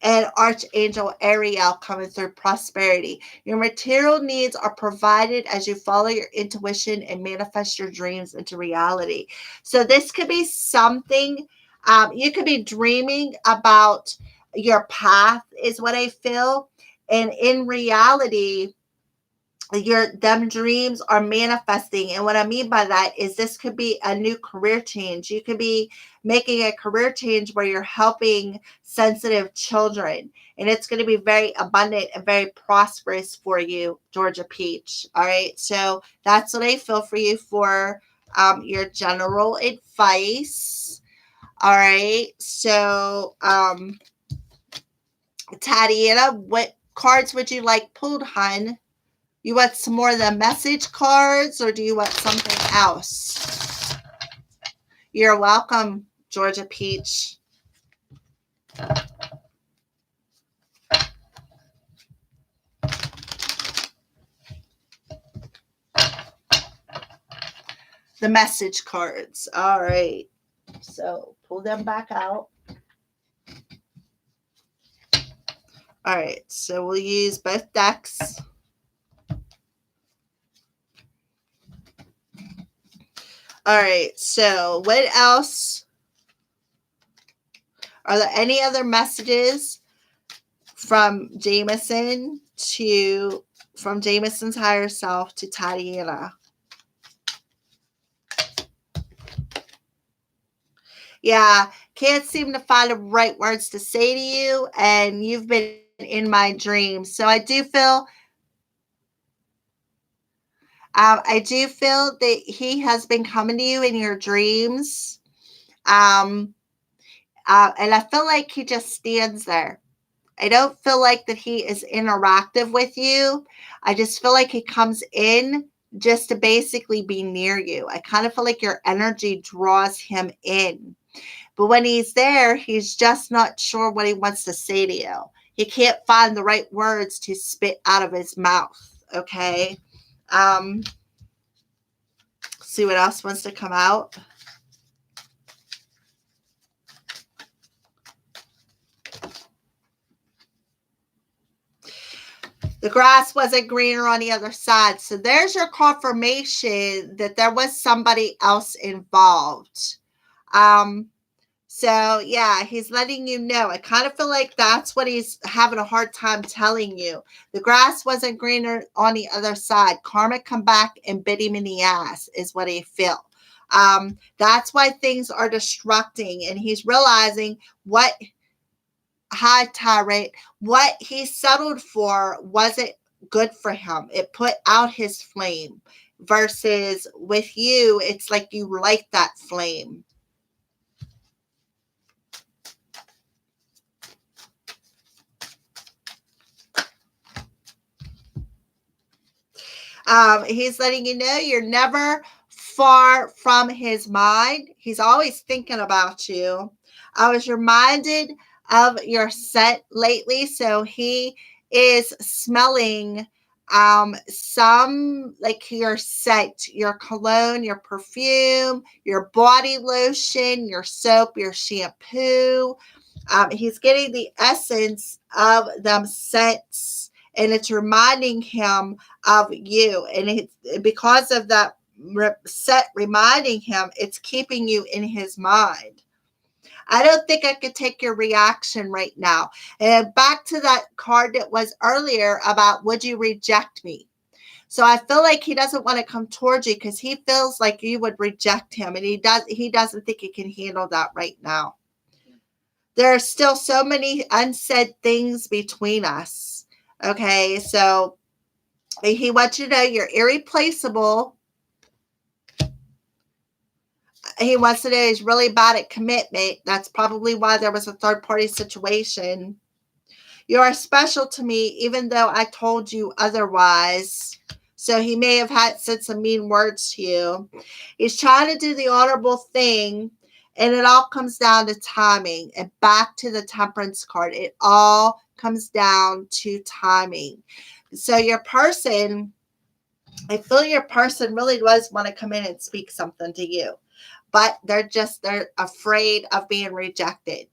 And Archangel Ariel coming through prosperity. Your material needs are provided as you follow your intuition and manifest your dreams into reality. So this could be something, you could be dreaming about your path is what I feel. And in reality, them dreams are manifesting. And what I mean by that is this could be a new career change. You could be making a career change where you're helping sensitive children, and it's going to be very abundant and very prosperous for you, Georgia Peach. All right, so that's what I feel for you for your general advice. All right, so Tatiana, what cards would you like pulled, hun? You want some more of the message cards or do you want something else? You're welcome, Georgia Peach. The message cards. All right. So pull them back out. All right. So we'll use both decks. All right. So what else? Are there any other messages from Jameson from Jameson's higher self to Tatiana? Yeah, can't seem to find the right words to say to you, and you've been in my dreams. So I do feel that he has been coming to you in your dreams. And I feel like he just stands there. I don't feel like that he is interactive with you. I just feel like he comes in just to basically be near you. I kind of feel like your energy draws him in. But when he's there, he's just not sure what he wants to say to you. He can't find the right words to spit out of his mouth. Okay. See what else wants to come out. The grass wasn't greener on the other side. So there's your confirmation that there was somebody else involved. So yeah, he's letting you know. I kind of feel like that's what he's having a hard time telling you. The grass wasn't greener on the other side. Karma come back and bit him in the ass is what he feel. That's why things are destructing, and he's realizing what Tyrant, what he settled for wasn't good for him. It put out his flame. Versus with you, it's like you light that flame. He's letting you know you're never far from his mind. He's always thinking about you. I was reminded of your scent lately. So he is smelling some like your scent, your cologne, your perfume, your body lotion, your soap, your shampoo. He's getting the essence of them scents, and it's reminding him of you. And it's because of that set reminding him, it's keeping you in his mind. I don't think I could take your reaction right now. And back to that card that was earlier about would you reject me? So I feel like he doesn't want to come towards you because he feels like you would reject him, and he doesn't think he can handle that right now. There are still so many unsaid things between us. Okay, so he wants you to know you're irreplaceable. He wants to know he's really bad at commitment. That's probably why there was a third party situation. You are special to me, even though I told you otherwise. So he may have said some mean words to you. He's trying to do the honorable thing, and it all comes down to timing. And back to the Temperance card, it all comes down to timing. So your person, I feel your person really does want to come in and speak something to you, but they're afraid of being rejected.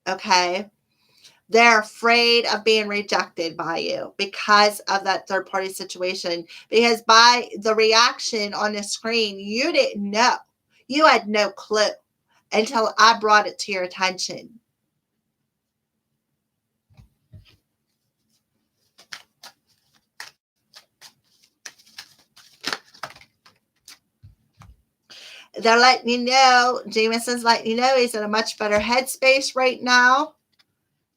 Okay. They're afraid of being rejected by you because of that third party situation. Because by the reaction on the screen, you didn't know. You had no clue until I brought it to your attention. They're letting you know, Jameson's letting you know he's in a much better headspace right now.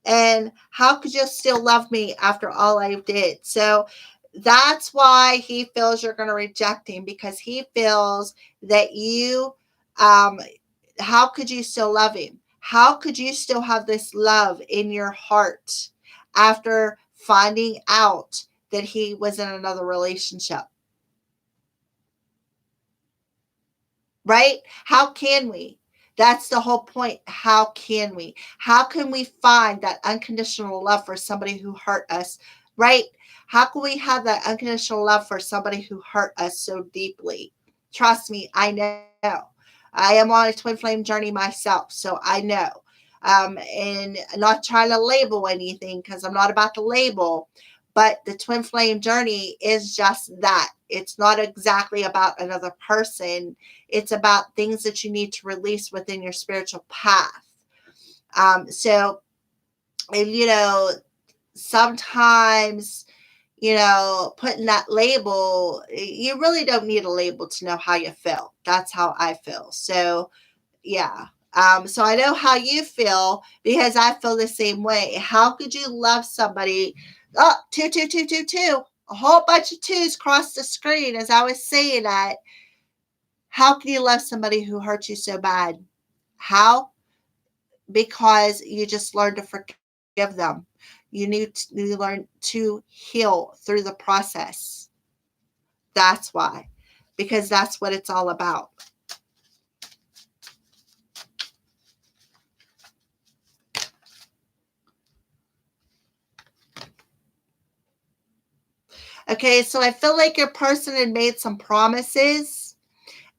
And how could you still love me after all I did? So that's why he feels you're going to reject him, because he feels that you, how could you still love him? How could you still have this love in your heart after finding out that he was in another relationship? Right? How can we? That's the whole point. How can we? How can we find that unconditional love for somebody who hurt us? Right? How can we have that unconditional love for somebody who hurt us so deeply? Trust me, I know. I am on a twin flame journey myself, so I know. And I'm not trying to label anything because I'm not about to label, but the twin flame journey is just that. It's not exactly about another person. It's about things that you need to release within your spiritual path. So, and, sometimes, putting that label, you really don't need a label to know how you feel. That's how I feel. So, yeah. So I know how you feel because I feel the same way. How could you love somebody? Oh, two, two, two, two, two. A whole bunch of twos crossed the screen as I was saying that. How can you love somebody who hurt you so bad? How? Because you just learn to forgive them. You learn to heal through the process. That's why. Because that's what it's all about. Okay, so I feel like your person had made some promises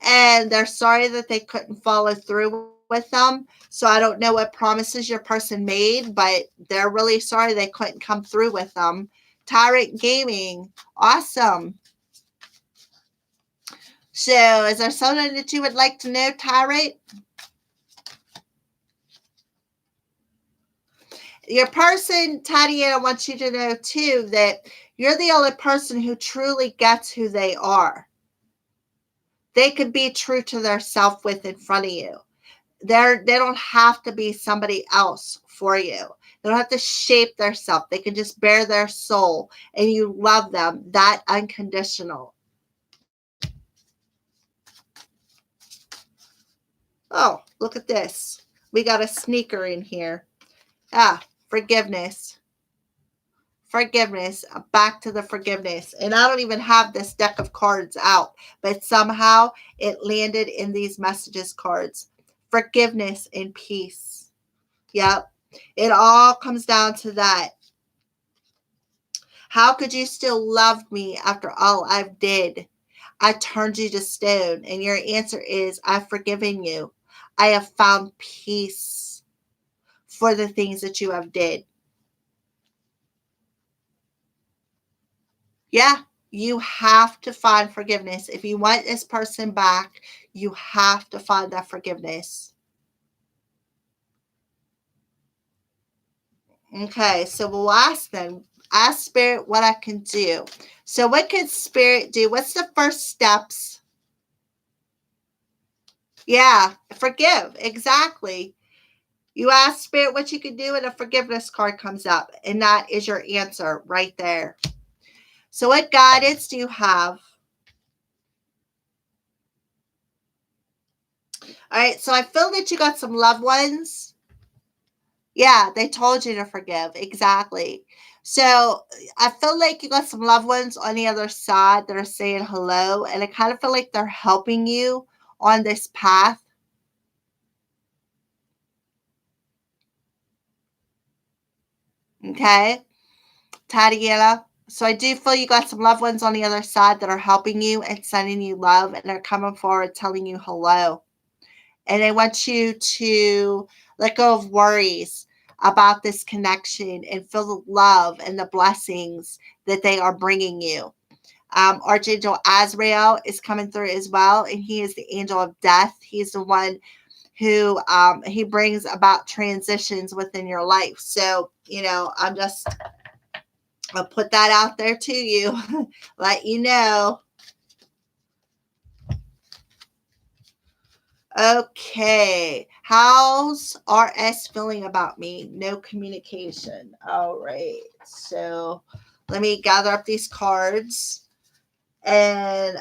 and they're sorry that they couldn't follow through with them. So I don't know what promises your person made, but they're really sorry they couldn't come through with them. Tyrant Gaming, awesome. So is there something that you would like to know, Tyrant? Your person, Tatiana, wants you to know too that you're the only person who truly gets who they are. They could be true to their self with in front of you. They don't have to be somebody else for you. They don't have to shape their self. They can just bear their soul and you love them that unconditional. Oh, look at this. We got a sneaker in here. Forgiveness. Forgiveness. Back to the forgiveness. And I don't even have this deck of cards out, but somehow it landed in these messages cards. Forgiveness and peace. Yep. It all comes down to that. How could you still love me after all I've did? I turned you to stone. And your answer is, I've forgiven you. I have found peace for the things that you have did. Yeah, you have to find forgiveness. If you want this person back, you have to find that forgiveness. Okay, so we'll ask then, Ask Spirit what I can do. So what can Spirit do? What's the first steps? Yeah, forgive. Exactly. You ask Spirit what you can do, and a forgiveness card comes up. And that is your answer right there. So what guidance do you have? All right, so I feel that you got some loved ones. Yeah, they told you to forgive. Exactly. So I feel like you got some loved ones on the other side that are saying hello, and I kind of feel like they're helping you on this path. Okay, Tatiana. So I do feel you got some loved ones on the other side that are helping you and sending you love, and they're coming forward telling you hello. And they want you to let go of worries about this connection and feel the love and the blessings that they are bringing you. Archangel Azrael is coming through as well, and he is the angel of death. He's the one who he brings about transitions within your life. So, I'll put that out there to you, let you know. Okay. How's RS feeling about me? No communication. All right. So let me gather up these cards and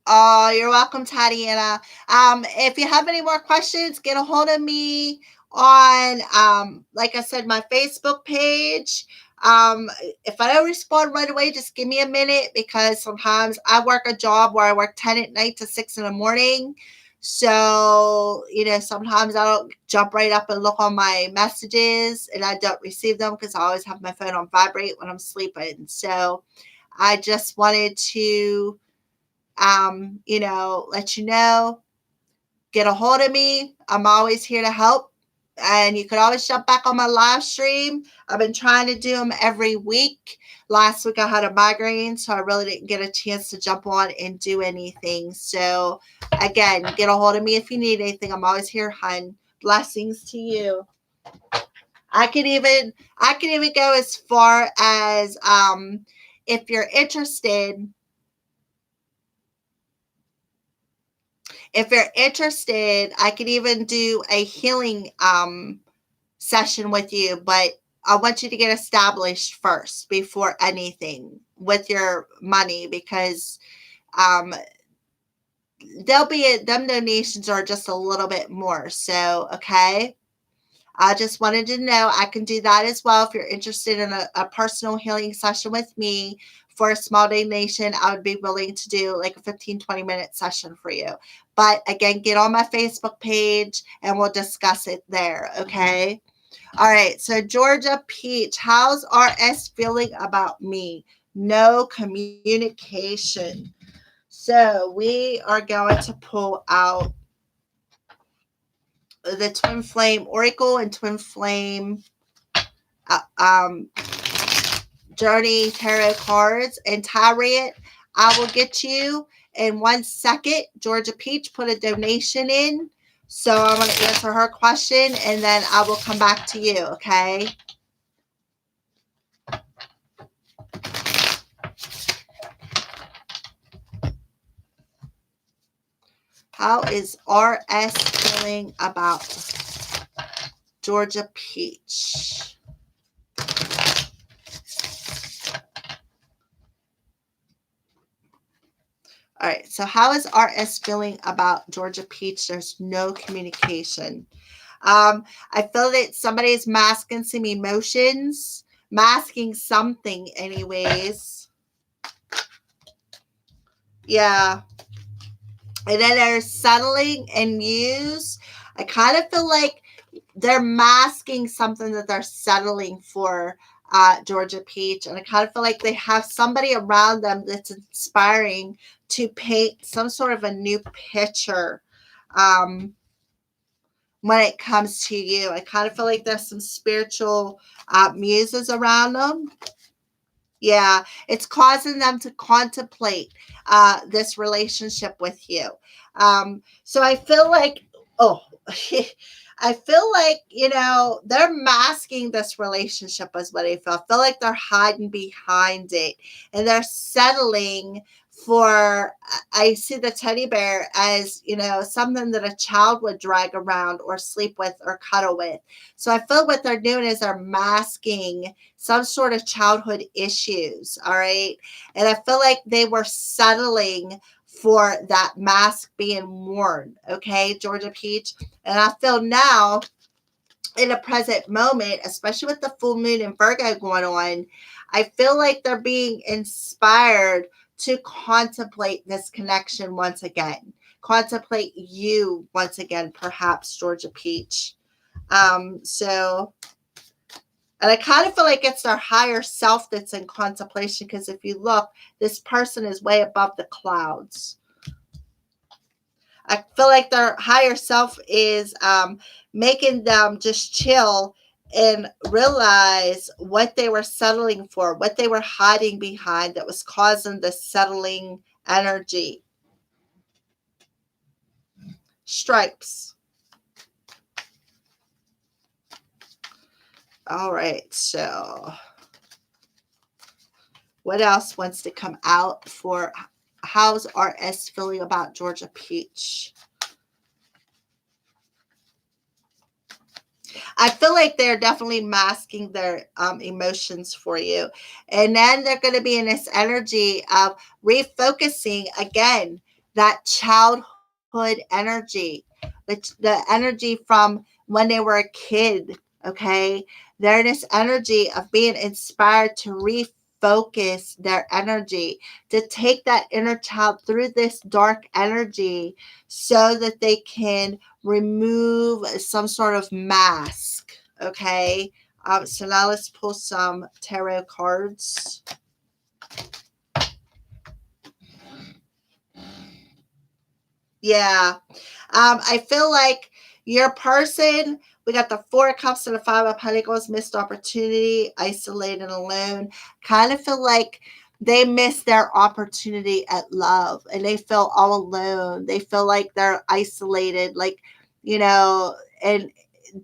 oh, you're welcome, Tatiana. If you have any more questions, get a hold of me on, like I said, my Facebook page. If I don't respond right away, just give me a minute because sometimes I work a job where I work 10 at night to 6 in the morning. So, sometimes I don't jump right up and look on my messages and I don't receive them because I always have my phone on vibrate when I'm sleeping. So I just wanted to let you know, get a hold of me. I'm always here to help. And you could always jump back on my live stream. I've been trying to do them every week. Last week I had a migraine, so I really didn't get a chance to jump on and do anything. So again, get a hold of me if you need anything. I'm always here, hun. Blessings to you. I could even go as far as if you're interested. If you're interested, I could even do a healing session with you, but I want you to get established first before anything with your money because um, them donations are just a little bit more. So, okay. I just wanted to know I can do that as well. If you're interested in a personal healing session with me for a small donation, I would be willing to do like a 15-20 minute session for you. But again, get on my Facebook page and we'll discuss it there. Okay. All right. So, Georgia Peach, how's RS feeling about me? No communication. So, we are going to pull out the Twin Flame Oracle and Twin Flame Journey Tarot cards and Tarot. I will get you in 1 second. Georgia Peach put a donation in. So I'm going to answer her question and then I will come back to you, okay? How is RS feeling about Georgia Peach? All right, so how is RS feeling about Georgia Peach? There's no communication. I feel that somebody is masking some emotions, masking something, anyways. Yeah. And then they're settling and use. I kind of feel like they're masking something that they're settling for Georgia Peach. And I kind of feel like they have somebody around them that's inspiring to paint some sort of a new picture when it comes to you. I kind of feel like there's some spiritual muses around them. Yeah, it's causing them to contemplate this relationship with you. So I feel like, oh, I feel like, they're masking this relationship, is what I feel. I feel like they're hiding behind it and they're settling for, I see the teddy bear as, something that a child would drag around or sleep with or cuddle with. So I feel what they're doing is they're masking some sort of childhood issues. All right. And I feel like they were settling for that mask being worn. Okay, Georgia Peach. And I feel now in a present moment, especially with the full moon and Virgo going on, I feel like they're being inspired to contemplate this connection once again. Contemplate you once again, perhaps, Georgia Peach. So and I kind of feel like it's their higher self that's in contemplation, because if you look, this person is way above the clouds. I feel like their higher self is making them just chill and realize what they were settling for, what they were hiding behind that was causing the settling energy. Stripes. All right, so what else wants to come out for how's RS feeling about Georgia Peach? I feel like they're definitely masking their emotions for you. And then they're going to be in this energy of refocusing again, that childhood energy, the energy from when they were a kid. Okay. They're in this energy of being inspired to refocus their energy, to take that inner child through this dark energy so that they can remove some sort of mask. Okay. So now let's pull some tarot cards. Yeah. I feel like your person, we got the Four of Cups and the Five of Pentacles, missed opportunity, isolated, alone. Kind of feel like they missed their opportunity at love and they feel all alone. They feel like they're isolated, like, and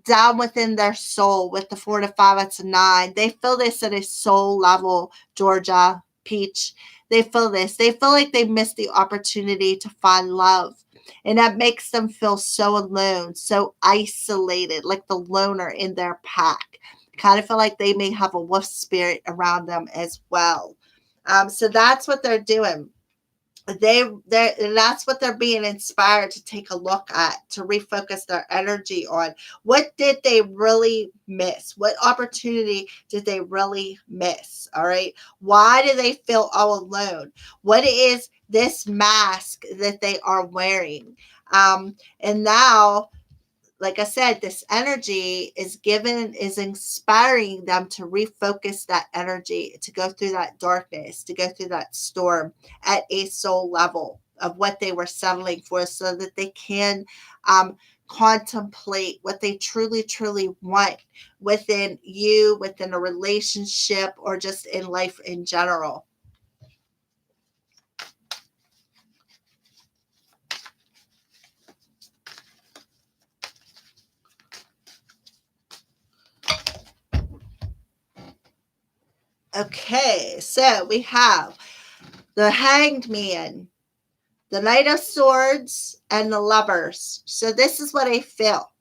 down within their soul with the 4 to 5, it's a 9. They feel this at a soul level, Georgia Peach. They feel this. They feel like they missed the opportunity to find love. And that makes them feel so alone, so isolated, like the loner in their pack. Kind of feel like they may have a wolf spirit around them as well. So that's what they're doing. That's what they're being inspired to take a look at, to refocus their energy on. What did they really miss? What opportunity did they really miss? All right. Why do they feel all alone? What is this mask that they are wearing? And now, like I said, this energy is inspiring them to refocus that energy, to go through that darkness, to go through that storm at a soul level of what they were settling for, so that they can contemplate what they truly, truly want within you, within a relationship, or just in life in general. Okay, so we have the Hanged Man, the Knight of Swords, and the Lovers. So this is what I feel.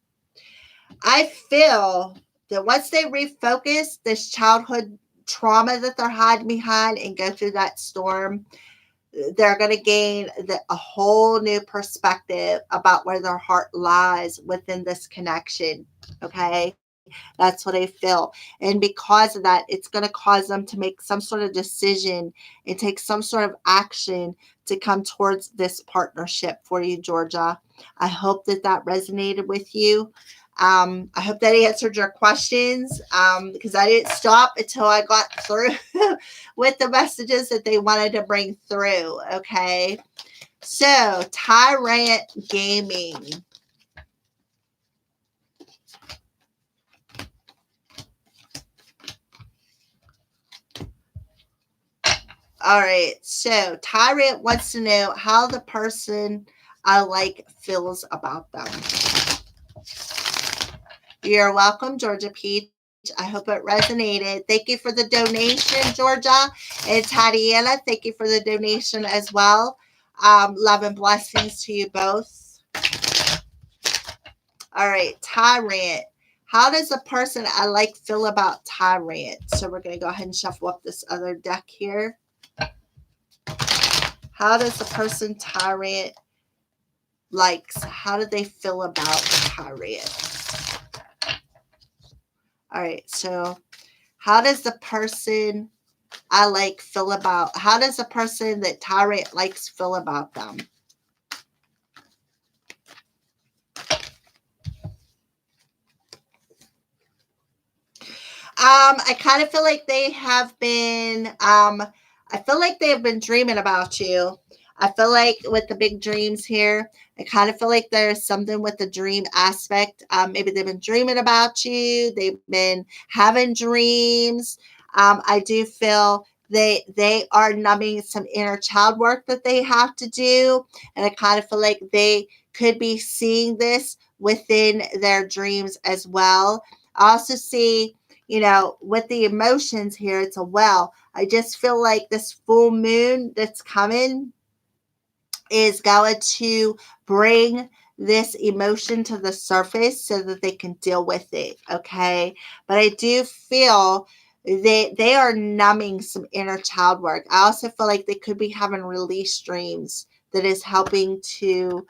I feel that once they refocus this childhood trauma that they're hiding behind and go through that storm, they're going to gain a whole new perspective about where their heart lies within this connection. Okay. That's what I feel. And because of that, it's going to cause them to make some sort of decision and take some sort of action to come towards this partnership for you, Georgia. I hope that resonated with you. I hope that answered your questions, because I didn't stop until I got through with the messages that they wanted to bring through. Okay. So, Tyrant Gaming. All right. So Tyrant wants to know how the person I like feels about them. You're welcome, Georgia Peach. I hope it resonated. Thank you for the donation, Georgia. And Tatiana, thank you for the donation as well. Love and blessings to you both. All right, Tyrant. How does the person I like feel about Tyrant? So we're going to go ahead and shuffle up this other deck here. How does the person Tyrant likes? How do they feel about Tyrant? All right, so how does the person I like feel about, how does the person that Tyrant likes feel about them? I kind of feel like they have been, I feel like they have been dreaming about you. I feel like with the big dreams here, I kind of feel like there's something with the dream aspect. Maybe they've been dreaming about you. They've been having dreams. I do feel they are numbing some inner child work that they have to do, and I kind of feel like they could be seeing this within their dreams as well. I also see, with the emotions here, it's a well. I just feel like this full moon that's coming is going to bring this emotion to the surface so that they can deal with it. Okay. But I do feel they are numbing some inner child work. I also feel like they could be having release dreams that is helping to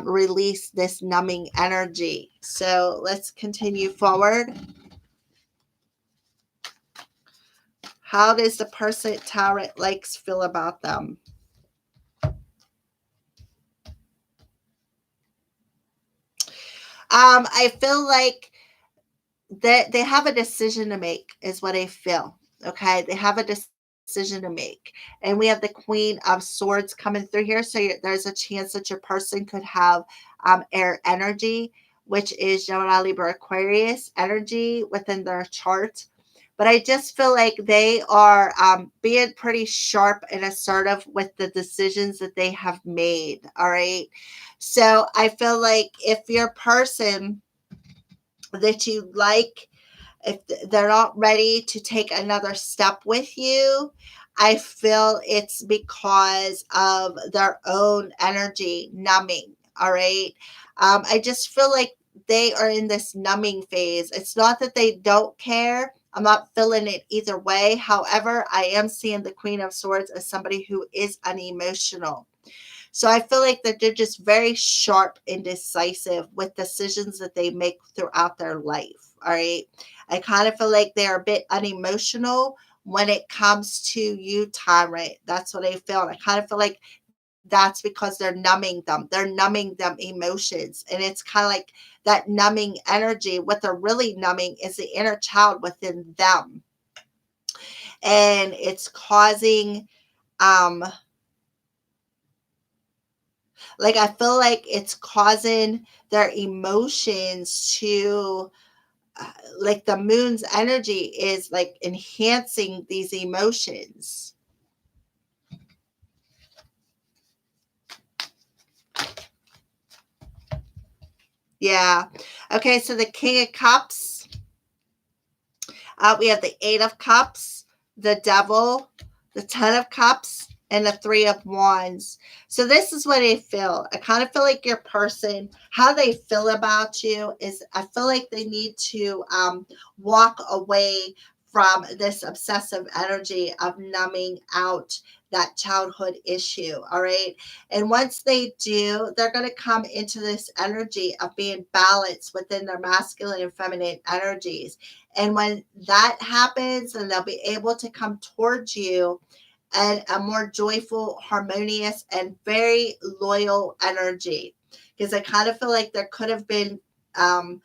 release this numbing energy. So let's continue forward. How does the person Tyrant likes feel about them? I feel like that they have a decision to make, is what I feel. Okay, they have a decision to make, and we have the Queen of Swords coming through here. So there's a chance that your person could have air energy, which is Gemini, Libra, Aquarius energy within their chart. But I just feel like they are being pretty sharp and assertive with the decisions that they have made. All right. So I feel like if your person that you like, if they're not ready to take another step with you, I feel it's because of their own energy numbing. All right. I just feel like they are in this numbing phase. It's not that they don't care. I'm not feeling it either way. However, I am seeing the Queen of Swords as somebody who is unemotional. So I feel like that they're just very sharp and decisive with decisions that they make throughout their life. All right. I kind of feel like they're a bit unemotional when it comes to you, Tyrant. That's what I feel. And I kind of feel like that's because they're numbing them. They're numbing them emotions. And it's kind of like that numbing energy. What they're really numbing is the inner child within them. And it's causing like I feel like it's causing their emotions to like the moon's energy is like enhancing these emotions. Yeah. Okay, so the King of Cups, we have the Eight of Cups, the Devil, the Ten of Cups, and the Three of Wands. So this is what I feel. I kind of feel like your person, how they feel about you is I feel like they need to walk away from this obsessive energy of numbing out that childhood issue. All right. And once they do, they're going to come into this energy of being balanced within their masculine and feminine energies. And when that happens, then they'll be able to come towards you and a more joyful, harmonious, and very loyal energy. Because I kind of feel like um,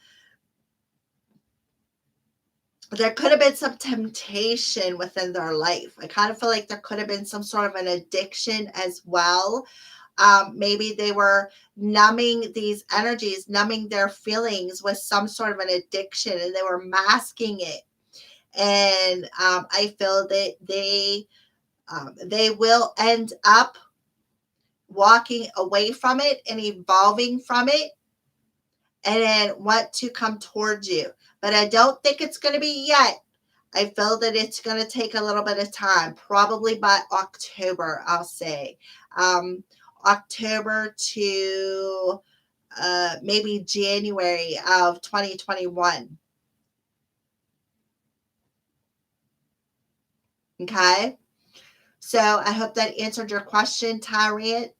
there could have been some temptation within their life. I kind of feel like there could have been some sort of an addiction as well. Maybe they were numbing these energies, numbing their feelings with some sort of an addiction, and they were masking it. And I feel that they They will end up walking away from it and evolving from it and then want to come towards you. But I don't think it's going to be yet. I feel that it's going to take a little bit of time, probably by October, I'll say. Um, October to maybe January of 2021. Okay. So I hope that answered your question, Tyrant.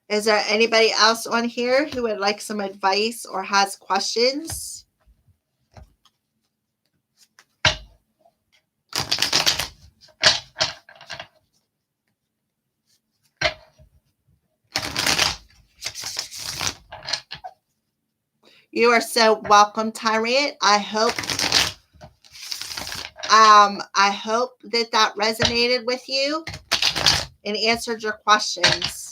Is there anybody else on here who would like some advice or has questions? You are so welcome, Tyrant. I hope that resonated with you and answered your questions.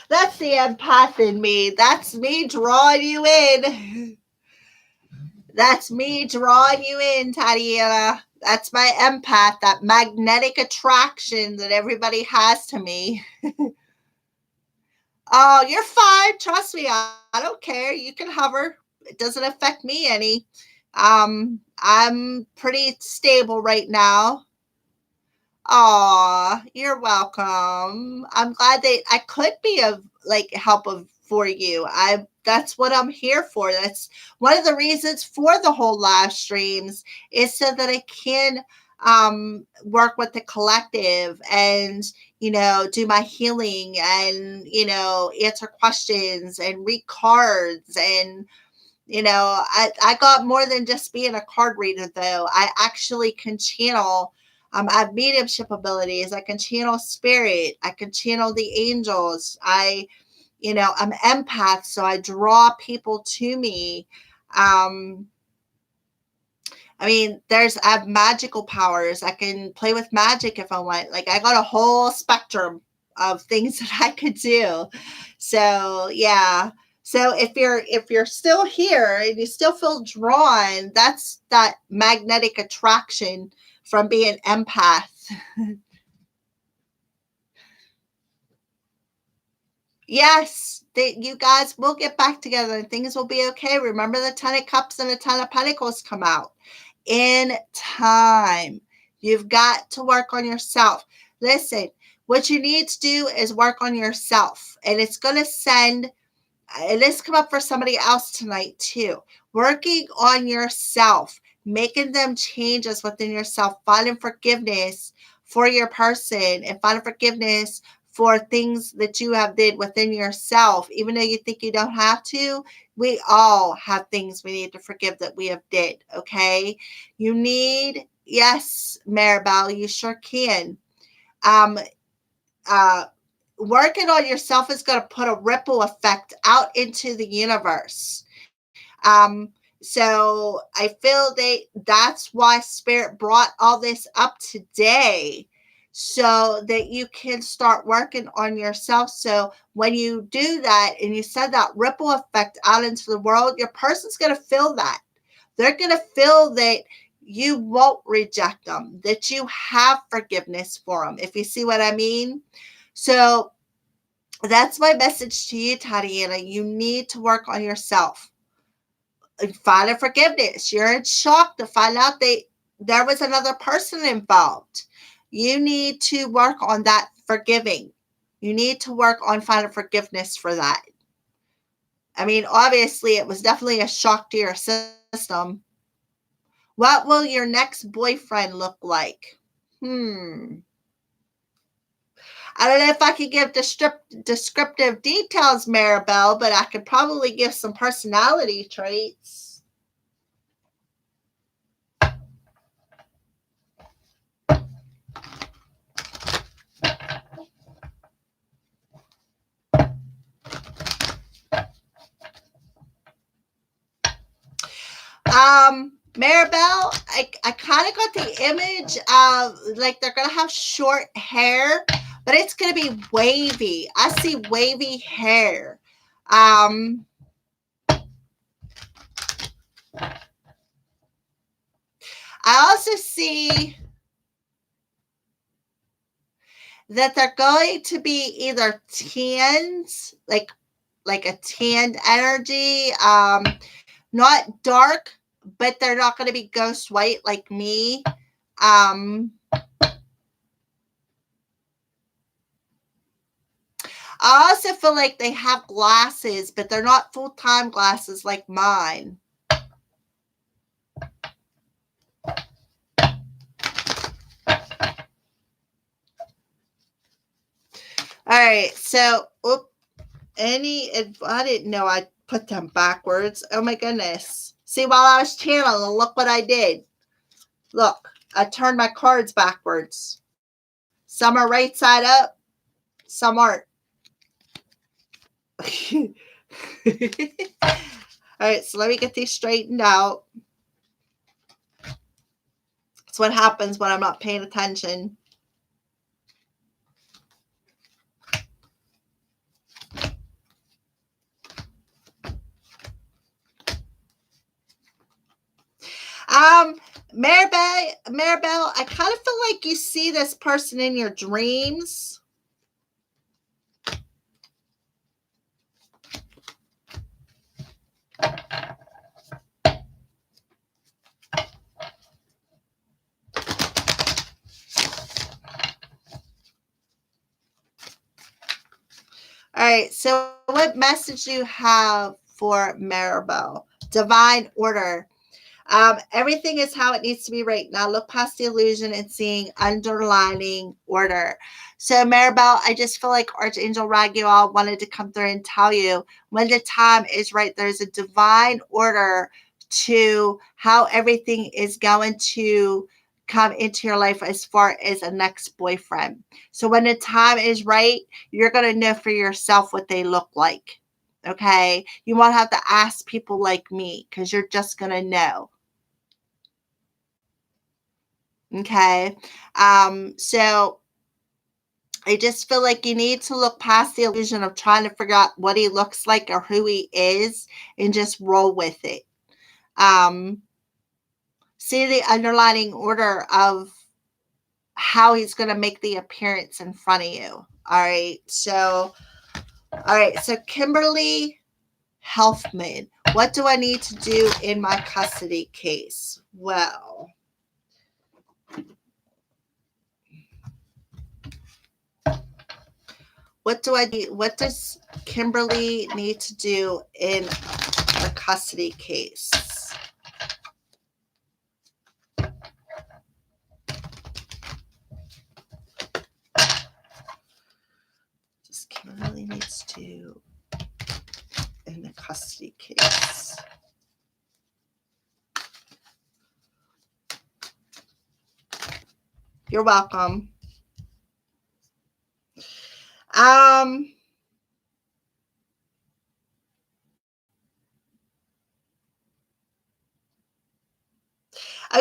That's the empath in me. That's me drawing you in. That's me drawing you in, Tatiana. That's my empath, that magnetic attraction that everybody has to me. Oh, you're fine. Trust me. I don't care. You can hover. It doesn't affect me any. I'm pretty stable right now. Aw, you're welcome. I'm glad that I could be of help for you. That's what I'm here for. That's one of the reasons for the whole live streams is so that I can work with the collective and do my healing and answer questions and read cards and I got more than just being a card reader, though. I actually can channel. I have mediumship abilities. I can channel spirit. I can channel the angels. I'm empath, so I draw people to me. I have magical powers. I can play with magic if I want. Like, I got a whole spectrum of things that I could do. So yeah. So if you're still here and you still feel drawn, that's that magnetic attraction from being empath. Yes, you guys will get back together and things will be okay. Remember the 10 of Cups and the 10 of Pentacles come out in time. You've got to work on yourself. Listen, what you need to do is work on yourself, and it's going to send. And this come up for somebody else tonight too. Working on yourself, making them changes within yourself, finding forgiveness for your person and finding forgiveness for things that you have did within yourself. Even though you think you don't have to, we all have things we need to forgive that we have did. Okay. You need, yes, Maribel, you sure can. Working on yourself is going to put a ripple effect out into the universe. So I feel that's why Spirit brought all this up today, so that you can start working on yourself. So when you do that and you send that ripple effect out into the world, your person's going to feel that. They're going to feel that you won't reject them, that you have forgiveness for them, if you see what I mean. So that's my message to you, Tatiana. You need to work on yourself. Find a forgiveness. You're in shock to find out there was another person involved. You need to work on that forgiving. You need to work on finding forgiveness for that. Obviously, it was definitely a shock to your system. What will your next boyfriend look like? I don't know if I could give descriptive details, Maribel, but I could probably give some personality traits. Maribel, I kind of got the image of like they're going to have short hair, but it's going to be wavy. I see wavy hair. Um, I also see that they're going to be either tans, like a tanned energy, not dark, but they're not going to be ghost white like me. I also feel like they have glasses, but they're not full-time glasses like mine. All right, so I didn't know I put them backwards. Oh my goodness. See, while I was channeling, look what I did. Look, I turned my cards backwards. Some are right side up, some aren't. All right, so let me get these straightened out. That's what happens when I'm not paying attention. Maribel, I kind of feel like you see this person in your dreams. All right, so what message do you have for Maribel? Divine order. Everything is how it needs to be right now. Look past the illusion and seeing underlining order. So, Maribel, I just feel like Archangel Raguel wanted to come through and tell you when the time is right, there's a divine order to how everything is going to come into your life as far as a next boyfriend. So, when the time is right, you're going to know for yourself what they look like. Okay. You won't have to ask people like me because you're just going to know. Okay. So I just feel like you need to look past the illusion of trying to figure out what he looks like or who he is and just roll with it. Um, See the underlining order of how he's going to make the appearance in front of you. All right. So Kimberly Helfman, what do I need to do in my custody case? Well, what does Kimberly need to do in a custody case? Just Kimberly needs to in the custody case. You're welcome. I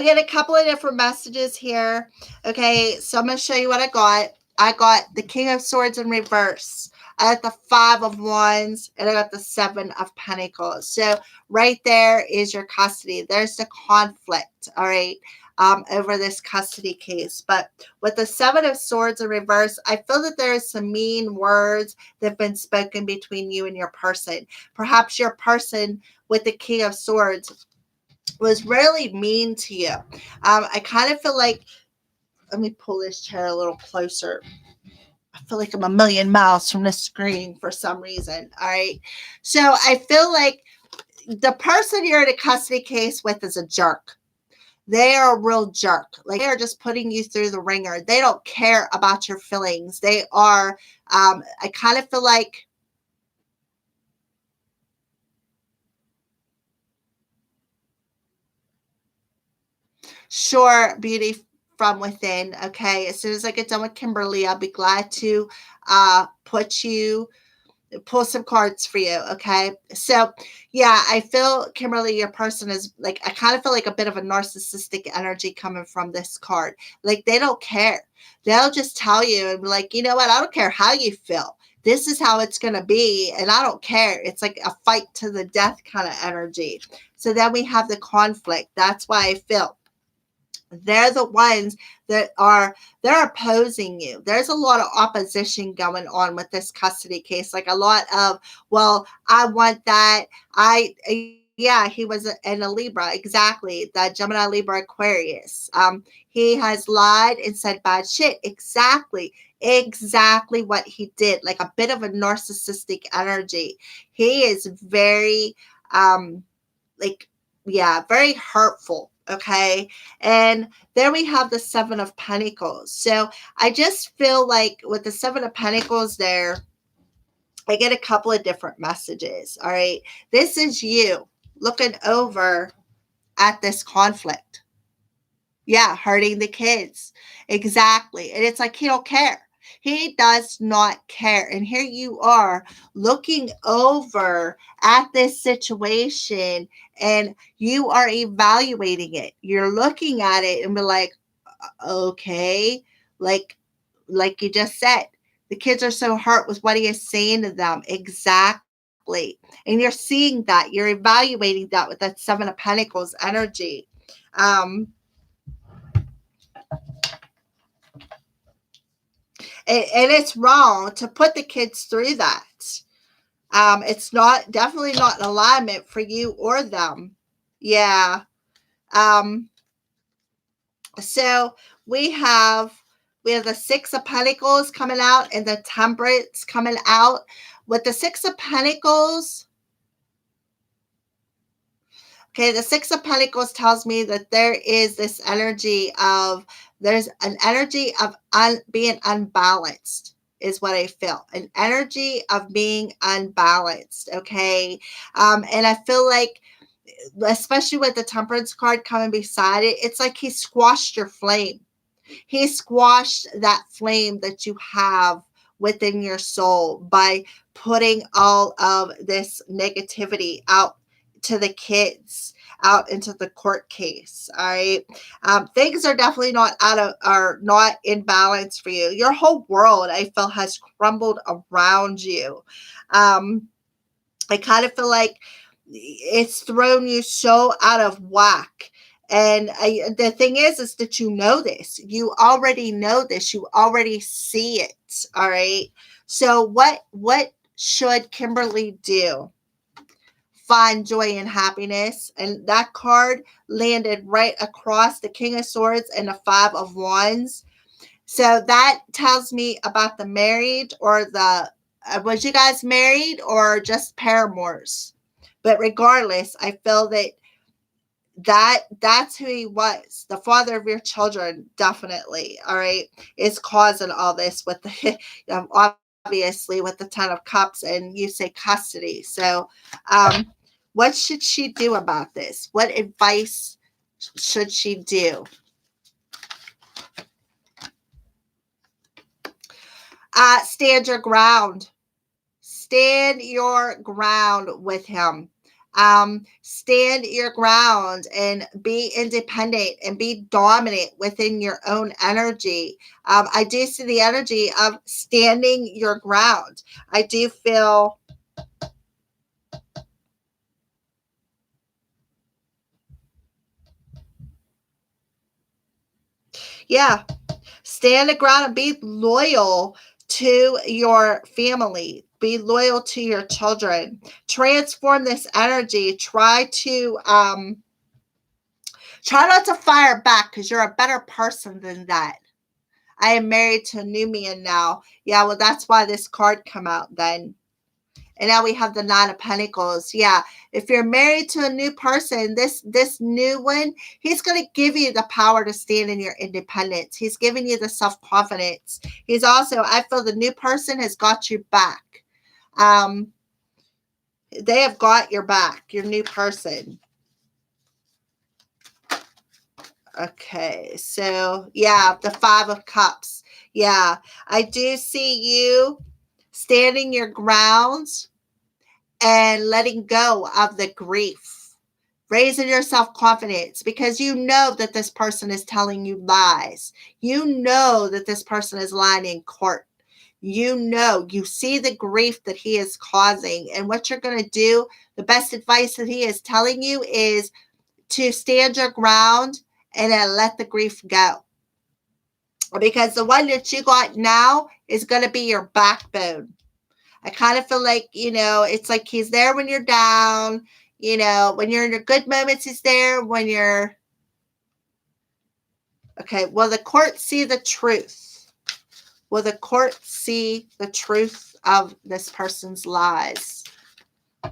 get a couple of different messages here. Okay, so I'm going to show you what I got. I got the King of Swords in reverse. I got the Five of Wands, and I got the Seven of Pentacles. So right there is your custody. There's the conflict, all right, over this custody case. But with the Seven of Swords in reverse, I feel that there is some mean words that have been spoken between you and your person. Perhaps your person with the King of Swords was really mean to you. I kind of feel like, let me pull this chair a little closer. I feel like I'm a million miles from the screen for some reason. All right. So I feel like the person you're in a custody case with is a jerk. They are a real jerk. Like they are just putting you through the ringer. They don't care about your feelings. They are, I kind of feel like, sure, beauty from within. Okay. As soon as I get done with Kimberly, I'll be glad to put you pull some cards for you. Okay. So yeah, I feel, Kimberly, your person is like, I kind of feel like a bit of a narcissistic energy coming from this card. Like they don't care. They'll just tell you and be like, you know what? I don't care how you feel. This is how it's going to be. And I don't care. It's like a fight to the death kind of energy. So then we have the conflict. That's why I feel they're the ones that are, they're opposing you. There's a lot of opposition going on with this custody case. Like a lot of, well, I want that. Yeah, he was in a Libra, exactly. The Gemini, Libra, Aquarius. He has lied and said bad shit. Exactly what he did. Like a bit of a narcissistic energy. He is very, like, yeah, very hurtful. Okay. And then we have the Seven of Pentacles. So I just feel like with the Seven of Pentacles there, I get a couple of different messages. All right. This is you looking over at this conflict. Yeah, hurting the kids. Exactly. And it's like he don't care. He does not care. And here you are looking over at this situation and you are evaluating it. You're looking at it and be like, okay, like like you just said, the kids are so hurt with what he is saying to them. Exactly. And you're seeing that. You're evaluating that with that Seven of Pentacles energy. And it's wrong to put the kids through that. It's not, definitely not in alignment for you or them. Yeah. So we have the Six of Pentacles coming out and the Temperance coming out. With the Six of Pentacles, okay, the Six of Pentacles tells me that there is this energy of, there's an energy of being unbalanced is what I feel. An energy of being unbalanced, okay? And I feel like, especially with the Temperance card coming beside it, it's like he squashed your flame. He squashed that flame that you have within your soul by putting all of this negativity out to the kids, out into the court case. All right. Things are definitely are not in balance for you. Your whole world, I feel, has crumbled around you. I kind of feel like it's thrown you so out of whack. And the thing is that you know this. You already know this. You already see it. All right. So what should Kimberly do? Find joy and happiness. And that card landed right across the King of Swords and the Five of Wands. So that tells me about the married, or the was you guys married or just paramours? But regardless, I feel that's who he was. The father of your children, definitely. All right, is causing all this with the obviously with the Ten of Cups, and you say custody. So what should she do about this? What advice should she do? Stand your ground. Stand your ground with him. Stand your ground and be independent and be dominant within your own energy. I do see the energy of standing your ground. I do feel, yeah, stand the ground and be loyal to your family. Be loyal to your children. Transform this energy. Try not to fire back, because you're a better person than that. I am married to a new man now. Yeah, well, that's why this card come out then. And now we have the Nine of Pentacles. Yeah, if you're married to a new person, this new one, he's going to give you the power to stand in your independence. He's giving you the self-confidence. He's also, I feel the new person has got you back. They have got your back, your new person. Okay, so yeah, the Five of Cups. Yeah, I do see you standing your ground and letting go of the grief, raising your self-confidence, because you know that this person is telling you lies. You know that this person is lying in court. You know, you see the grief that he is causing. And what you're going to do, the best advice that he is telling you is to stand your ground and then let the grief go. Because the one that you got now is going to be your backbone. I kind of feel like, it's like he's there when you're down. When you're in your good moments, he's there. When you're... Okay, will the court see the truth? Will the court see the truth of this person's lies?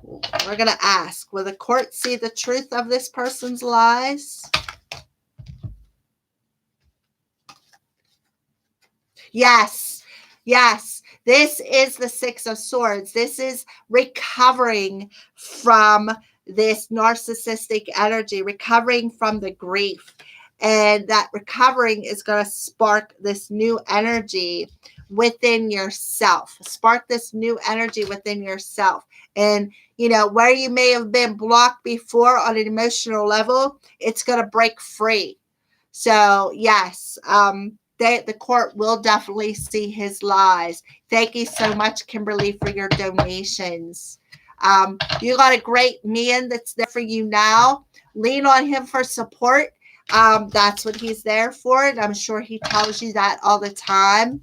We're going to ask, will the court see the truth of this person's lies? Yes, yes. This is the Six of Swords. This is recovering from this narcissistic energy, recovering from the grief. And that recovering is going to spark this new energy within yourself. Spark this new energy within yourself. And, where you may have been blocked before on an emotional level, it's going to break free. So, yes, the court will definitely see his lies. Thank you so much, Kimberly, for your donations. You got a great man that's there for you now. Lean on him for support. That's what he's there for. And I'm sure he tells you that all the time.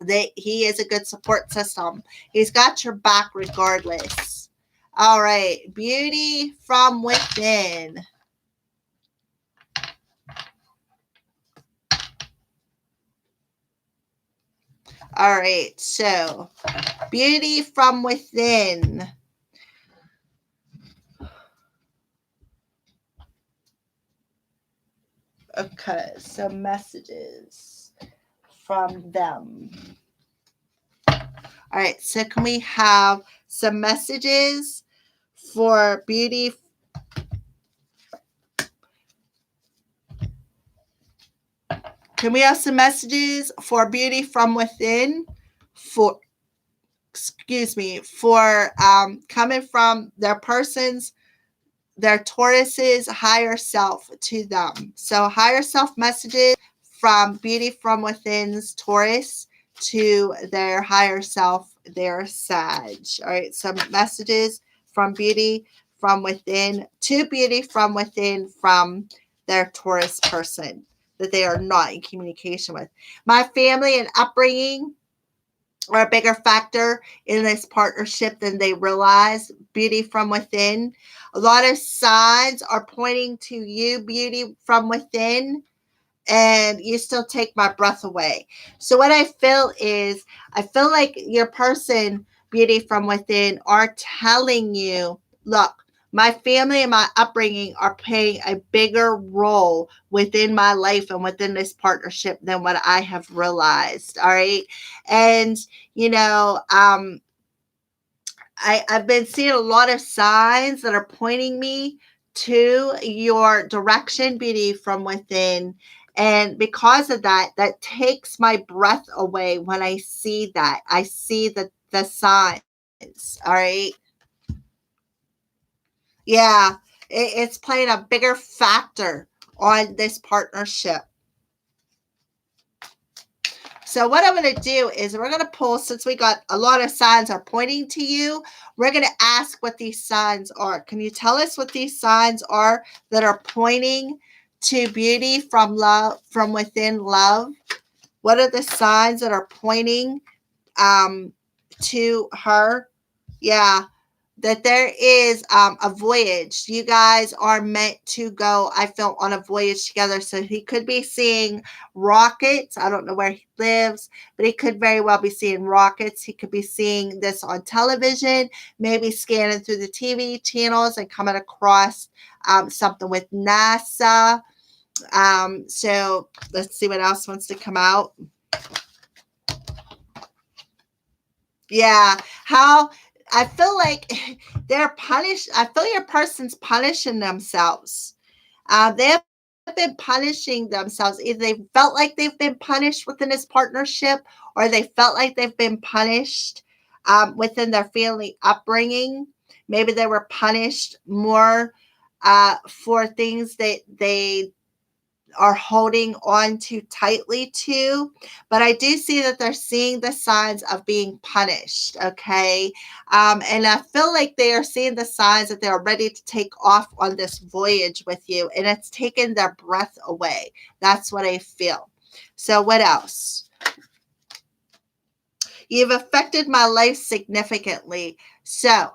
That he is a good support system. He's got your back regardless. All right. Beauty from within. All right. So, beauty from within. Okay. So, messages from them. All right, so can we have some messages for beauty? Can we have some messages for beauty from within? For coming from their person's, their Taurus's higher self to them. So higher self messages from beauty from within's Taurus to their higher self, their Sag. All right, some messages from beauty from within to beauty from within from their Taurus person that they are not in communication with. My family and upbringing are a bigger factor in this partnership than they realize. Beauty from within. A lot of signs are pointing to you, beauty from within, and you still take my breath away. So what I feel is, I feel like your person, beauty from within, are telling you, look, my family and my upbringing are playing a bigger role within my life and within this partnership than what I have realized. All right. And, I've been seeing a lot of signs that are pointing me to your direction, beauty from within. And because of that, that takes my breath away when I see that. I see the signs. All right. Yeah. It's playing a bigger factor on this partnership. So what I'm going to do is we're going to pull, since we got a lot of signs are pointing to you, we're going to ask what these signs are. Can you tell us what these signs are that are pointing to beauty from love, from within love? What are the signs that are pointing to her? Yeah. That there is a voyage. You guys are meant to go, I feel, on a voyage together. So he could be seeing rockets. I don't know where he lives, but he could very well be seeing rockets. He could be seeing this on television, maybe scanning through the TV channels and coming across something with NASA. So let's see what else wants to come out. Yeah. How... I feel like they're punished. I feel your person's punishing themselves. They have been punishing themselves. Either they felt like they've been punished within this partnership, or they felt like they've been punished within their family upbringing. Maybe they were punished more for things that they are holding on too tightly to. But I do see that they're seeing the signs of being punished. Okay. And I feel like they are seeing the signs that they're ready to take off on this voyage with you, and it's taken their breath away. That's what I feel. So, what else? You've affected my life significantly. So,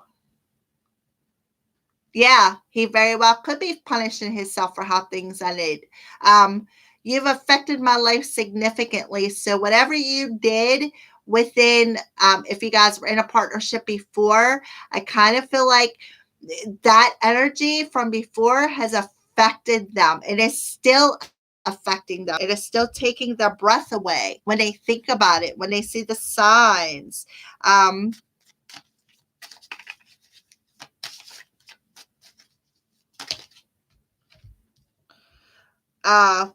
yeah, he very well could be punishing himself for how things ended. Um, you've affected my life significantly. So whatever you did within, if you guys were in a partnership before, I kind of feel like that energy from before has affected them. It is still affecting them. It is still taking their breath away when they think about it, when they see the signs. Um,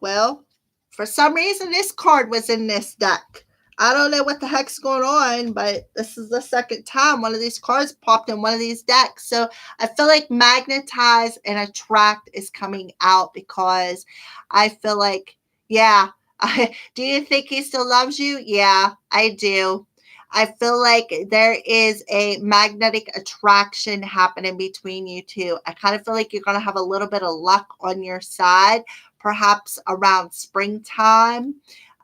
well, for some reason, this card was in this deck. I don't know what the heck's going on, but this is the second time one of these cards popped in one of these decks. So I feel like magnetize and attract is coming out because I feel like, yeah. Do you think he still loves you? Yeah, I do. I feel like there is a magnetic attraction happening between you two. I kind of feel like you're going to have a little bit of luck on your side, perhaps around springtime.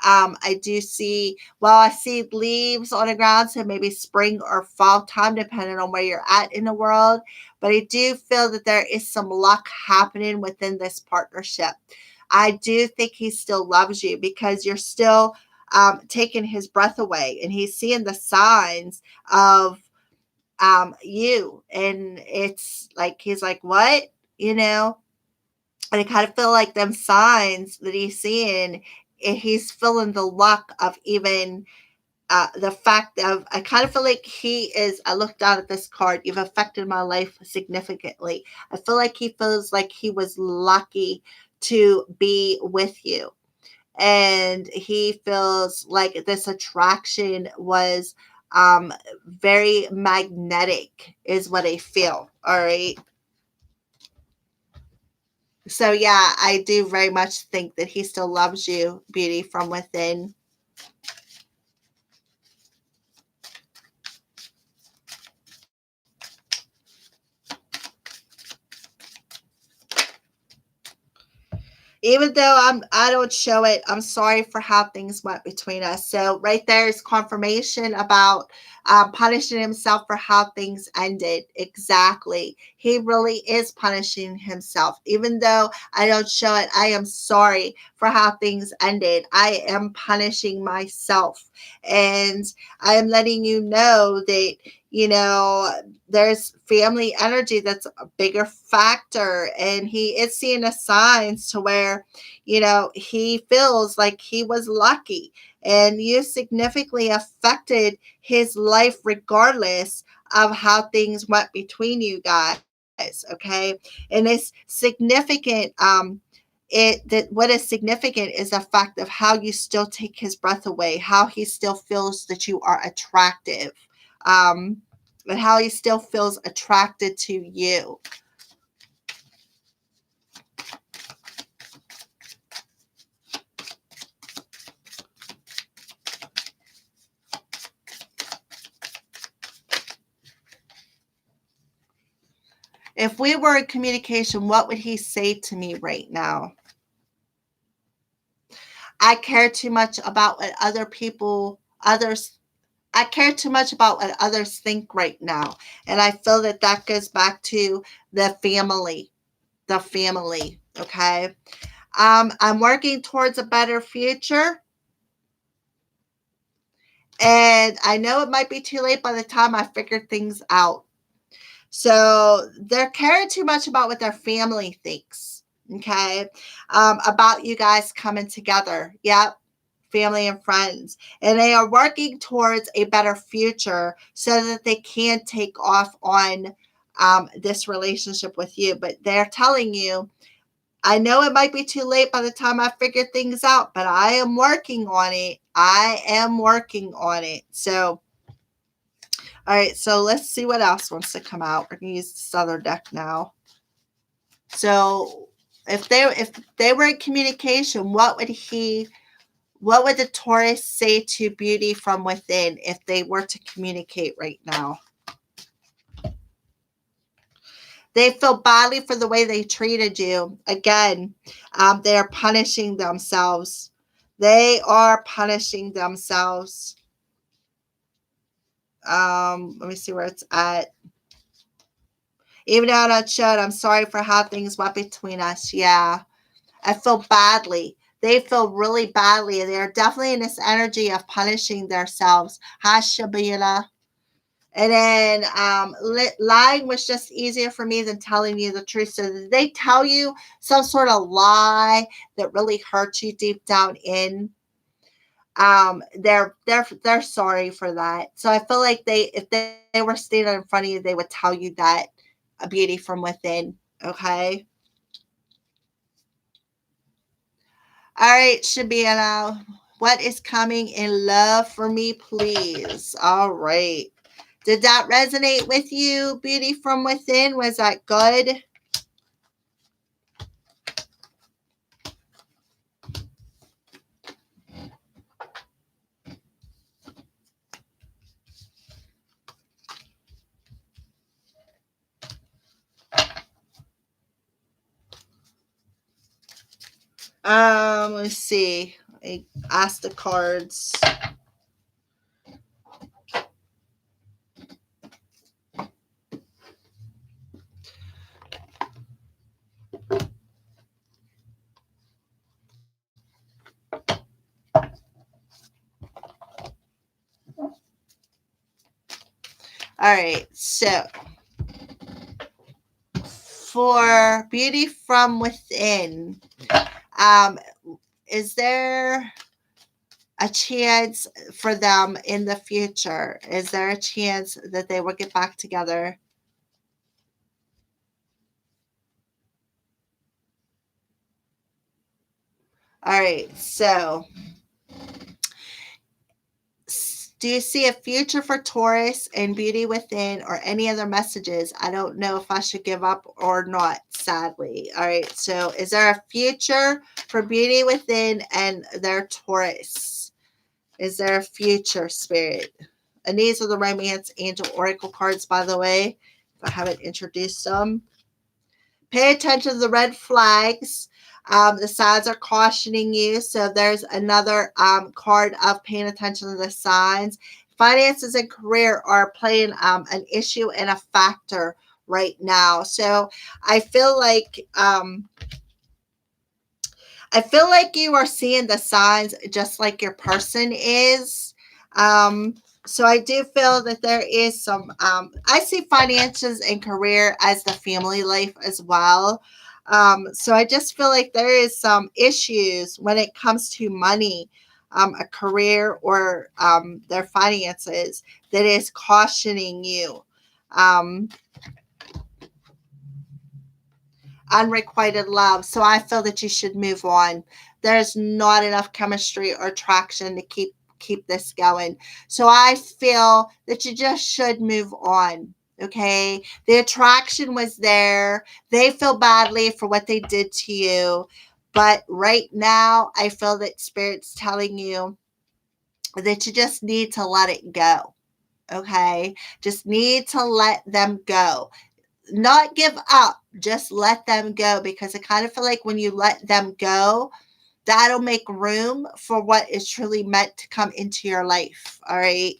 I do see, well, I see leaves on the ground, so maybe spring or fall time, depending on where you're at in the world. But I do feel that there is some luck happening within this partnership. I do think he still loves you because you're still taking his breath away, and he's seeing the signs of you. And it's like, he's like, what? You know, and I kind of feel like them signs that he's seeing, he's feeling the luck of even the fact of, I kind of feel like he is, I looked down at this card, you've affected my life significantly. I feel like he feels like he was lucky to be with you. And he feels like this attraction was very magnetic, is what I feel. All right. So yeah, I do very much think that he still loves you, beauty from within. Even though I don't show it, I'm sorry for how things went between us. So right there is confirmation about punishing himself for how things ended. Exactly, he really is punishing himself. Even though I don't show it, I am sorry for how things ended. I am punishing myself, and I am letting you know that, you know, there's family energy that's a bigger factor, and he is seeing the signs to where, you know, he feels like he was lucky, and you significantly affected his life regardless of how things went between you guys. Okay. And it's significant. It that what is significant is the fact of how you still take his breath away, how he still feels that you are attractive, um, and how he still feels attracted to you. If we were in communication, what would he say to me right now? I care too much about what others, I care too much about what others think right now. And I feel that that goes back to the family, the family. Okay. I'm working towards a better future. And I know it might be too late by the time I figure things out. So they're caring too much about what their family thinks. Okay. About you guys coming together. Yep. Family and friends. And they are working towards a better future so that they can take off on this relationship with you. But they're telling you, I know it might be too late by the time I figure things out, but I am working on it. I am working on it. So All right, so let's see what else wants to come out. We're gonna use this other deck now. So if they were in communication, what would the Taurus say to beauty from within if they were to communicate right now? They feel badly for the way they treated you. Again, they are punishing themselves. They are punishing themselves. Let me see where it's at. Even though I not should, I'm sorry for how things went between us. Yeah. I feel badly. They feel really badly. They're definitely in this energy of punishing themselves. Hi, Shabila. And then lying was just easier for me than telling you the truth. So did they tell you some sort of lie that really hurt you deep down in? They're sorry for that. So I feel like if they were standing in front of you, they would tell you that a beauty from within. Okay. All right, Shabila. What is coming in love for me, please? All right. Did that resonate with you, beauty from within? Was that good? Let's see. I asked the cards. All right, so for beauty from within, um, is there a chance for them in the future? Is there a chance that they will get back together? All right, so do you see a future for Taurus and beauty within or any other messages? I don't know if I should give up or not, sadly. All right, so is there a future for beauty within and their Taurus? Is there a future, spirit? And these are the Romance Angel Oracle cards, by the way, if I haven't introduced them. Pay attention to the red flags. The signs are cautioning you. So there's another card of paying attention to the signs. Finances and career are playing an issue and a factor right now. So I feel like you are seeing the signs just like your person is. So I do feel that there is some, I see finances and career as the family life as well. So I just feel like there is some issues when it comes to money, a career, or their finances that is cautioning you. Um, Unrequited love. So I feel that you should move on. There's not enough chemistry or attraction to keep this going. So I feel that you just should move on. Okay. The attraction was there. They feel badly for what they did to you. But right now, I feel that Spirit's telling you that you just need to let it go. Okay. Just need to let them go, not give up, just let them go, because I kind of feel like when you let them go, that'll make room for what is truly meant to come into your life. All right.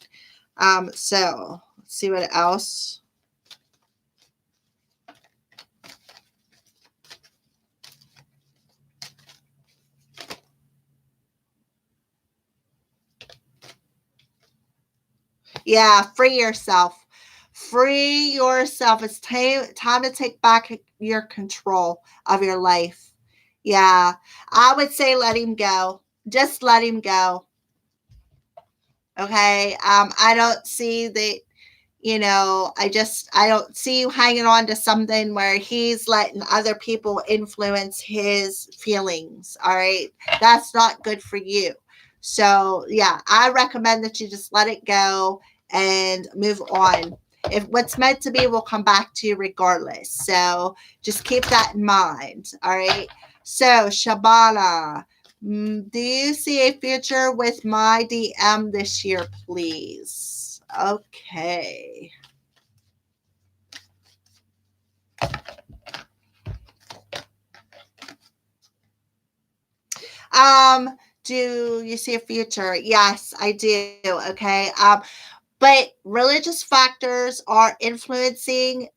So let's see what else. Yeah, free yourself. Free yourself. It's time to take back your control of your life. Yeah, I would say let him go. Just let him go. Okay. I don't see the, I don't see you hanging on to something where he's letting other people influence his feelings. All right. That's not good for you. So, yeah, I recommend that you just let it go and move on. If what's meant to be will come back to you regardless. So just keep that in mind. All right. So Shabana, do you see a future with my DM this year, please? Okay. Do you see a future? Yes, I do. Okay. But religious factors are influencing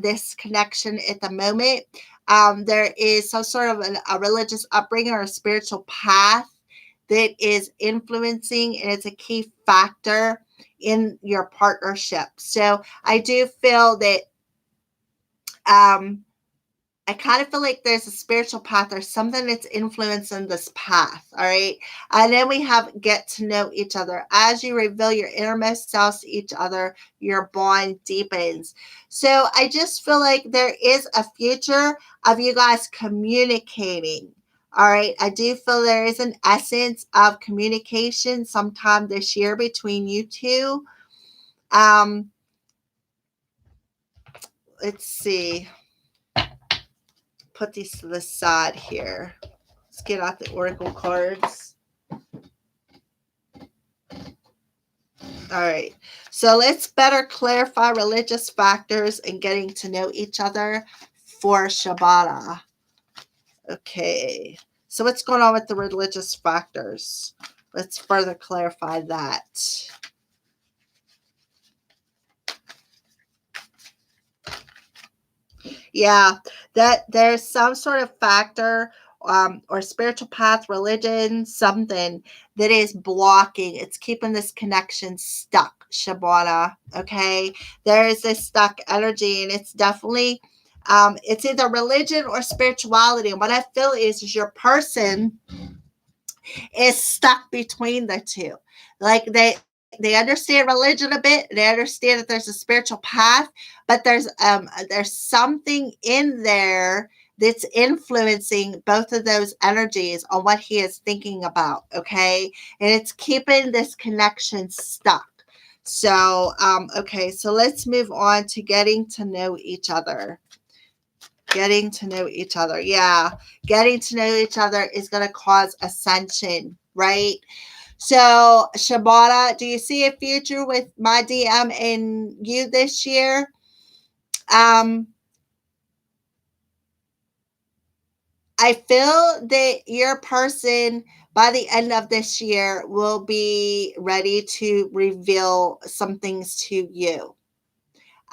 this connection at the moment. There is some sort of a religious upbringing or a spiritual path that is influencing, and it's a key factor in your partnership. So I do feel that um, I kind of feel like there's a spiritual path or something that's influencing this path. All right. And then we have get to know each other. As you reveal your innermost selves to each other, your bond deepens. So I just feel like there is a future of you guys communicating. All right. I do feel there is an essence of communication sometime this year between you two. Let's see. Put these to the side here. Let's get out the oracle cards. All right. So let's better clarify religious factors and getting to know each other for Shabbat. Okay. So what's going on with the religious factors? Let's further clarify that. Yeah, that there's some sort of factor or spiritual path, religion, something that is blocking. It's keeping this connection stuck, Shabana. Okay, there is this stuck energy, and it's definitely it's either religion or spirituality. And what I feel is your person is stuck between the two. Like they understand religion a bit. They understand that there's a spiritual path, but there's something in there that's influencing both of those energies on what he is thinking about. Okay, and it's keeping this connection stuck. So okay, so let's move on to getting to know each other. Getting to know each other. Yeah. Getting to know each other is going to cause ascension, right? So, Shabana, do you see a future with my DM and you this year? I feel that your person by the end of this year will be ready to reveal some things to you.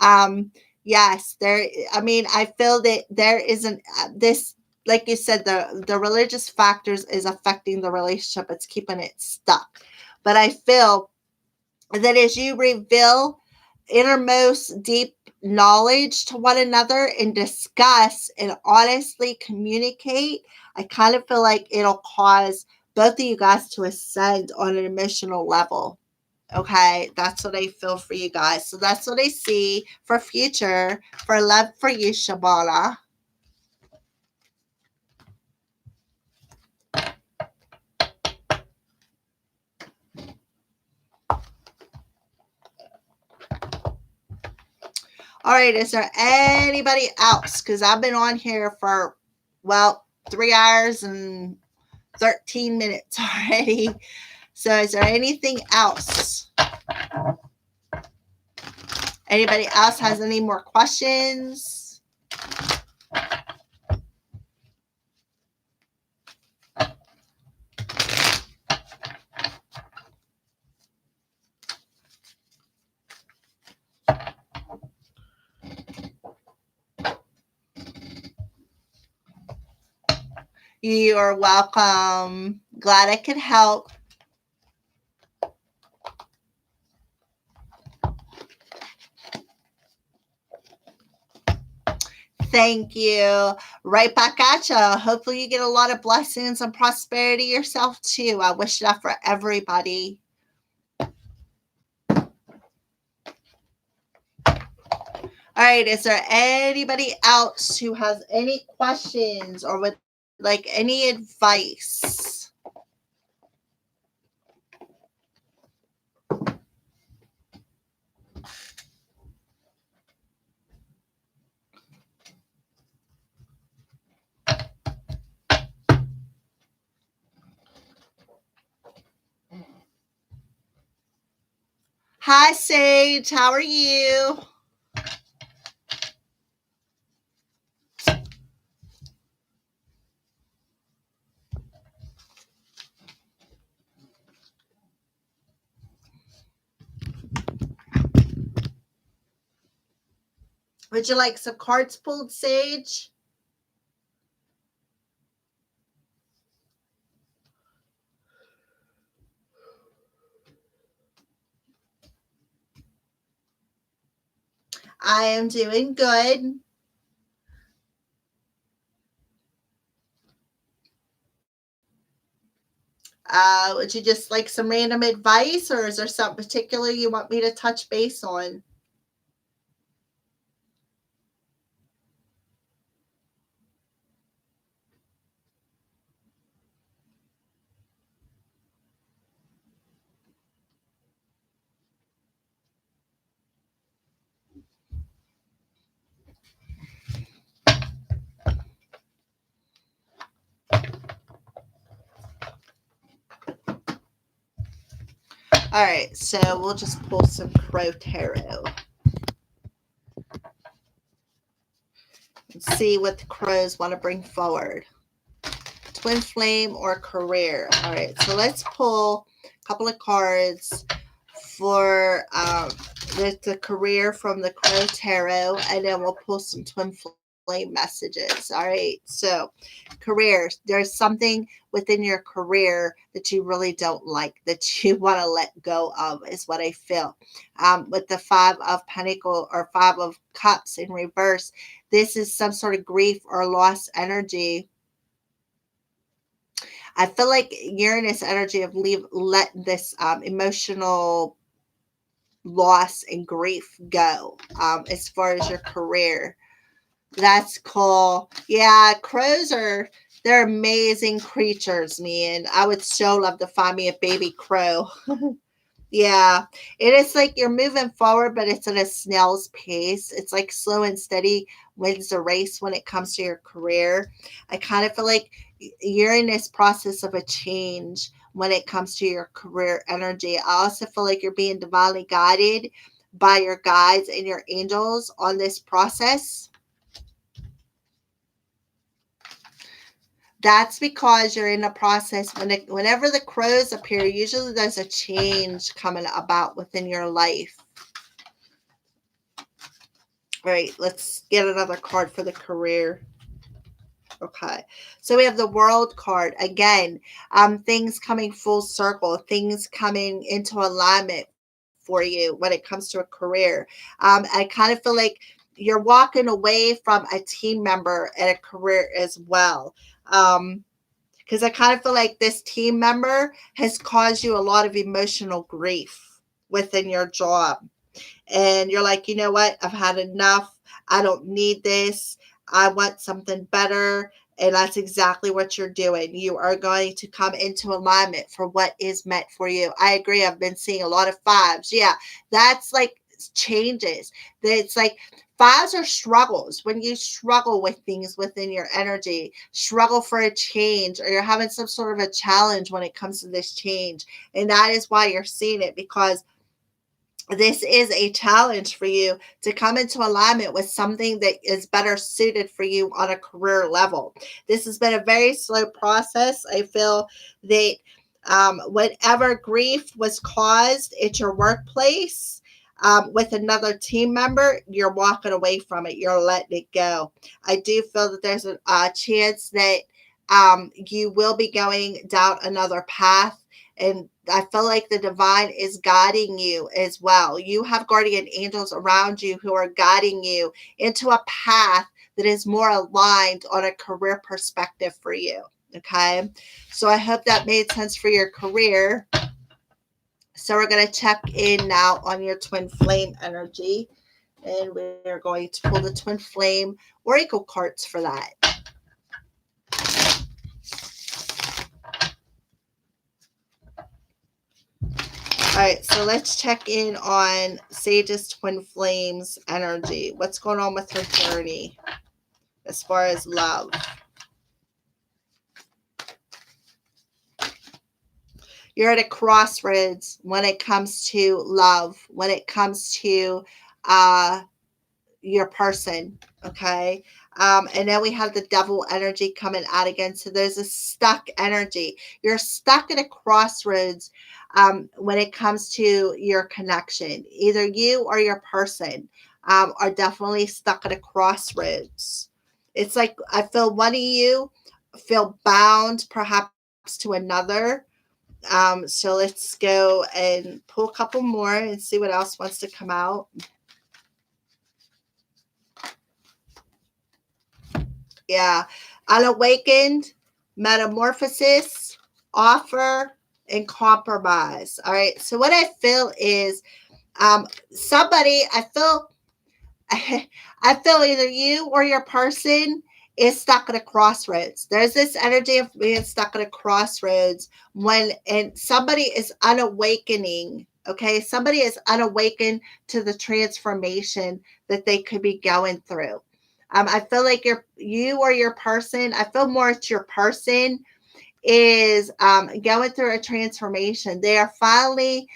Um, yes, there. I mean, I feel that there isn't this, like you said, the religious factors is affecting the relationship. It's keeping it stuck. But I feel that as you reveal innermost deep knowledge to one another and discuss and honestly communicate, I kind of feel like it'll cause both of you guys to ascend on an emotional level. Okay, that's what I feel for you guys. So that's what I see for future for love for you, Shabana. All right, is there anybody else? Because I've been on here for, well, 3 hours and 13 minutes already. So is there anything else? Anybody else has any more questions? You are welcome. Glad I could help. Thank you. Right back at you. Hopefully, you get a lot of blessings and prosperity yourself, too. I wish that for everybody. All right. Is there anybody else who has any questions or would like any advice? Hi, Sage. How are you? Would you like some cards pulled, Sage? I am doing good. Would you just like some random advice, or is there something particular you want me to touch base on? All right, so we'll just pull some Crow Tarot and see what the crows want to bring forward. Twin flame or career. All right, so let's pull a couple of cards for the career from the Crow Tarot, and then we'll pull some twin flame messages. All right, so career. There's something within your career that you really don't like, that you want to let go of, is what I feel. With the Five of Pentacles or Five of Cups in reverse, this is some sort of grief or lost energy. I feel like Uranus energy of let this emotional loss and grief go as far as your career. That's cool. Yeah, crows they're amazing creatures, man. I would so love to find me a baby crow. Yeah, it is like you're moving forward, but it's at a snail's pace. It's like slow and steady wins the race when it comes to your career. I kind of feel like you're in this process of a change when it comes to your career energy. I also feel like you're being divinely guided by your guides and your angels on this process. That's because you're in a process whenever the crows appear, usually there's a change coming about within your life. All right, let's get another card for the career. Okay, so we have the World card again. Things coming full circle, things coming into alignment for you when it comes to a career. I kind of feel like you're walking away from a team member and a career as well. Because I kind of feel like this team member has caused you a lot of emotional grief within your job. And you're like, you know what? I've had enough. I don't need this. I want something better. And that's exactly what you're doing. You are going to come into alignment for what is meant for you. I agree. I've been seeing a lot of fives. Yeah, that's like changes. It's like fives are struggles. When you struggle with things within your energy, struggle for a change, or you're having some sort of a challenge when it comes to this change. And that is why you're seeing it, because this is a challenge for you to come into alignment with something that is better suited for you on a career level. This has been a very slow process. I feel that whatever grief was caused at your workplace with another team member, you're walking away from it. You're letting it go. I do feel that there's a chance that you will be going down another path, and I feel like the divine is guiding you as well. You have guardian angels around you who are guiding you into a path that is more aligned on a career perspective for you. Okay. So I hope that made sense for your career. So we're going to check in now on your twin flame energy. And we're going to pull the twin flame oracle cards for that. All right, so let's check in on Sage's twin flames energy. What's going on with her journey as far as love? You're at a crossroads when it comes to love, when it comes to uh, your person. Okay. And then we have the devil energy coming out again. So there's a stuck energy. You're stuck at a crossroads when it comes to your connection. Either you or your person are definitely stuck at a crossroads. It's like I feel one of you feel bound perhaps to another. So let's go and pull a couple more and see what else wants to come out. Yeah. Unawakened, metamorphosis, offer, and compromise. All right. So what I feel is somebody, I feel either you or your person is stuck at a crossroads. There's this energy of being stuck at a crossroads when and somebody is unawakening. Okay, somebody is unawakened to the transformation that they could be going through. I feel like you or your person. I feel more it's your person is going through a transformation. They are finally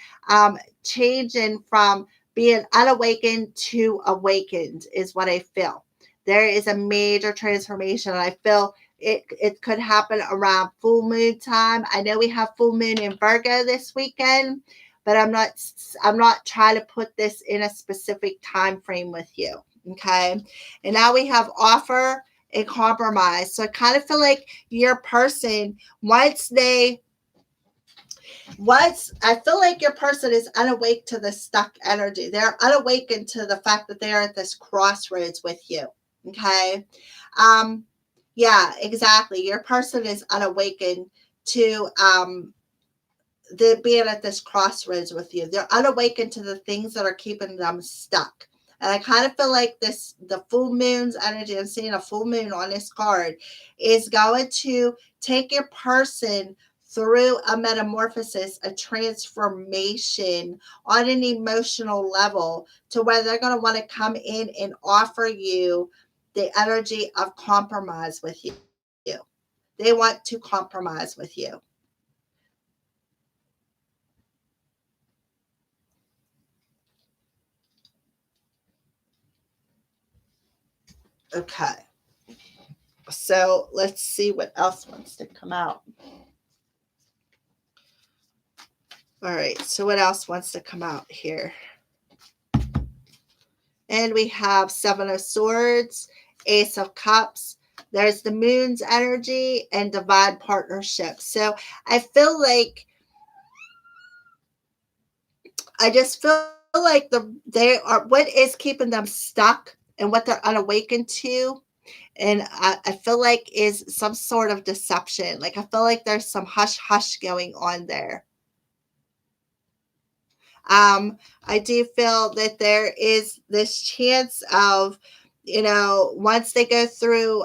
changing from being unawakened to awakened, is what I feel. There is a major transformation. And I feel it could happen around full moon time. I know we have full moon in Virgo this weekend, but I'm not trying to put this in a specific time frame with you. Okay. And now we have offer and compromise. So I kind of feel like your person, once I feel like your person is unawake to the stuck energy. They're unawakened to the fact that they're at this crossroads with you. Okay. Um, yeah, exactly. Your person is unawakened to the being at this crossroads with you. They're unawakened to the things that are keeping them stuck. And I kind of feel like the full moon's energy, I'm seeing a full moon on this card, is going to take your person through a metamorphosis, a transformation on an emotional level to where they're going to want to come in and offer you the energy of compromise with you. They want to compromise with you. Okay. So let's see what else wants to come out. All right. So what else wants to come out here? And we have Seven of Swords, Ace of Cups. There's the moon's energy and divine partnership. So I feel like I just feel like they are what is keeping them stuck and what they're unawakened to. And I feel like is some sort of deception. Like I feel like there's some hush hush going on there. I do feel that there is this chance of, once they go through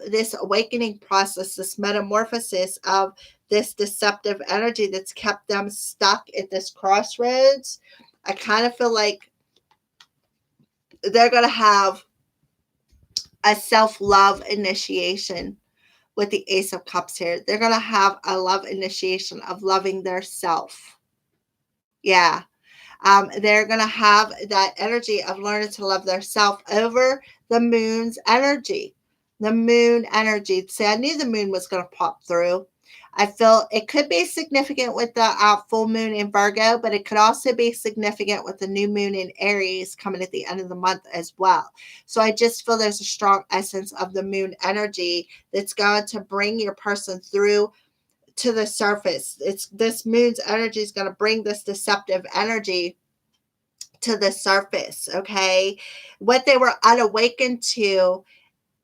this awakening process, this metamorphosis of this deceptive energy that's kept them stuck at this crossroads, I kind of feel like they're going to have a self love initiation with the Ace of Cups here. They're going to have a love initiation of loving their self. Yeah. They're going to have that energy of learning to love their self over the moon's energy. The moon energy. See, I knew the moon was going to pop through. I feel it could be significant with the full moon in Virgo, but it could also be significant with the new moon in Aries coming at the end of the month as well. So I just feel there's a strong essence of the moon energy that's going to bring your person through to the surface. It's this moon's energy is going to bring this deceptive energy to the surface. Okay. What they were unawakened to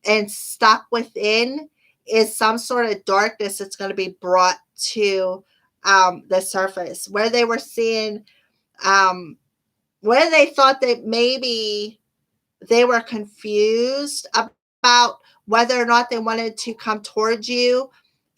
and stuck within is some sort of darkness that's going to be brought to the surface where they were seeing, where they thought that maybe they were confused about whether or not they wanted to come towards you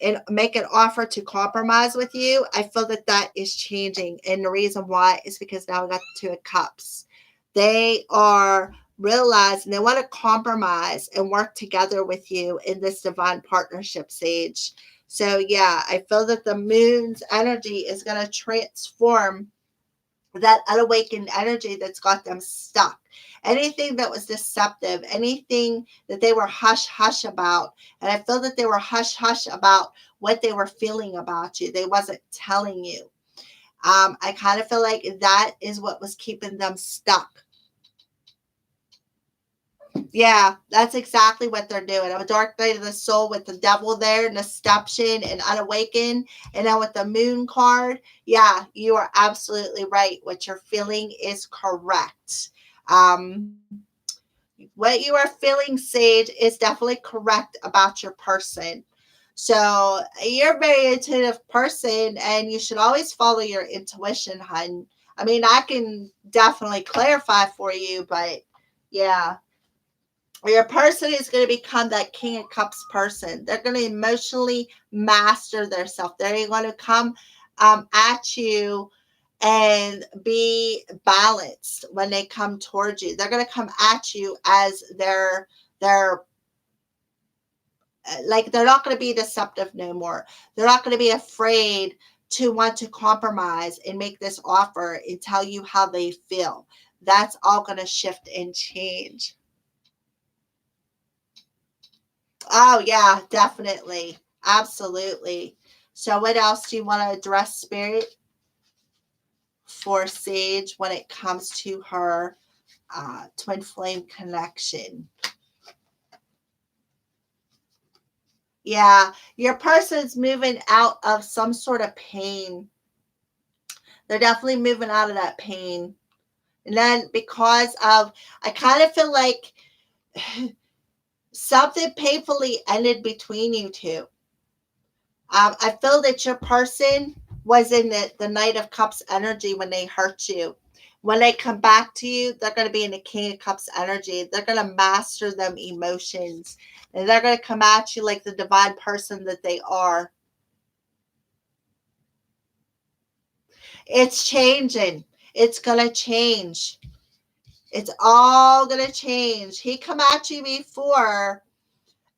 and make an offer to compromise with you. I feel that that is changing. And the reason why is because now we got the Two of Cups. They are realizing they want to compromise and work together with you in this divine partnership stage. So yeah, I feel that the moon's energy is going to transform that unawakened energy that's got them stuck. Anything that was deceptive, anything that they were hush hush about. And I feel that they were hush hush about what they were feeling about you. They wasn't telling you. I kind of feel like that is what was keeping them stuck. Yeah, that's exactly what they're doing. A dark night of the soul with the devil there, deception and unawakened. And now with the moon card, yeah, you are absolutely right. What you're feeling is correct. What you are feeling, Sage, is definitely correct about your person. So you're a very intuitive person, and you should always follow your intuition, hun. I mean, I can definitely clarify for you, but yeah, your person is going to become that King of Cups person. They're going to emotionally master themselves. They're going to come at you and be balanced when they come towards you. They're going to come at you as their like they're not going to be deceptive no more. They're not going to be afraid to want to compromise and make this offer and tell you how they feel. That's all going to shift and change. Oh, yeah, definitely. Absolutely. So, what else do you want to address, Spirit, for Sage when it comes to her twin flame connection? Yeah, your person's moving out of some sort of pain. They're definitely moving out of that pain. And then because of, I kind of feel like something painfully ended between you two. I feel that your person was in the Knight of Cups energy when they hurt you. When they come back to you, they're going to be in the King of Cups energy. They're going to master them emotions. And they're going to come at you like the divine person that they are. It's changing. It's going to change. It's all going to change. He come at you before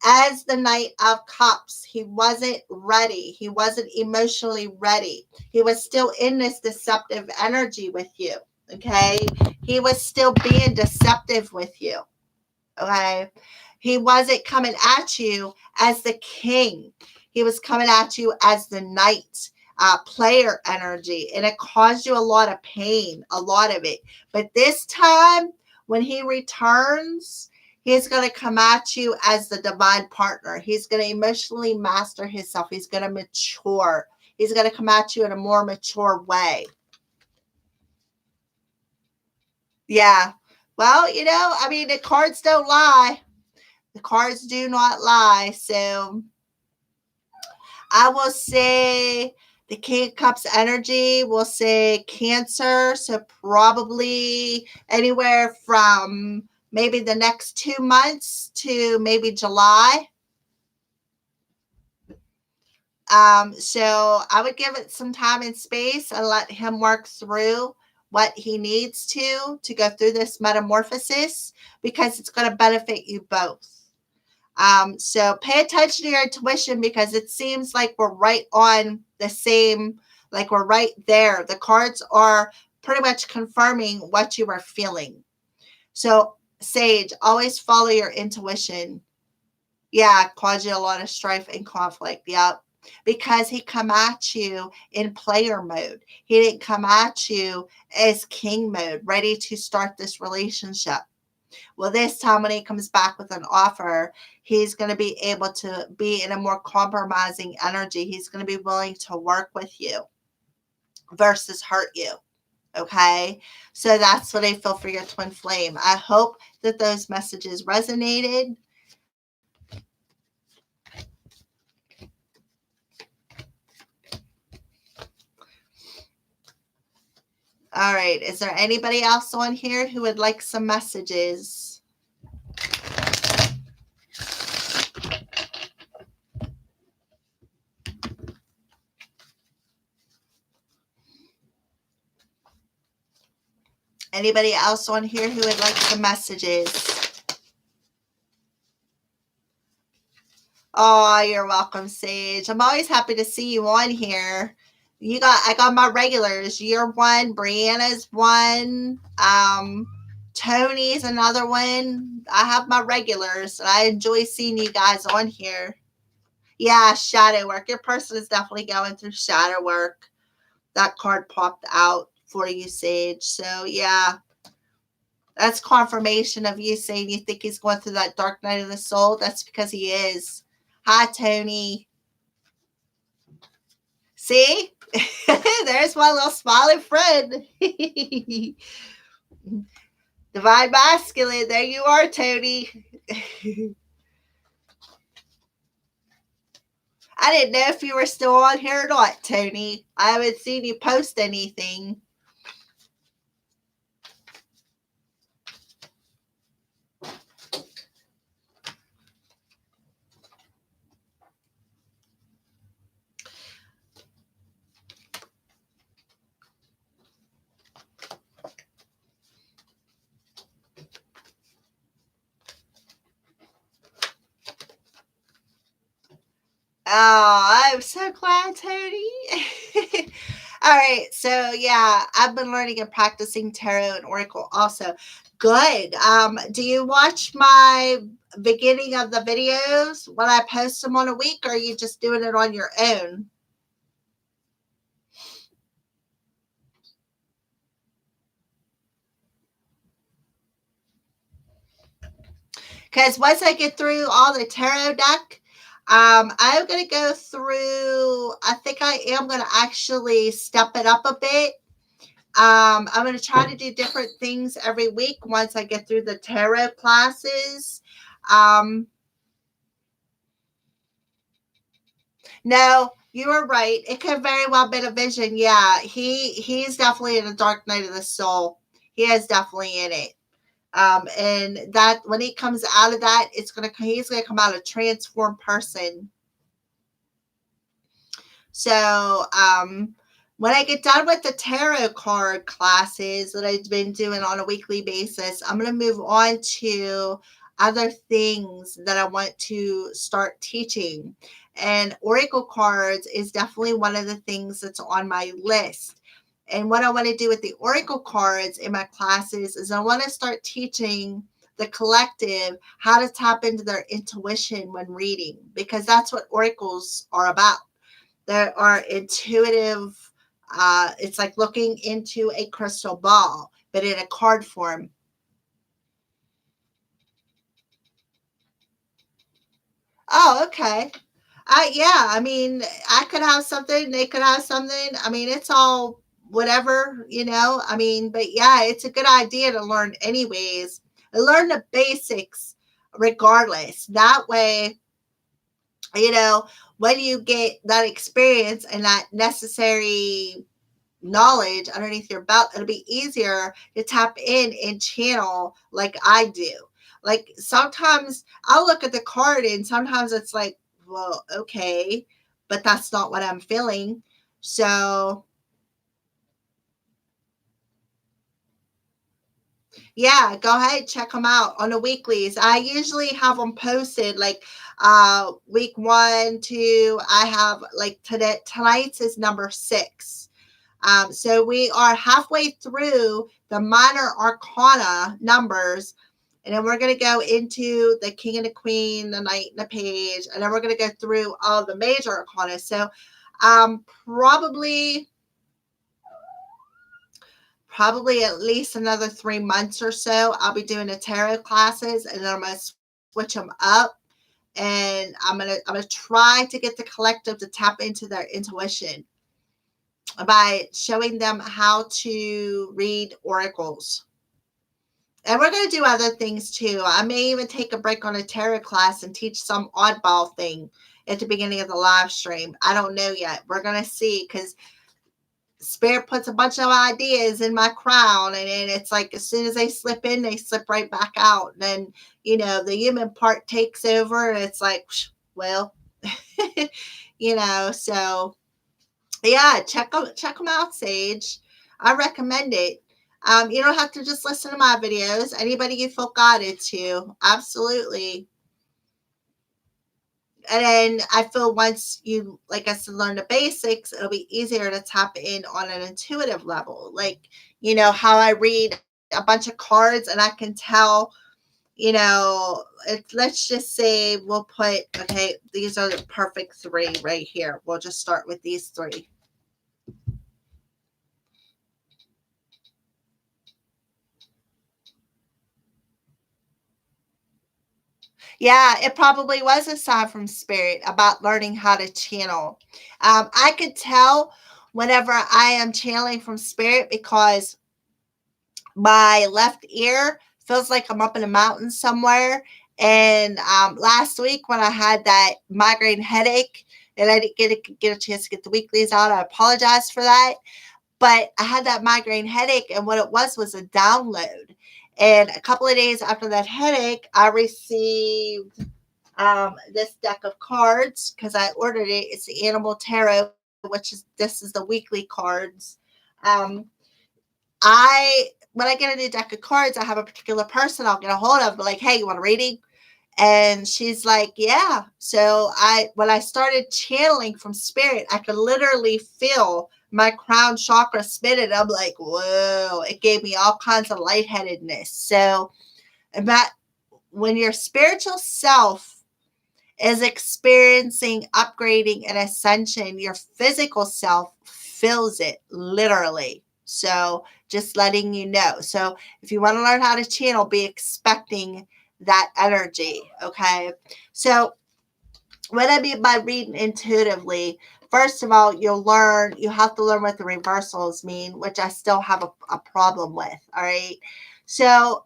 as the Knight of Cups. He wasn't ready. He wasn't emotionally ready. He was still in this deceptive energy with you. Okay. He was still being deceptive with you. Okay. He wasn't coming at you as the king. He was coming at you as the knight, player energy. And it caused you a lot of pain, a lot of it. But this time, when he returns, he's going to come at you as the divine partner. He's going to emotionally master himself. He's going to mature. He's going to come at you in a more mature way. Yeah. Well, I mean, the cards don't lie. The cards do not lie. So I will say the King of Cups energy will say Cancer. So probably anywhere from maybe the next 2 months to maybe July. So I would give it some time and space and let him work through what he needs to go through this metamorphosis, because it's going to benefit you both. So pay attention to your intuition, because it seems like we're right on the same, like we're right there. The cards are pretty much confirming what you are feeling. So Sage, always follow your intuition. Yeah, cause you a lot of strife and conflict. Yep. Because he come at you in player mode. He didn't come at you as king mode, ready to start this relationship. Well, this time when he comes back with an offer, he's going to be able to be in a more compromising energy. He's going to be willing to work with you versus hurt you. Okay. So that's what I feel for your twin flame. I hope that those messages resonated. All right. Is there anybody else on here who would like some messages? Anybody else on here who would like some messages? Oh, you're welcome, Sage. I'm always happy to see you on here. I got my regulars. You're one, Brianna's one, Tony's another one. I have my regulars, and I enjoy seeing you guys on here. Yeah, shadow work. Your person is definitely going through shadow work. That card popped out for you, Sage. So yeah, that's confirmation of you saying you think he's going through that dark night of the soul. That's because he is. Hi, Tony. See? There's my little smiling friend. Divine masculine. There you are, Tony. I didn't know if you were still on here or not, Tony. I haven't seen you post anything. Oh, I'm so glad, Tony. All right, so yeah, I've been learning and practicing tarot and oracle also. Good. Do you watch my beginning of the videos when I post them on a week, or are you just doing it on your own? Because once I get through all the tarot deck, I'm going to go through, I think I am going to actually step it up a bit. I'm going to try to do different things every week once I get through the tarot classes. No, you were right. It could very well been a vision. Yeah, he's definitely in a dark night of the soul. He is definitely in it. And that when he comes out of that, he's gonna come out a transformed person. So when I get done with the tarot card classes that I've been doing on a weekly basis, I'm gonna move on to other things that I want to start teaching. And oracle cards is definitely one of the things that's on my list. And what I want to do with the oracle cards in my classes is I want to start teaching the collective how to tap into their intuition when reading, because that's what oracles are about. They are intuitive. It's like looking into a crystal ball, but in a card form. Oh, okay. Yeah, I mean, I could have something, they could have something. I mean, it's all whatever, you know. I mean, but yeah, it's a good idea to learn anyways. Learn the basics regardless. That way, you know, when you get that experience and that necessary knowledge underneath your belt, it'll be easier to tap in and channel like I do. Like sometimes I'll look at the card and sometimes it's like, well, okay, but that's not what I'm feeling. So yeah, go ahead, check them out on the weeklies. I usually have them posted like week 1, 2. I have like tonight's is number 6. So we are halfway through the minor arcana numbers, and then we're going to go into the king and the queen, the knight and the page, and then we're going to go through all the major arcana. So probably at least another 3 months or so, I'll be doing the tarot classes, and then I'm going to switch them up. And I'm gonna try to get the collective to tap into their intuition by showing them how to read oracles. And we're going to do other things too. I may even take a break on a tarot class and teach some oddball thing at the beginning of the live stream. I don't know yet. We're going to see, because Spirit puts a bunch of ideas in my crown, and then it's like as soon as they slip in, they slip right back out. And then, the human part takes over, and it's like, well, so yeah, check them out, Sage. I recommend it. You don't have to just listen to my videos. Anybody you feel guided to, absolutely. And then I feel once you, like I said, learn the basics, it'll be easier to tap in on an intuitive level. Like, how I read a bunch of cards and I can tell, let's just say we'll put, okay, these are the perfect three right here. We'll just start with these three. Yeah, it probably was a sign from spirit about learning how to channel. I could tell whenever I am channeling from spirit because my left ear feels like I'm up in a mountain somewhere. And last week when I had that migraine headache and I didn't get a chance to get the weeklies out, I apologize for that. But I had that migraine headache, and what it was a download. And a couple of days after that headache, I received this deck of cards because I ordered it. It's the Animal Tarot, this is the weekly cards. Um, when I get a new deck of cards, I have a particular person I'll get a hold of, but like, hey, you want a reading? And she's like, yeah. So when I started channeling from spirit, I could literally feel my crown chakra spinning. I'm like, whoa, it gave me all kinds of lightheadedness. So that when your spiritual self is experiencing upgrading and ascension, your physical self feels it literally. So just letting you know. So if you want to learn how to channel, be expecting that energy. Okay. So what I mean by reading intuitively, first of all, you have to learn what the reversals mean, which I still have a problem with. All right. So,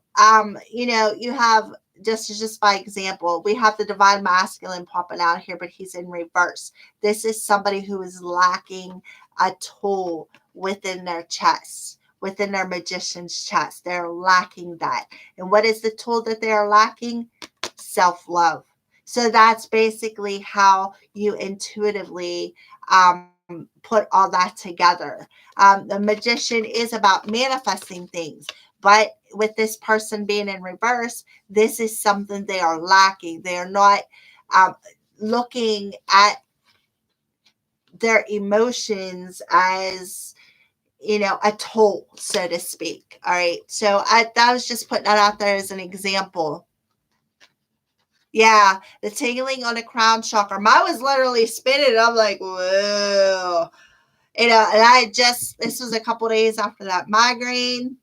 you have just by example, we have the divine masculine popping out here, but he's in reverse. This is somebody who is lacking a tool within their chest, within their magician's chest. They're lacking that. And what is the tool that they are lacking? Self-love. So that's basically how you intuitively put all that together. The magician is about manifesting things, but with this person being in reverse, this is something they are lacking. They are not looking at their emotions as a tool, so to speak. All right. So that was just putting that out there as an example. Yeah, the tingling on the crown chakra. Mine was literally spinning. I'm like, whoa. And this was a couple days after that migraine.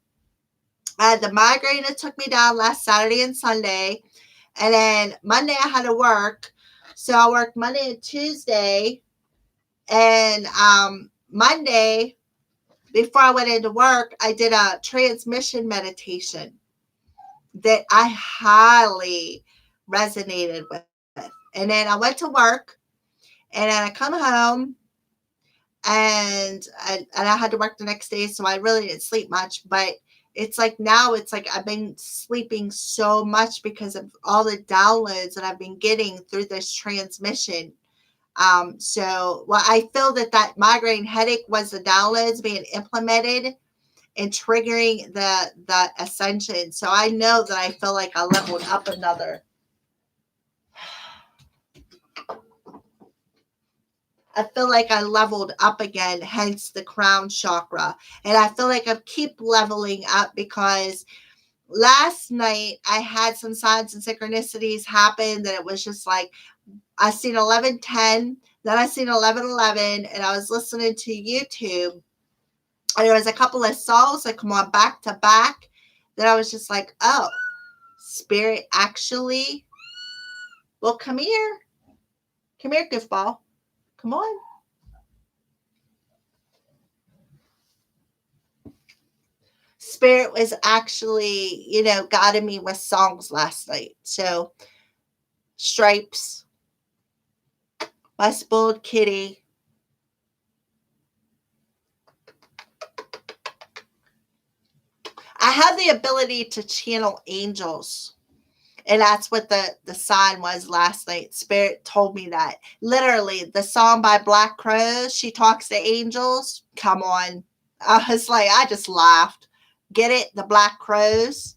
I had the migraine that took me down last Saturday and Sunday. And then Monday I had to work. So I worked Monday and Tuesday. And Monday, before I went into work, I did a transmission meditation that I highly resonated with. And then I went to work, and then I come home, and I had to work the next day, so I really didn't sleep much. But it's like now it's like I've been sleeping so much because of all the downloads that I've been getting through this transmission. So I feel that migraine headache was the downloads being implemented and triggering the ascension. So I know that I feel like I leveled up another. I feel like I leveled up again, hence the crown chakra. And I feel like I keep leveling up because last night I had some signs and synchronicities happen that it was just like I seen 11:10, then I seen 11:11, and I was listening to YouTube, and there was a couple of songs that come on back to back that I was just like, oh, spirit actually, well, come here, goofball, come on. Spirit was actually, guiding me with songs last night. So, Stripes, My Spoiled Kitty. I have the ability to channel angels. And that's what the sign was last night. Spirit told me that. Literally, the song by Black Crowes, She Talks to Angels. Come on. I was like, I just laughed. Get it? The Black Crowes.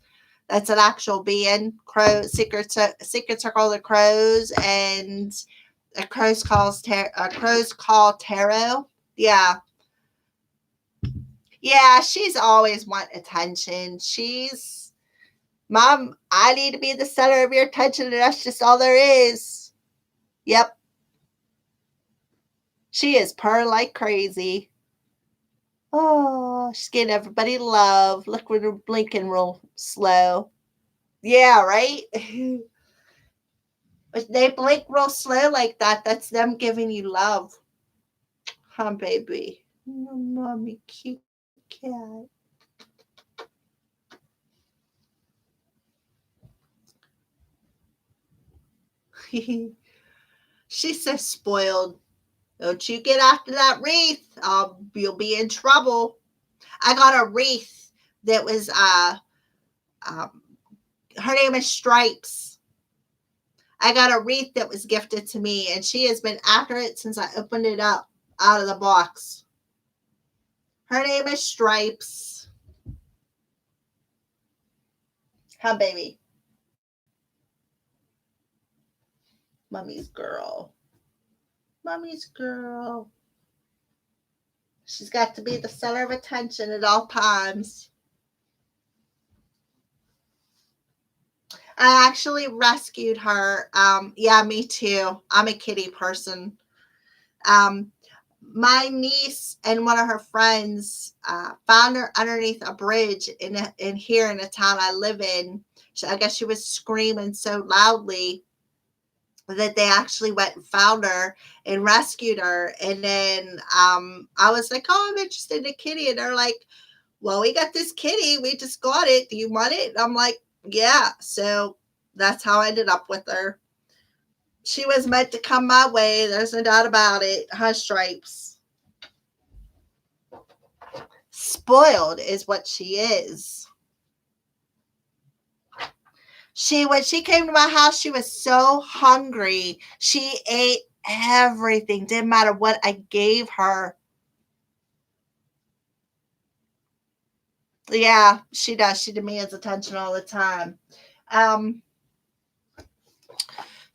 That's an actual being. Secret Circle of the Crows. And A crow's call tarot. Yeah. Yeah, she's always want attention. She's, Mom, I need to be the center of your attention, and that's just all there is. Yep. She is purring like crazy. Oh, she's getting everybody love. Look, we're blinking real slow. Yeah, right? If they blink real slow like that, that's them giving you love. Huh, baby? Mommy, cute cat. She's so spoiled. Don't you get after that wreath. You'll be in trouble. I got a wreath that was um her name is Stripes. I got a wreath that was gifted to me, and she has been after it since I opened it up out of the box. Her name is Stripes. Huh, baby? Mommy's girl. Mommy's girl. She's got to be the center of attention at all times. I actually rescued her. Yeah, me too. I'm a kitty person. Um, my niece and one of her friends found her underneath a bridge in here in the town I live in. I guess she was screaming so loudly that they actually went and found her and rescued her. And then I was like, "Oh, I'm interested in a kitty," and they're like, "Well, we got this kitty. We just got it. Do you want it?" And I'm like, "Yeah." So that's how I ended up with her. She was meant to come my way. There's no doubt about it. Her Stripes. Spoiled is what she is. When she came to my house, she was so hungry. She ate everything. Didn't matter what I gave her. Yeah, she does. She demands attention all the time. Um,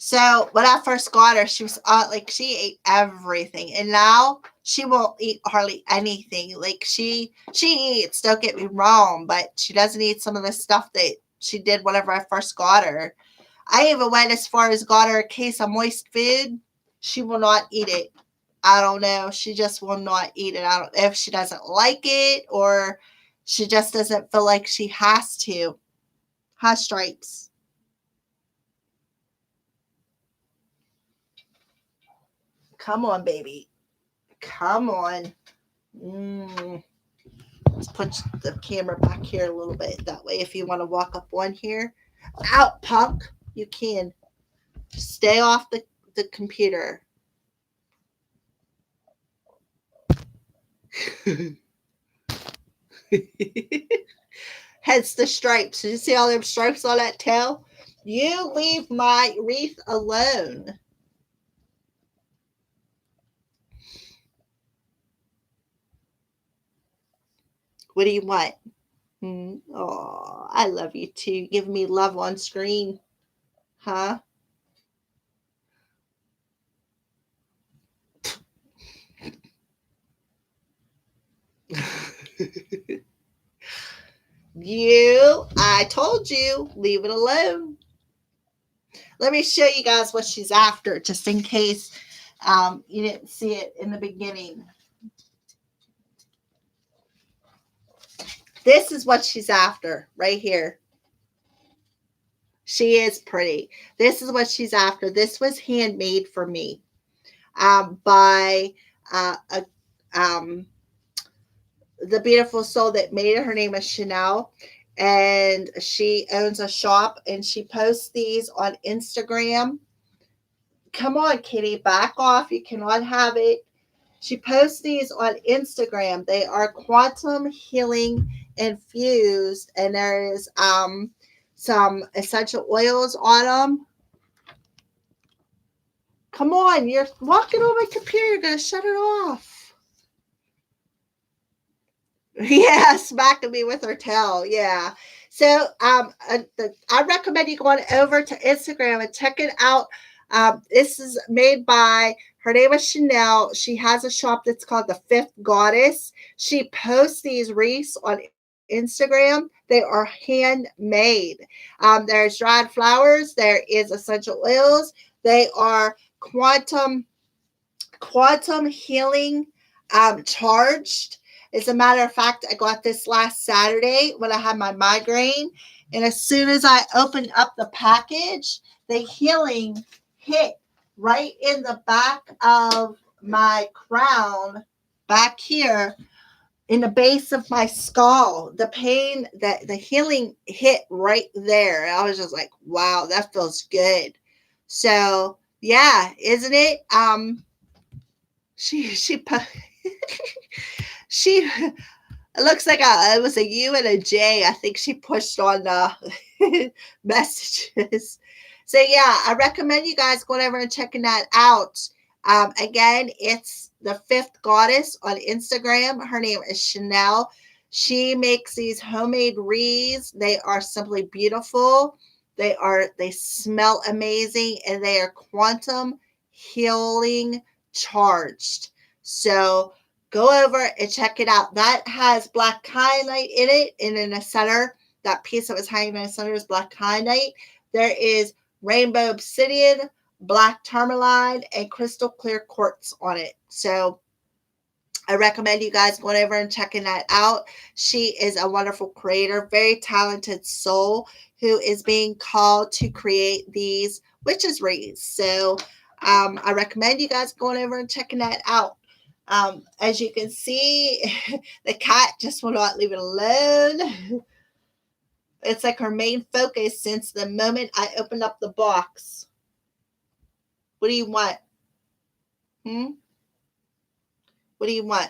So when I first got her, she was like she ate everything, and now she won't eat hardly anything. Like she eats. Don't get me wrong, but she doesn't eat some of the stuff that she did whenever I first got her. I even went as far as got her a case of moist food. She will not eat it. I don't know. She just will not eat it. I don't know if she doesn't like it or she just doesn't feel like she has to. Has Stripes. Come on, baby. Come on. Mm. Let's put the camera back here a little bit. That way, if you want to walk up on here, out, punk, you can. Just stay off the computer. Hence the stripes. Did you see all them stripes on that tail? You leave my wreath alone. What do you want? Oh, I love you too. Give me love on screen. Huh? I told you, leave it alone. Let me show you guys what she's after, just in case you didn't see it in the beginning. This is what she's after right here. She is pretty. This is what she's after. This was handmade for me by a the beautiful soul that made it. Her name is Chanel, and she owns a shop and she posts these on Instagram. Come on, kitty, back off. You cannot have it. She posts these on Instagram. They are quantum healing infused, and there is some essential oils on them. Come on, you're walking on my computer. You're gonna shut it off. Yeah, smacking me with her tail. Yeah. So I recommend you going over to Instagram and checking out This is made by, her name is Chanel. She has a shop that's called the Fifth Goddess. She posts these wreaths on Instagram. They are handmade. There's dried flowers. There is essential oils. They are quantum healing charged. As a matter of fact, I got this last Saturday when I had my migraine. And as soon as I opened up the package, the healing hit right in the back of my crown, back here in the base of my skull. The pain, the healing hit right there. I was just like, wow, that feels good. So yeah, isn't it? She she it looks like it was a U and a J. I think she pushed on the messages. So yeah, I recommend you guys going over and checking that out. Again, it's the Fifth Goddess on Instagram. Her name is Chanel. She makes these homemade wreaths. They are simply beautiful. They smell amazing, and they are quantum healing charged. So go over and check it out. That has black kyanite in it, and in the center, that piece that was hanging in the center is black kyanite. There is rainbow obsidian, black tourmaline, and crystal clear quartz on it. So I recommend you guys going over and checking that out. She is a wonderful creator, very talented soul who is being called to create these witches wreaths. So I recommend you guys going over and checking that out. As you can see, the cat just will not leave it alone. It's like her main focus since the moment I opened up the box. What do you want? What do you want?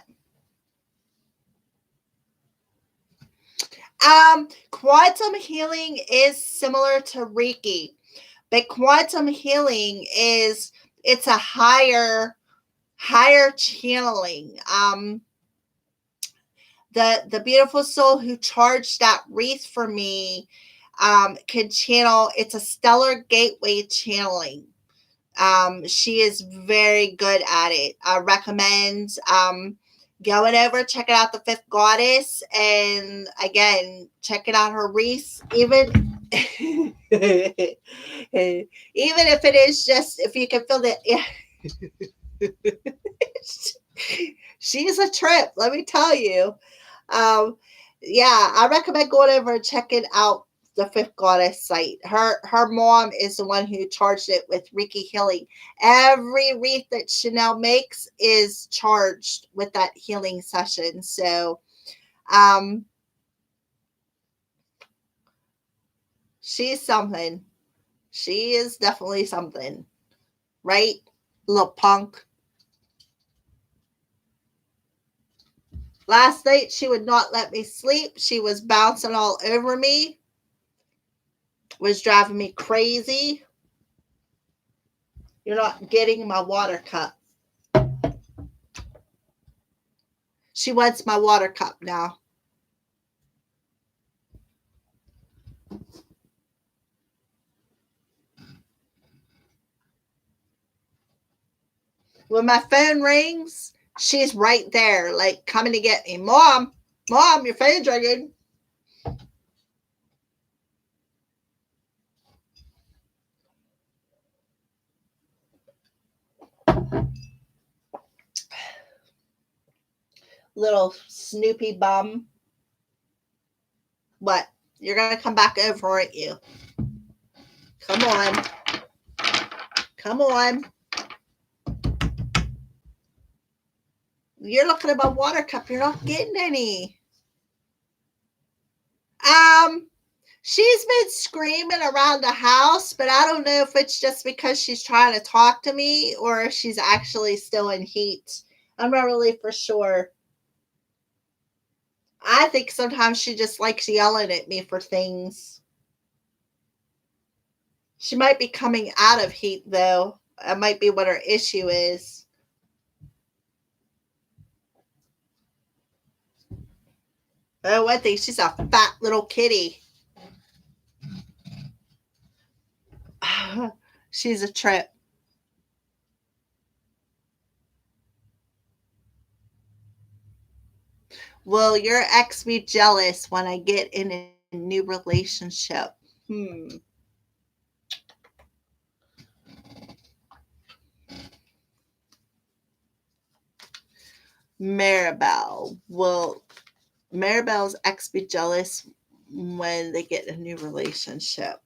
Quantum healing is similar to Reiki, but quantum healing it's a higher channeling. The beautiful soul who charged that wreath for me can channel. It's a stellar gateway channeling. She is very good at it. I recommend going over, checking out the Fifth Goddess, and again, checking out her wreaths. Even even if it is just if you can feel that. Yeah. She's a trip, let me tell you. Yeah, I recommend going over and checking out the Fifth Goddess site. Her mom is the one who charged it with Reiki healing. Every wreath that Chanel makes is charged with that healing session. So she's something. She is definitely something. Right? Little punk. Last night, she would not let me sleep. She was bouncing all over me, was driving me crazy. You're not getting my water cup. She wants my water cup now. When my phone rings, she's right there, like coming to get me. Mom, your phone's ringing. Little Snoopy bum. What? You're going to come back over, aren't you? Come on. Come on. You're looking at my water cup. You're not getting any. She's been screaming around the house, but I don't know if it's just because she's trying to talk to me or if she's actually still in heat. I'm not really for sure. I think sometimes she just likes yelling at me for things. She might be coming out of heat, though. That might be what her issue is. Oh, I think she's a fat little kitty. She's a trip. Will your ex be jealous when I get in a new relationship? Hmm. Maribel. Will Maribel's ex be jealous when they get in a new relationship?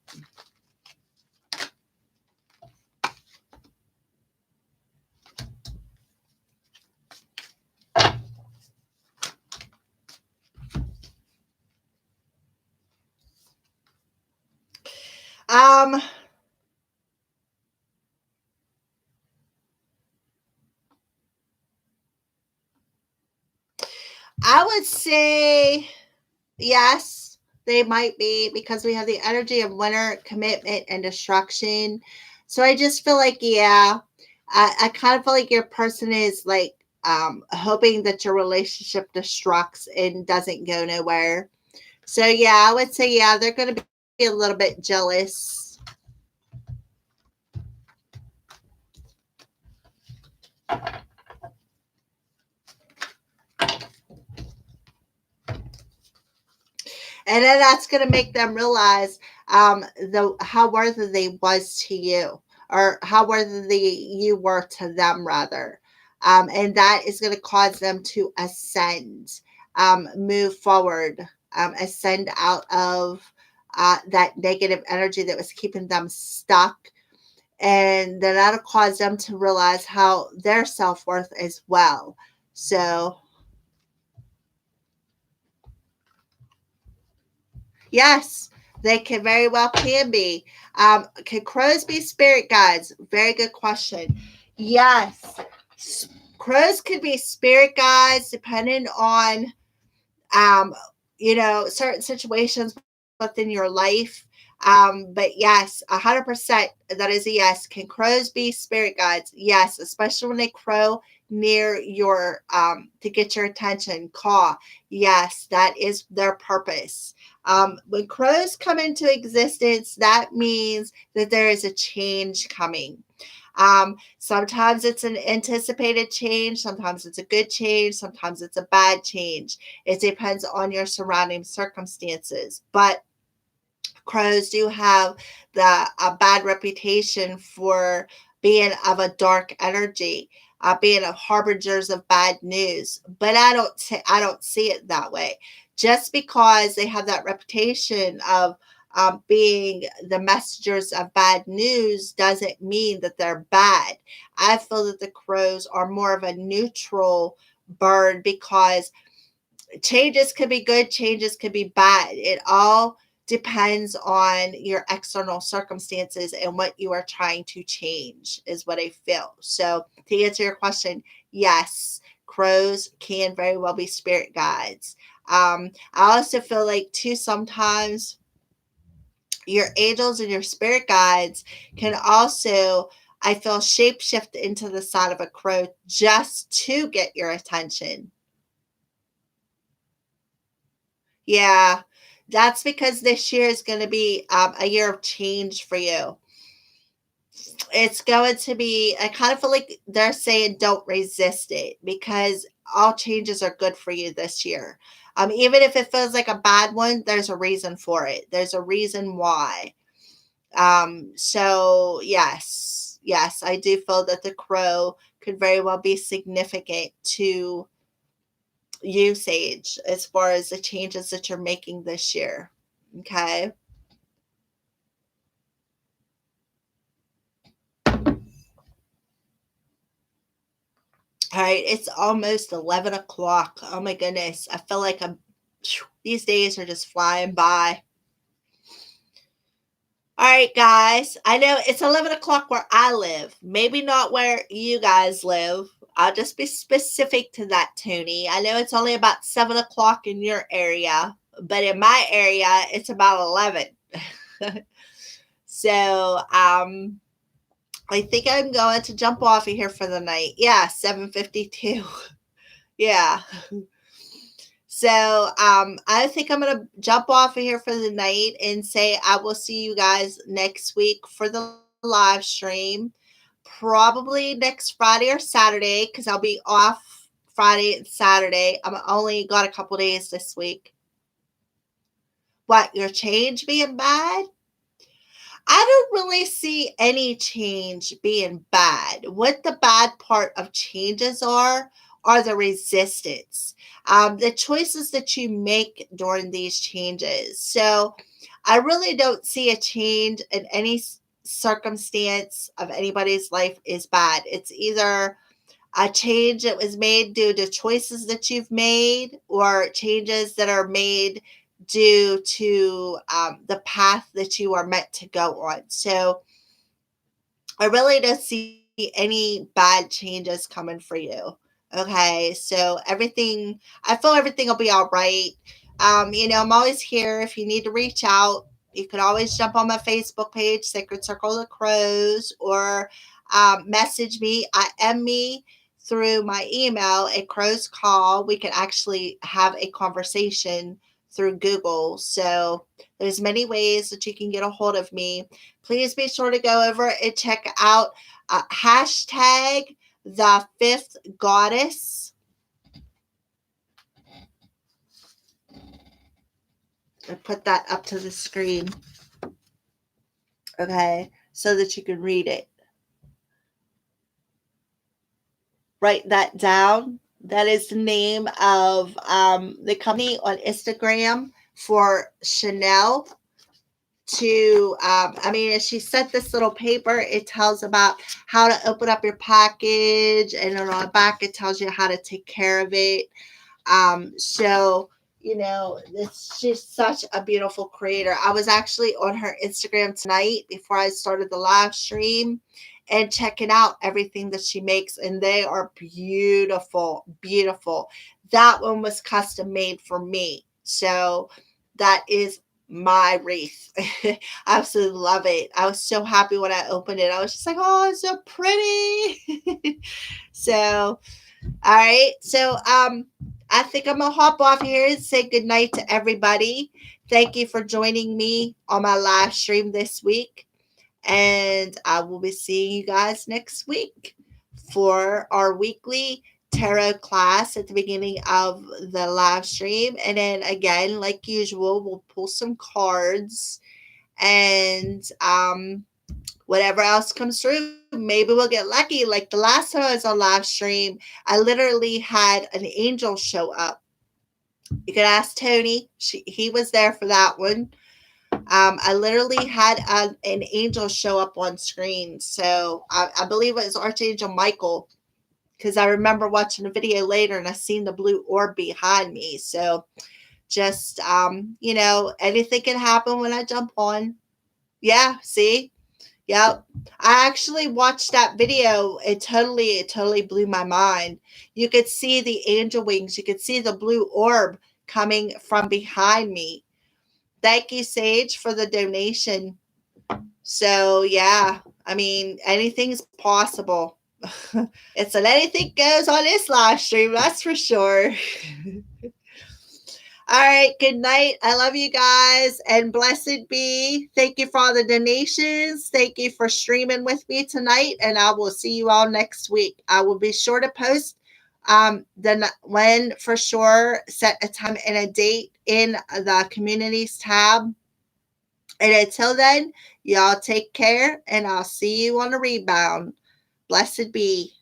Um, I would say yes, they might be because we have the energy of winter, commitment, and destruction. So I just feel like, yeah, I kind of feel like your person is like hoping that your relationship destructs and doesn't go nowhere. So yeah, I would say yeah, they're going to be a little bit jealous. And then that's going to make them realize the how worthy they was to you, or how worthy you were to them rather. And that is going to cause them to ascend, move forward, ascend out of that negative energy that was keeping them stuck. And then that'll cause them to realize how their self-worth as well. So yes, they can very well can be. Can crows be spirit guides? Very good question. Yes, crows could be spirit guides depending on um, certain situations within your life. But yes, 100%, that is a yes. Can crows be spirit guides? Yes, especially when they crow near your to get your attention, caw. Yes, that is their purpose. When crows come into existence, that means that there is a change coming. Sometimes it's an anticipated change, sometimes it's a good change, sometimes it's a bad change. It depends on your surrounding circumstances. But crows do have a bad reputation for being of a dark energy, being a harbingers of bad news. But I don't see it that way. Just because they have that reputation of being the messengers of bad news doesn't mean that they're bad. I feel that the crows are more of a neutral bird because changes could be good, changes could be bad. It all depends on your external circumstances and what you are trying to change, is what I feel. So, to answer your question, yes, crows can very well be spirit guides. I also feel like, too, sometimes your angels and your spirit guides can also, I feel, shapeshift into the side of a crow just to get your attention. Yeah, that's because this year is going to be a year of change for you. It's going to be, I kind of feel like they're saying don't resist it because all changes are good for you this year. Even if it feels like a bad one, there's a reason for it. There's a reason why. So yes, I do feel that the crow could very well be significant to you, Sage, as far as the changes that you're making this year. Okay. All right, it's almost 11 o'clock. Oh my goodness. I feel like these days are just flying by. All right, guys. I know it's 11 o'clock where I live. Maybe not where you guys live. I'll just be specific to that, Tony. I know it's only about 7 o'clock in your area, but in my area, it's about 11. So, I think I'm going to jump off of here for the night. Yeah, 7:52. Yeah. So I think I'm gonna jump off of here for the night and say I will see you guys next week for the live stream. Probably next Friday or Saturday because I'll be off Friday and Saturday. I'm only got a couple days this week. What, your change being bad? I don't really see any change being bad. What the bad part of changes are the resistance, the choices that you make during these changes. So I really don't see a change in any circumstance of anybody's life is bad. It's either a change that was made due to choices that you've made, or changes that are made due to the path that you are meant to go on. So I really don't see any bad changes coming for you. Okay, so I feel everything will be all right. I'm always here if you need to reach out. You can always jump on my Facebook page, Sacred Circle of Crows, or message me. Me through my email, a crow's call. We can actually have a conversation through Google. So there's many ways that you can get a hold of me. Please be sure to go over and check out hashtag the fifth goddess. I put that up to the screen, okay, so that you can read it. Write that down. That is the name of the company on Instagram for Chanel. As she sent this little paper, it tells about how to open up your package, and on the back it tells you how to take care of it. She's such a beautiful creator. I was actually on her Instagram tonight before I started the live stream and checking out everything that she makes, and they are beautiful, beautiful. That one was custom made for me. So that is my wreath. I absolutely love it. I was so happy when I opened it. I was just like, oh, it's so pretty. So, all right. So, I think I'm gonna hop off here and say good night to everybody. Thank you for joining me on my live stream this week. And I will be seeing you guys next week for our weekly tarot class at the beginning of the live stream. And then again, like usual, we'll pull some cards, and whatever else comes through, maybe we'll get lucky. Like the last time I was on live stream, I literally had an angel show up. You can ask Tony. He was there for that one. I literally had an angel show up on screen. So I believe it was Archangel Michael, because I remember watching a video later and I seen the blue orb behind me. So just, anything can happen when I jump on. Yeah, see? Yep. I actually watched that video. It totally blew my mind. You could see the angel wings. You could see the blue orb coming from behind me. Thank you, Sage, for the donation. So, yeah, anything's possible. It's an anything goes on this live stream, that's for sure. All right, good night. I love you guys, and blessed be. Thank you for all the donations. Thank you for streaming with me tonight, and I will see you all next week. I will be sure to post when for sure, set a time and a date in the communities tab. And until then, y'all take care, and I'll see you on the rebound. Blessed be.